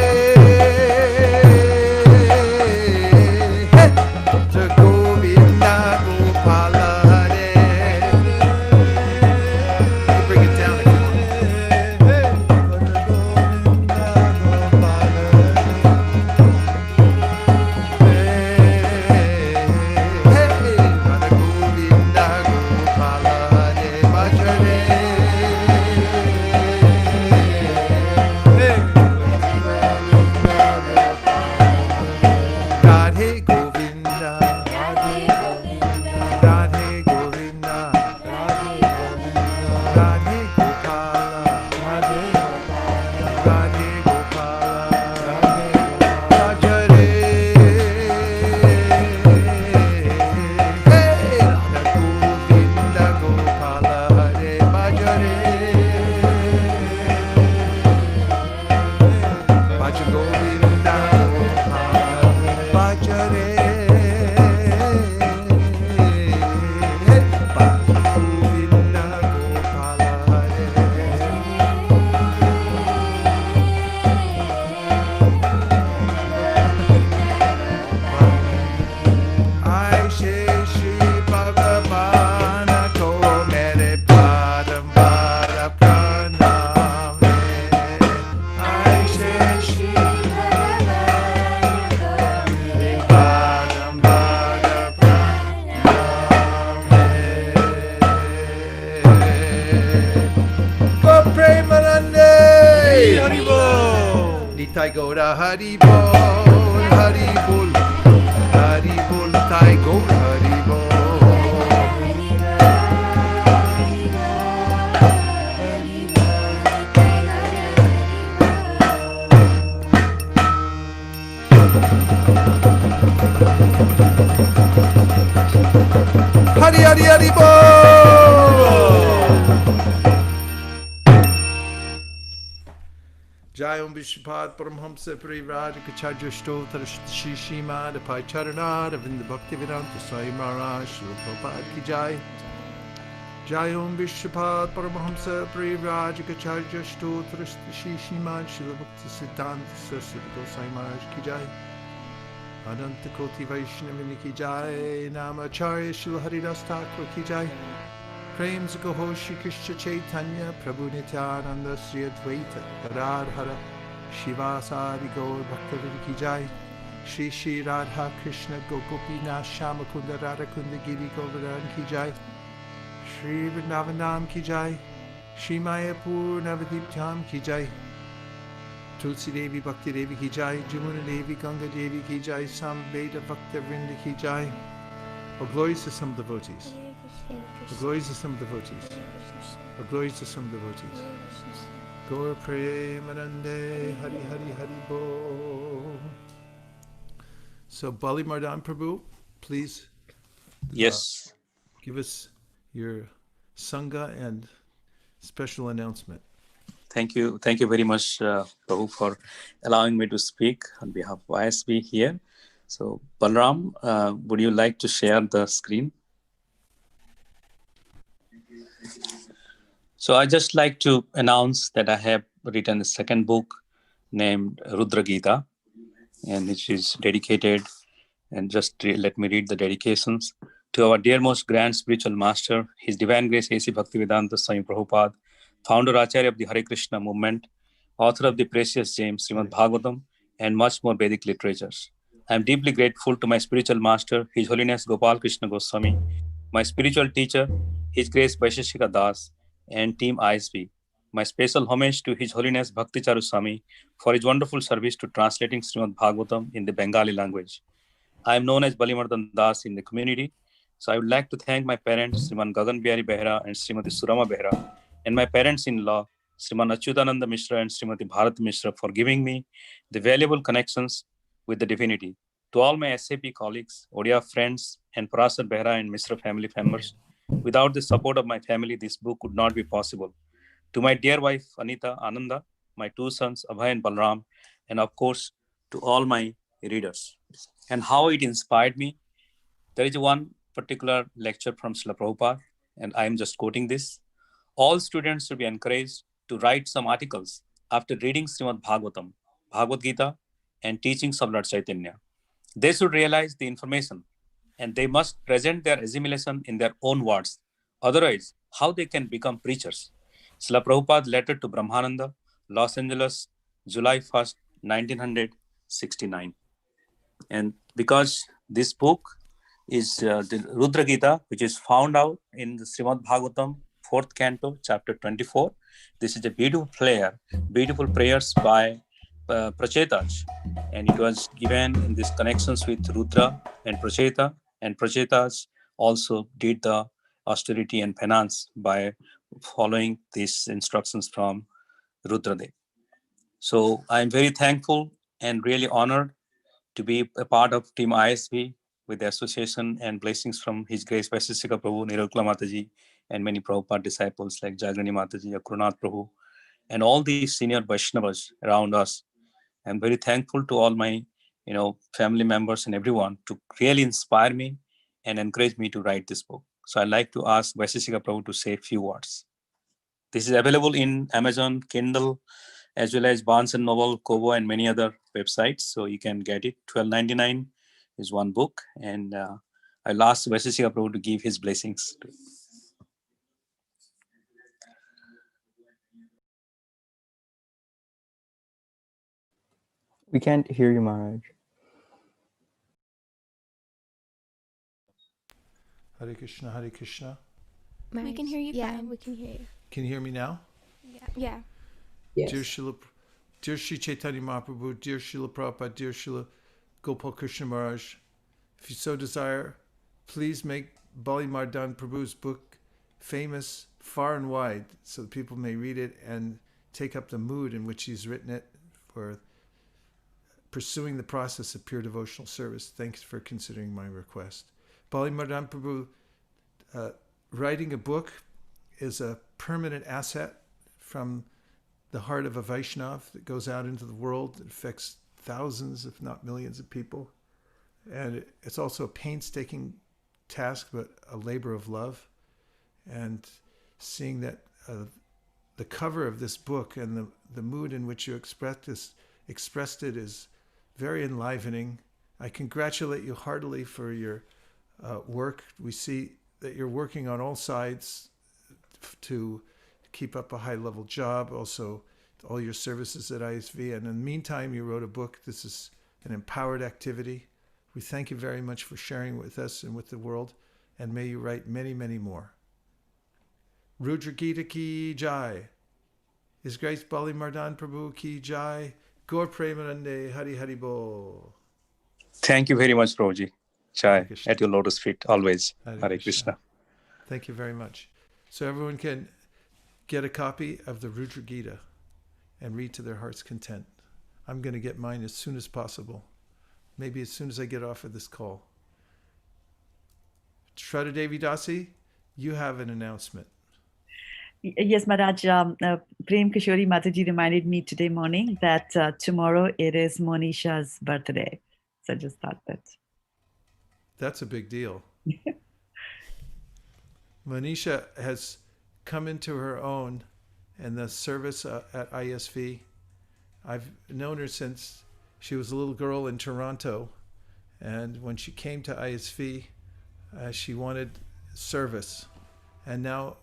Govinda Gopala Hare. Bring it down if you want. Radha Govinda Gopala Hare. Bhajare Radhe Govinda, Radhe Govinda, Radhe Gopala, Radhe Gopala, Bhajare Radha Govinda Gopala Hare. Bhajare Bhaja Govinda Gopala, Bhajare Bhaja Govinda Gopala Hare. Aishe Shri Bhagavan ko mere Padambara Pranam. Aishe Shri Padambara Pranam. Go Premanande Hari Bol, Nitai Gaura Hari Bol, Hari Bol, Hari Bol, Nitai Gaura Hari Bol. Hari Hari Hari Bol. Jai Om Vishwapad Paramhamsa Parivrajakacharya Stotra Shri Srimad Pai Charana Ravinda Bhaktivedanta Swami Maharaj Srila Prabhupada Ki Jai. Jai Om Vishwapad Paramhamsa Parivrajakacharya Stotra Shri Srimad Srila Bhaktisiddhanta Sarasvati Goswami Maharaj Ki Jai. Ananta Koti Vaishnavini Ki Jai. Namacharya Srila Haridas Thakur Ki Jai. Prem Gaho Shri Krishna Chaitanya Prabhu Nityananda Sri Advaita Gadadhara Shivasari Gaur Bhaktavrita Ki Jai. Shri Shri Radha Krishna Gopi Shama Kunda Radha Kunda Giri Govardhan Ki Jai. Shri Vrindavanam Ki Jai. Shri Mayapur Navadiptam Ki Jai. Tulsi Devi Bhakti Devi Ki Jai. Jamuna Devi Ganga Devi Ki Jai. Samveda Bhakta Vrinda Ki Jai. Oh, glories to some devotees. Oh, glories to some devotees. Oh, glories to some devotees. Gaur Premanande Hari Hari Hari Bo. So, Bali Mardan Prabhu, please. Yes. Give us your Sangha and special announcement. Thank you very much, Prabhu, for allowing me to speak on behalf of ISB here. So, Balram, would you like to share the screen? So, I just like to announce that I have written a second book named Rudra-gita, and which is dedicated, and just let me read the dedications, to our dearmost grand spiritual master, His Divine Grace A.C. Bhaktivedanta Swami Prabhupada, founder Acharya of the Hare Krishna movement, author of the precious James, Srimad-Bhagavatam, and much more Vedic literatures. I am deeply grateful to my spiritual master, His Holiness Gopal Krishna Goswami, my spiritual teacher, His Grace Vaisesika Dasa, and Team ISB. My special homage to His Holiness Bhakti Charu Swami for his wonderful service to translating Srimad-Bhagavatam in the Bengali language. I am known as Balimardan Das in the community. So I would like to thank my parents, Sriman Gagan Bihari Behra and Srimati Surama Behra, and my parents-in-law, Sriman Achyutananda Mishra and Srimati Bharat Mishra, for giving me the valuable connections with the divinity. To all my SAP colleagues, Odia friends, and Parasar Behra and Mishra family members, without the support of my family, this book would not be possible. To my dear wife, Anita Ananda, my two sons, Abhay and Balram, and of course, to all my readers. And how it inspired me, there is one particular lecture from Srila Prabhupada, and I am just quoting this. All students should be encouraged to write some articles after reading Srimad-Bhagavatam, Bhagavad-gita, and teachings of Lord Chaitanya. They should realize the information, and they must present their assimilation in their own words. Otherwise, how they can become preachers? Srila Prabhupada letter to Brahmananda, Los Angeles, July 1st, 1969. And because this book is the Rudra-gita, which is found out in the Srimad-Bhagavatam, 4th canto, chapter 24. This is a beautiful prayers by Prachetas. And it was given in these connections with Rudra and Pracheta. And Prachetas also did the austerity and penance by following these instructions from Rudradev. So I'm very thankful and really honored to be a part of Team ISB with the association, and blessings from His Grace Vaisesika Prabhu, Nirukla Mataji, and many Prabhupada disciples like Jagannatha Mataji, Akurunath Prabhu, and all these senior Vaishnavas around us. I'm very thankful to all my family members and everyone to really inspire me and encourage me to write this book. So I'd like to ask Vaisesika Prabhu to say a few words. This is available in Amazon, Kindle, as well as Barnes & Noble, Kobo, and many other websites. So you can get it. $12.99 is one book. And I'll ask Vaisesika Prabhu to give his blessings. We can't hear you, Maharaj. Hare Krishna, Hare Krishna. We can hear you fine. Yeah, we can hear you. Can you hear me now? Yeah. Yes. Dear Śrī Caitanya Mahaprabhu, dear Srila Prabhupada, dear Srila Gopal Krishna Maharaj, if you so desire, please make Balimardan Prabhu's book famous far and wide so that people may read it and take up the mood in which he's written it for pursuing the process of pure devotional service. Thanks for considering my request. Balimardan Prabhu, writing a book is a permanent asset from the heart of a Vaishnav that goes out into the world that affects thousands, if not millions of people. And it's also a painstaking task, but a labor of love. And seeing that the cover of this book and the mood in which you expressed it is very enlivening. I congratulate you heartily for your work. We see that you're working on all sides to keep up a high-level job, also all your services at ISV. And in the meantime, you wrote a book. This is an empowered activity. We thank you very much for sharing with us and with the world, and may you write many, many more. Rudra Gita ki jai. His Grace Balimardan Prabhu ki jai. Gaur Premanande Hari Hari Bol. Thank you very much, Prabhuji. Jai, at your lotus feet, always. Hare Krishna. Thank you very much. So everyone can get a copy of the Rudra Gita and read to their heart's content. I'm going to get mine as soon as possible. Maybe as soon as I get off of this call. Shraddha Devi Dasi, you have an announcement. Yes, Maharaj, Prem Kishori Mataji reminded me today morning that tomorrow it is Monisha's birthday. So I just thought that. That's a big deal. Monisha has come into her own in the service at ISV. I've known her since she was a little girl in Toronto. And when she came to ISV, she wanted service. And now,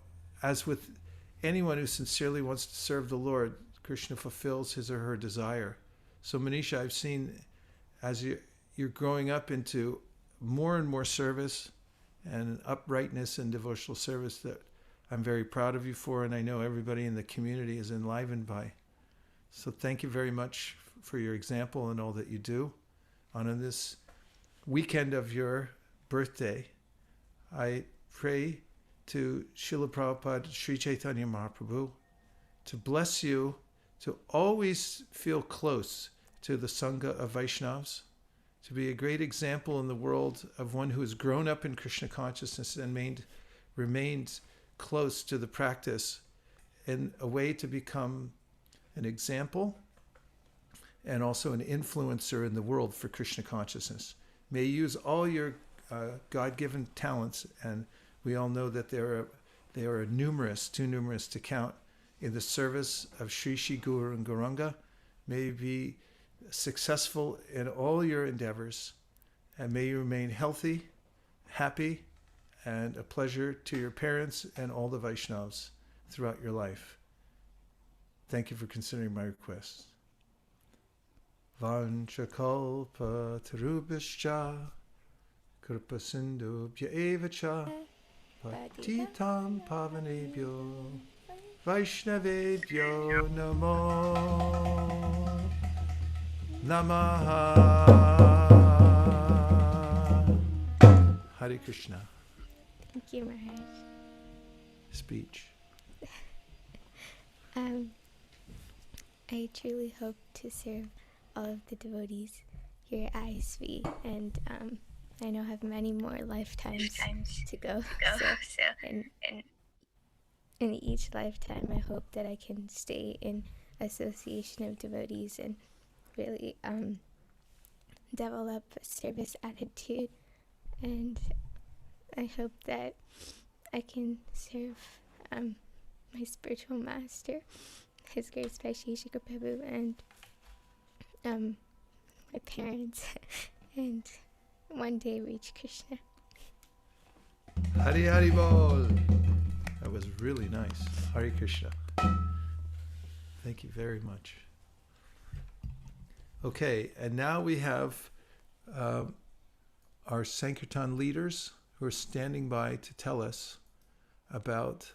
as with anyone who sincerely wants to serve the Lord, Krishna fulfills his or her desire. So Manisha, I've seen as you're growing up into more and more service and uprightness and devotional service that I'm very proud of you for, and I know everybody in the community is enlivened by. So thank you very much for your example and all that you do. On this weekend of your birthday, I pray to Srila Prabhupada, Śrī Caitanya-Mahaprabhu, to bless you, to always feel close to the Sangha of Vaishnavas, to be a great example in the world of one who has grown up in Krishna consciousness and remained close to the practice in a way to become an example and also an influencer in the world for Krishna consciousness. May you use all your God-given talents, and we all know that they are numerous, too numerous to count, in the service of Sri Sri Guru and Gauranga. May you be successful in all your endeavors, and may you remain healthy, happy, and a pleasure to your parents and all the Vaishnavas throughout your life. Thank you for considering my request. Vanchakalpa tarubhascha kripa sindhubhya eva cha patitam pavanebhyo Vaishnavebhyo namo namaha. Hare Krishna. Thank you, Maharaj. Speech. I truly hope to serve all of the devotees here at ISV, and I know I have many more lifetimes to go. So in each lifetime, I hope that I can stay in association of devotees and really develop a service attitude, and I hope that I can serve my spiritual master, His Grace Vaisesika Prabhu, and my parents, and one day reach Krishna. Hari Hari Bol. That was really nice. Hare Krishna. Thank you very much. Okay, and now we have our Sankirtan leaders who are standing by to tell us about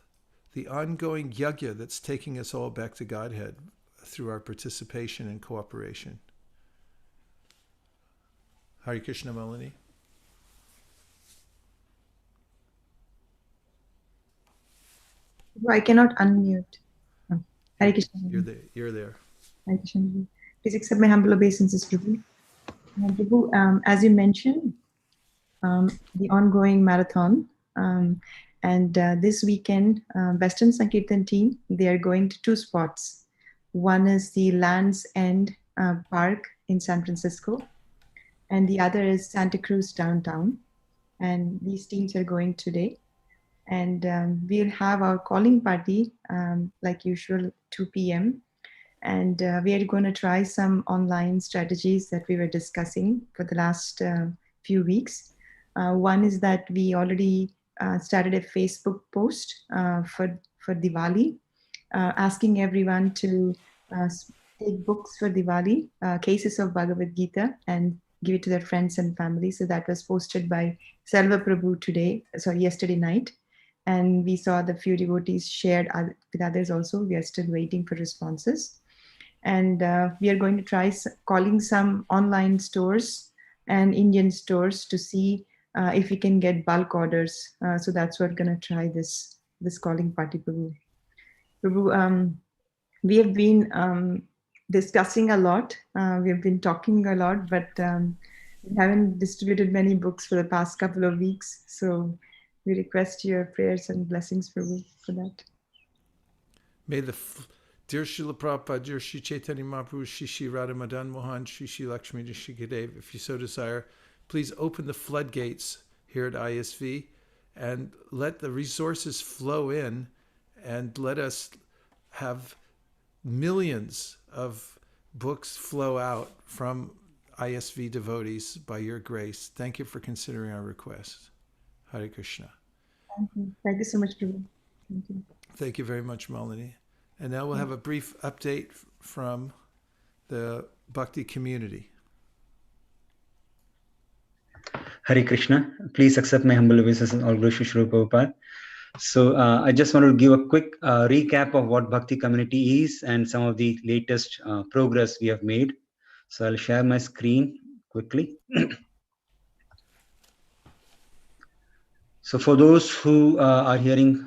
the ongoing yajna that's taking us all back to Godhead through our participation and cooperation. Hare Krishna, Malini. I cannot unmute. Oh, Hare Krishna. You're there. Hare Krishna. Please accept my humble obeisances, Prabhu. Prabhu, as you mentioned, the ongoing marathon, and this weekend, Western Sankirtan team, they are going to two spots. One is the Land's End Park in San Francisco, and the other is Santa Cruz downtown. And these teams are going today. And we'll have our calling party, like usual, 2 p.m. And we are going to try some online strategies that we were discussing for the last few weeks. One is that we already started a Facebook post for Diwali, asking everyone to take books for Diwali, cases of Bhagavad-gita, and give it to their friends and family. So that was posted by Selva Prabhu yesterday night. And we saw the few devotees shared with others also. We are still waiting for responses. And we are going to try calling some online stores and Indian stores to see if we can get bulk orders. So that's what we're going to try this calling party, Prabhu. Prabhu, we have been discussing a lot. We have been talking a lot, but we haven't distributed many books for the past couple of weeks. So we request your prayers and blessings, Prabhu, for that. May the dear Srila Prabhupada, dear Śrī Caitanya-Mahaprabhu, Shri Radha Madan Mohan, Shri Lakshmi Nishikadev, if you so desire, please open the floodgates here at ISV and let the resources flow in, and let us have millions of books flow out from ISV devotees by your grace. Thank you for considering our request. Hare Krishna. Thank you. Thank you so much, Prabhu. Thank you. Thank you very much, Malini. And now we'll have a brief update from the Bhakti community. Hare Krishna. Please accept my humble obeisances and all glory to Srila Prabhupada. So I just want to give a quick recap of what Bhakti community is and some of the latest progress we have made. So I'll share my screen quickly. So for those who are hearing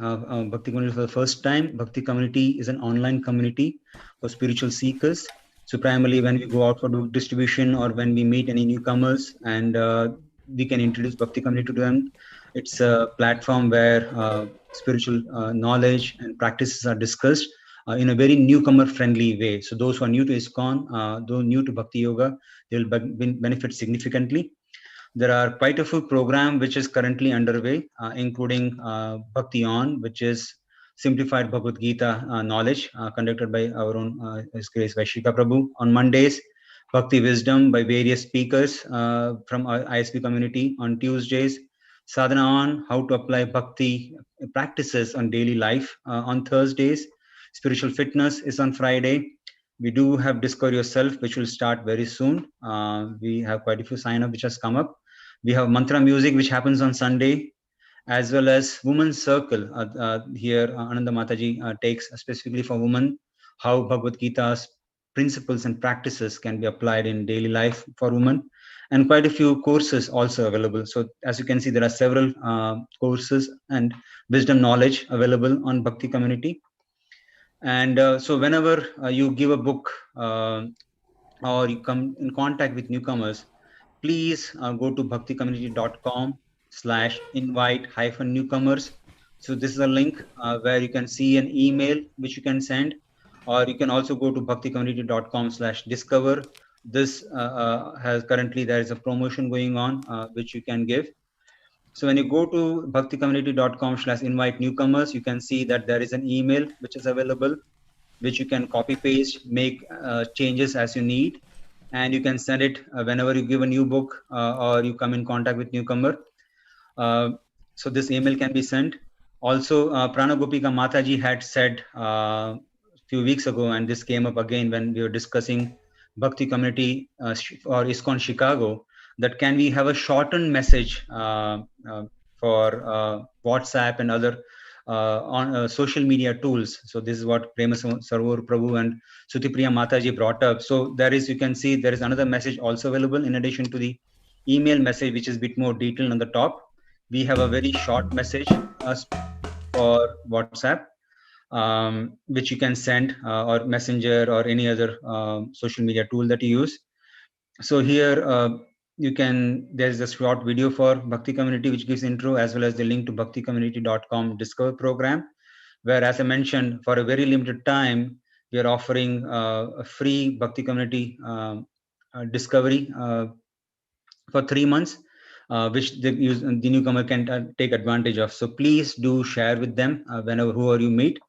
Bhakti community for the first time, Bhakti community is an online community for spiritual seekers. So primarily when we go out for book distribution or when we meet any newcomers and we can introduce Bhakti community to them. It's a platform where spiritual knowledge and practices are discussed in a very newcomer friendly way. So those who are new to ISKCON, those new to Bhakti Yoga, they will benefit significantly. There are quite a few programs which is currently underway, including Bhakti On, which is simplified Bhagavad-gita knowledge conducted by our own His Grace Vaisesika Prabhu. On Mondays, Bhakti Wisdom by various speakers from our ISP community. On Tuesdays, Sadhana On, how to apply Bhakti practices on daily life. On Thursdays, Spiritual Fitness is on Friday. We do have Discover Yourself, which will start very soon. We have quite a few sign-up which has come up. We have mantra music, which happens on Sunday, as well as Women's Circle. Here, Ananda Mataji takes specifically for women, how Bhagavad Gita's principles and practices can be applied in daily life for women, and quite a few courses also available. So as you can see, there are several courses and wisdom knowledge available on Bhakti community. And so whenever you give a book or you come in contact with newcomers, please go to bhakticommunity.com/invite-newcomers. So this is a link where you can see an email which you can send, or you can also go to bhakticommunity.com/discover. This has currently there is a promotion going on which you can give. So when you go to bhakticommunity.com/invite-newcomers, you can see that there is an email which is available, which you can copy paste, make changes as you need. And you can send it whenever you give a new book or you come in contact with newcomer. So this email can be sent. Also, Pranagopika Mataji had said a few weeks ago, and this came up again when we were discussing Bhakti community or ISKCON Chicago, that can we have a shortened message for WhatsApp and other on social media tools. So this is what Prema Sarvar Prabhu and Sutipriya Mataji brought up. So there is, you can see there is another message also available in addition to the email message, which is a bit more detailed on the top. We have a very short message for WhatsApp, which you can send or Messenger or any other social media tool that you use. So here you can, there's a short video for Bhakti community which gives intro, as well as the link to bhakticommunity.com Discover program, where, as I mentioned, for a very limited time we are offering a free Bhakti community discovery for 3 months, which the newcomer can take advantage of. So please do share with them whenever whoever you meet.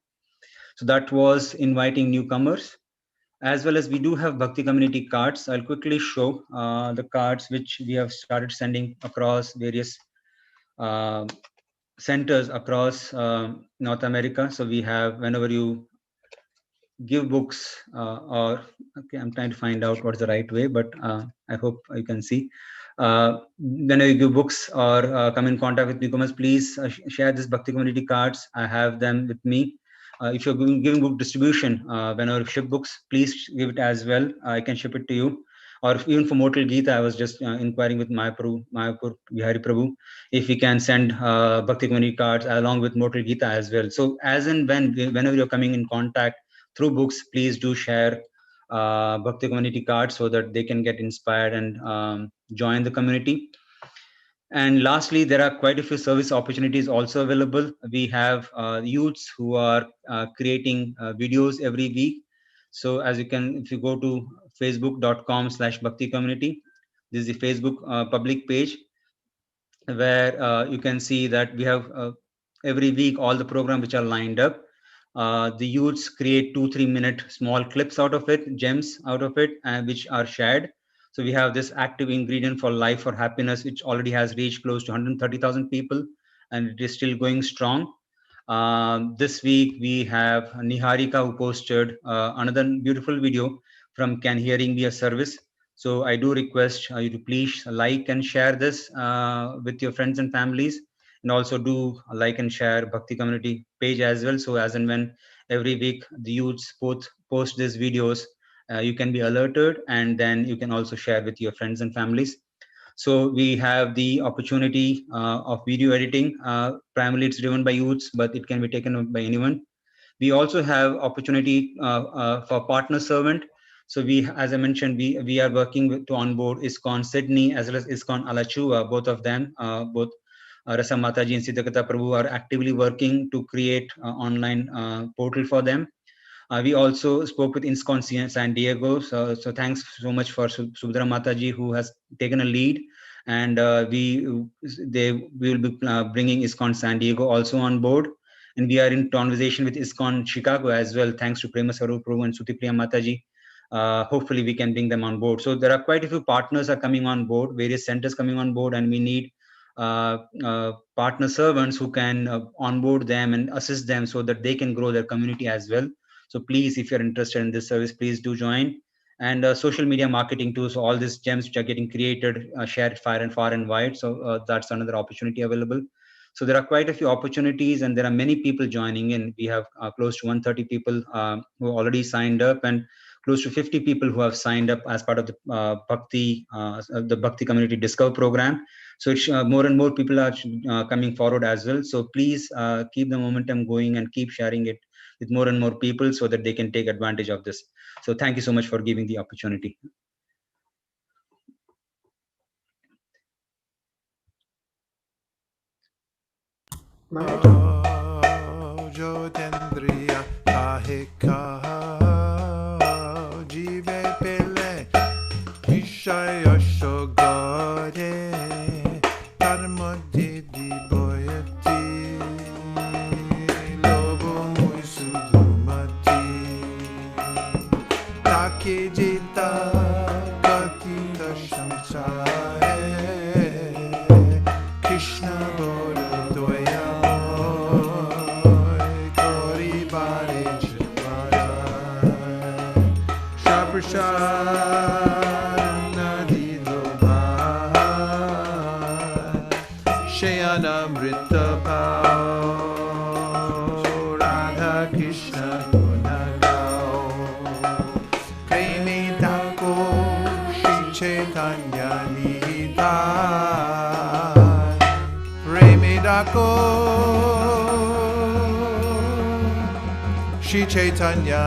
So that was inviting newcomers. As well as we do have Bhakti community cards. I'll quickly show the cards which we have started sending across various centers across North America. So we have, whenever you give books or, okay, I'm trying to find out what's the right way, but I hope you can see. Whenever you give books or come in contact with newcomers, please share this Bhakti community cards. I have them with me. If you're giving book distribution, whenever you ship books, please give it as well. I can ship it to you. Or even for Mortal Gita, I was just inquiring with Mayapur Bihari Prabhu, if we can send Bhakti community cards along with Mortal Gita as well. So as and whenever you're coming in contact through books, please do share Bhakti community cards so that they can get inspired and join the community. And lastly, there are quite a few service opportunities also available. We have youths who are creating videos every week. So as you can, if you go to facebook.com/bhakti community, this is the Facebook public page, where you can see that we have every week all the programs which are lined up. The youths create 2-3 minute small clips out of it, gems out of it, and which are shared. So we have this active ingredient for life for happiness, which already has reached close to 130,000 people, and it is still going strong. This week we have Niharika, who posted another beautiful video from Can Hearing Be a Service. So I do request you to please like and share this with your friends and families, and also do like and share Bhakti Community page as well. So as and when every week the youths both post these videos, you can be alerted, and then you can also share with your friends and families. So we have the opportunity of video editing. Primarily it's driven by youths, but it can be taken up by anyone. We also have opportunity for partner servant. So we, as I mentioned, we are working to onboard ISKCON Sydney as well as ISKCON Alachua. Both of them, both Rasa Mataji and Siddhakata Prabhu are actively working to create online portal for them. We also spoke with ISKCON San Diego. So thanks so much for Subhadra Mataji, who has taken a lead, and we will be bringing ISKCON San Diego also on board. And we are in conversation with ISKCON Chicago as well, thanks to Prema Sarup Prabhu and Sutipriya Mataji. Hopefully we can bring them on board. So there are quite a few partners are coming on board, various centers coming on board, and we need partner servants who can onboard them and assist them so that they can grow their community as well. So please, if you're interested in this service, please do join. And social media marketing too. So all these gems which are getting created, shared far and wide. So that's another opportunity available. So there are quite a few opportunities, and there are many people joining in. We have close to 130 people who already signed up, and close to 50 people who have signed up as part of the Bhakti Community Discover program. So it's, more and more people are coming forward as well. So please keep the momentum going and keep sharing it with more and more people so that they can take advantage of this. So thank you so much for giving the opportunity. Jotendriya ahika jive pele vishaya shogare karmadhi boyati lobo muisudumati take jita katita samsare Krishna Shayana-mrita Pao Radha Krishna Gunagao Premi Dako Śrī Caitanya-Nidai Premi Dako Śrī Caitanya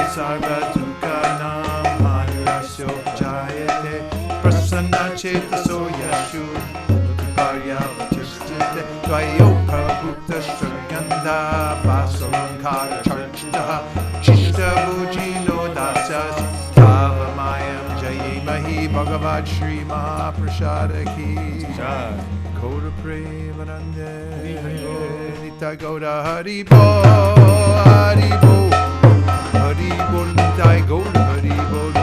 Sarva-dukkha-nam manasyo jayate prasanna chetaso yashu karya-vatistate tvayopa-bhutta-shraganda vasalamkara-charchitaha chishta-bhujino dasas tavamayam jayimahi bhagavad Shri Mahaprasada-ki Goda Premanande Nita Goda Haribo Haribo Hari bol nitai gaur hari bol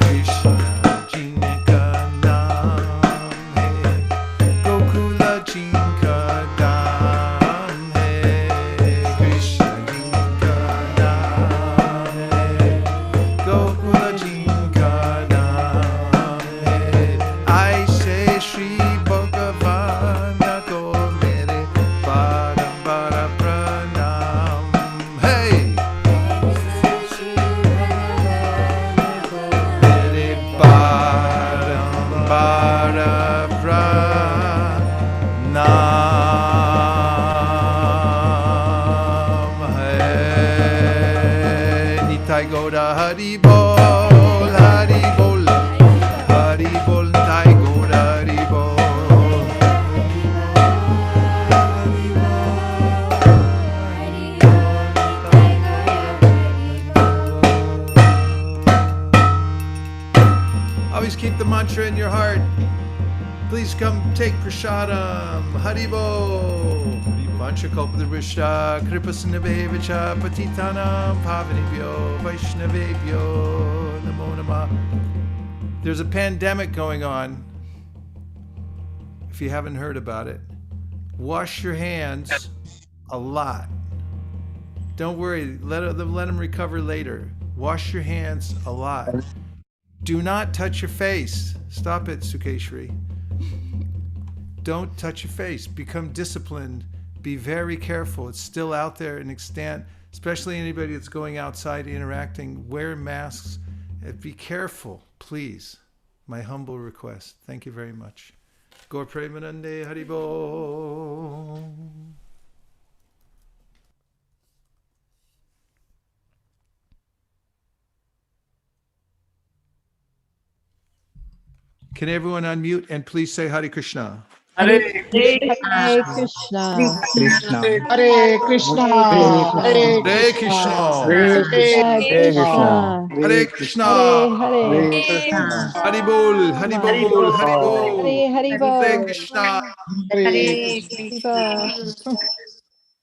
Krishna jinka naam hai Gokula jinka naam hai Krishna jinka naam hai Gokula jinka naam hai I say Shri Bhagavan Hari Bol, Hari Bol, Hari Bol, Nitai Gaur Hari Bol. Always keep the mantra in your heart. Please come take prasadam. Haribo. Vancha kalpadrishta kripasanabhevacha patitanam pavanibhyo vaishnavebhyo namo namah. There's a pandemic going on. If you haven't heard about it, wash your hands a lot. Don't worry, let them recover later. Wash your hands a lot. Do not touch your face. Stop it, Sukeshri. Don't touch your face. Become disciplined. Be very careful. It's still out there in extent, especially anybody that's going outside interacting. Wear masks. Be careful, please. My humble request. Thank you very much. Gaur Premanande Haribo. Can everyone unmute and please say Hare Krishna? Hare Hare Krishna. Krishna. Hare Krishna. Hare Krishna. Hare Krishna. Hare Krishna. Hare Hari Bol. Hari Bol. Hari Bol. Hare Hare Krishna. Hare.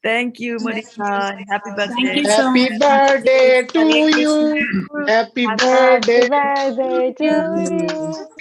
Thank you, Monica. Happy birthday. Thank you so Happy much. birthday to you. Happy birthday Happy birthday to you.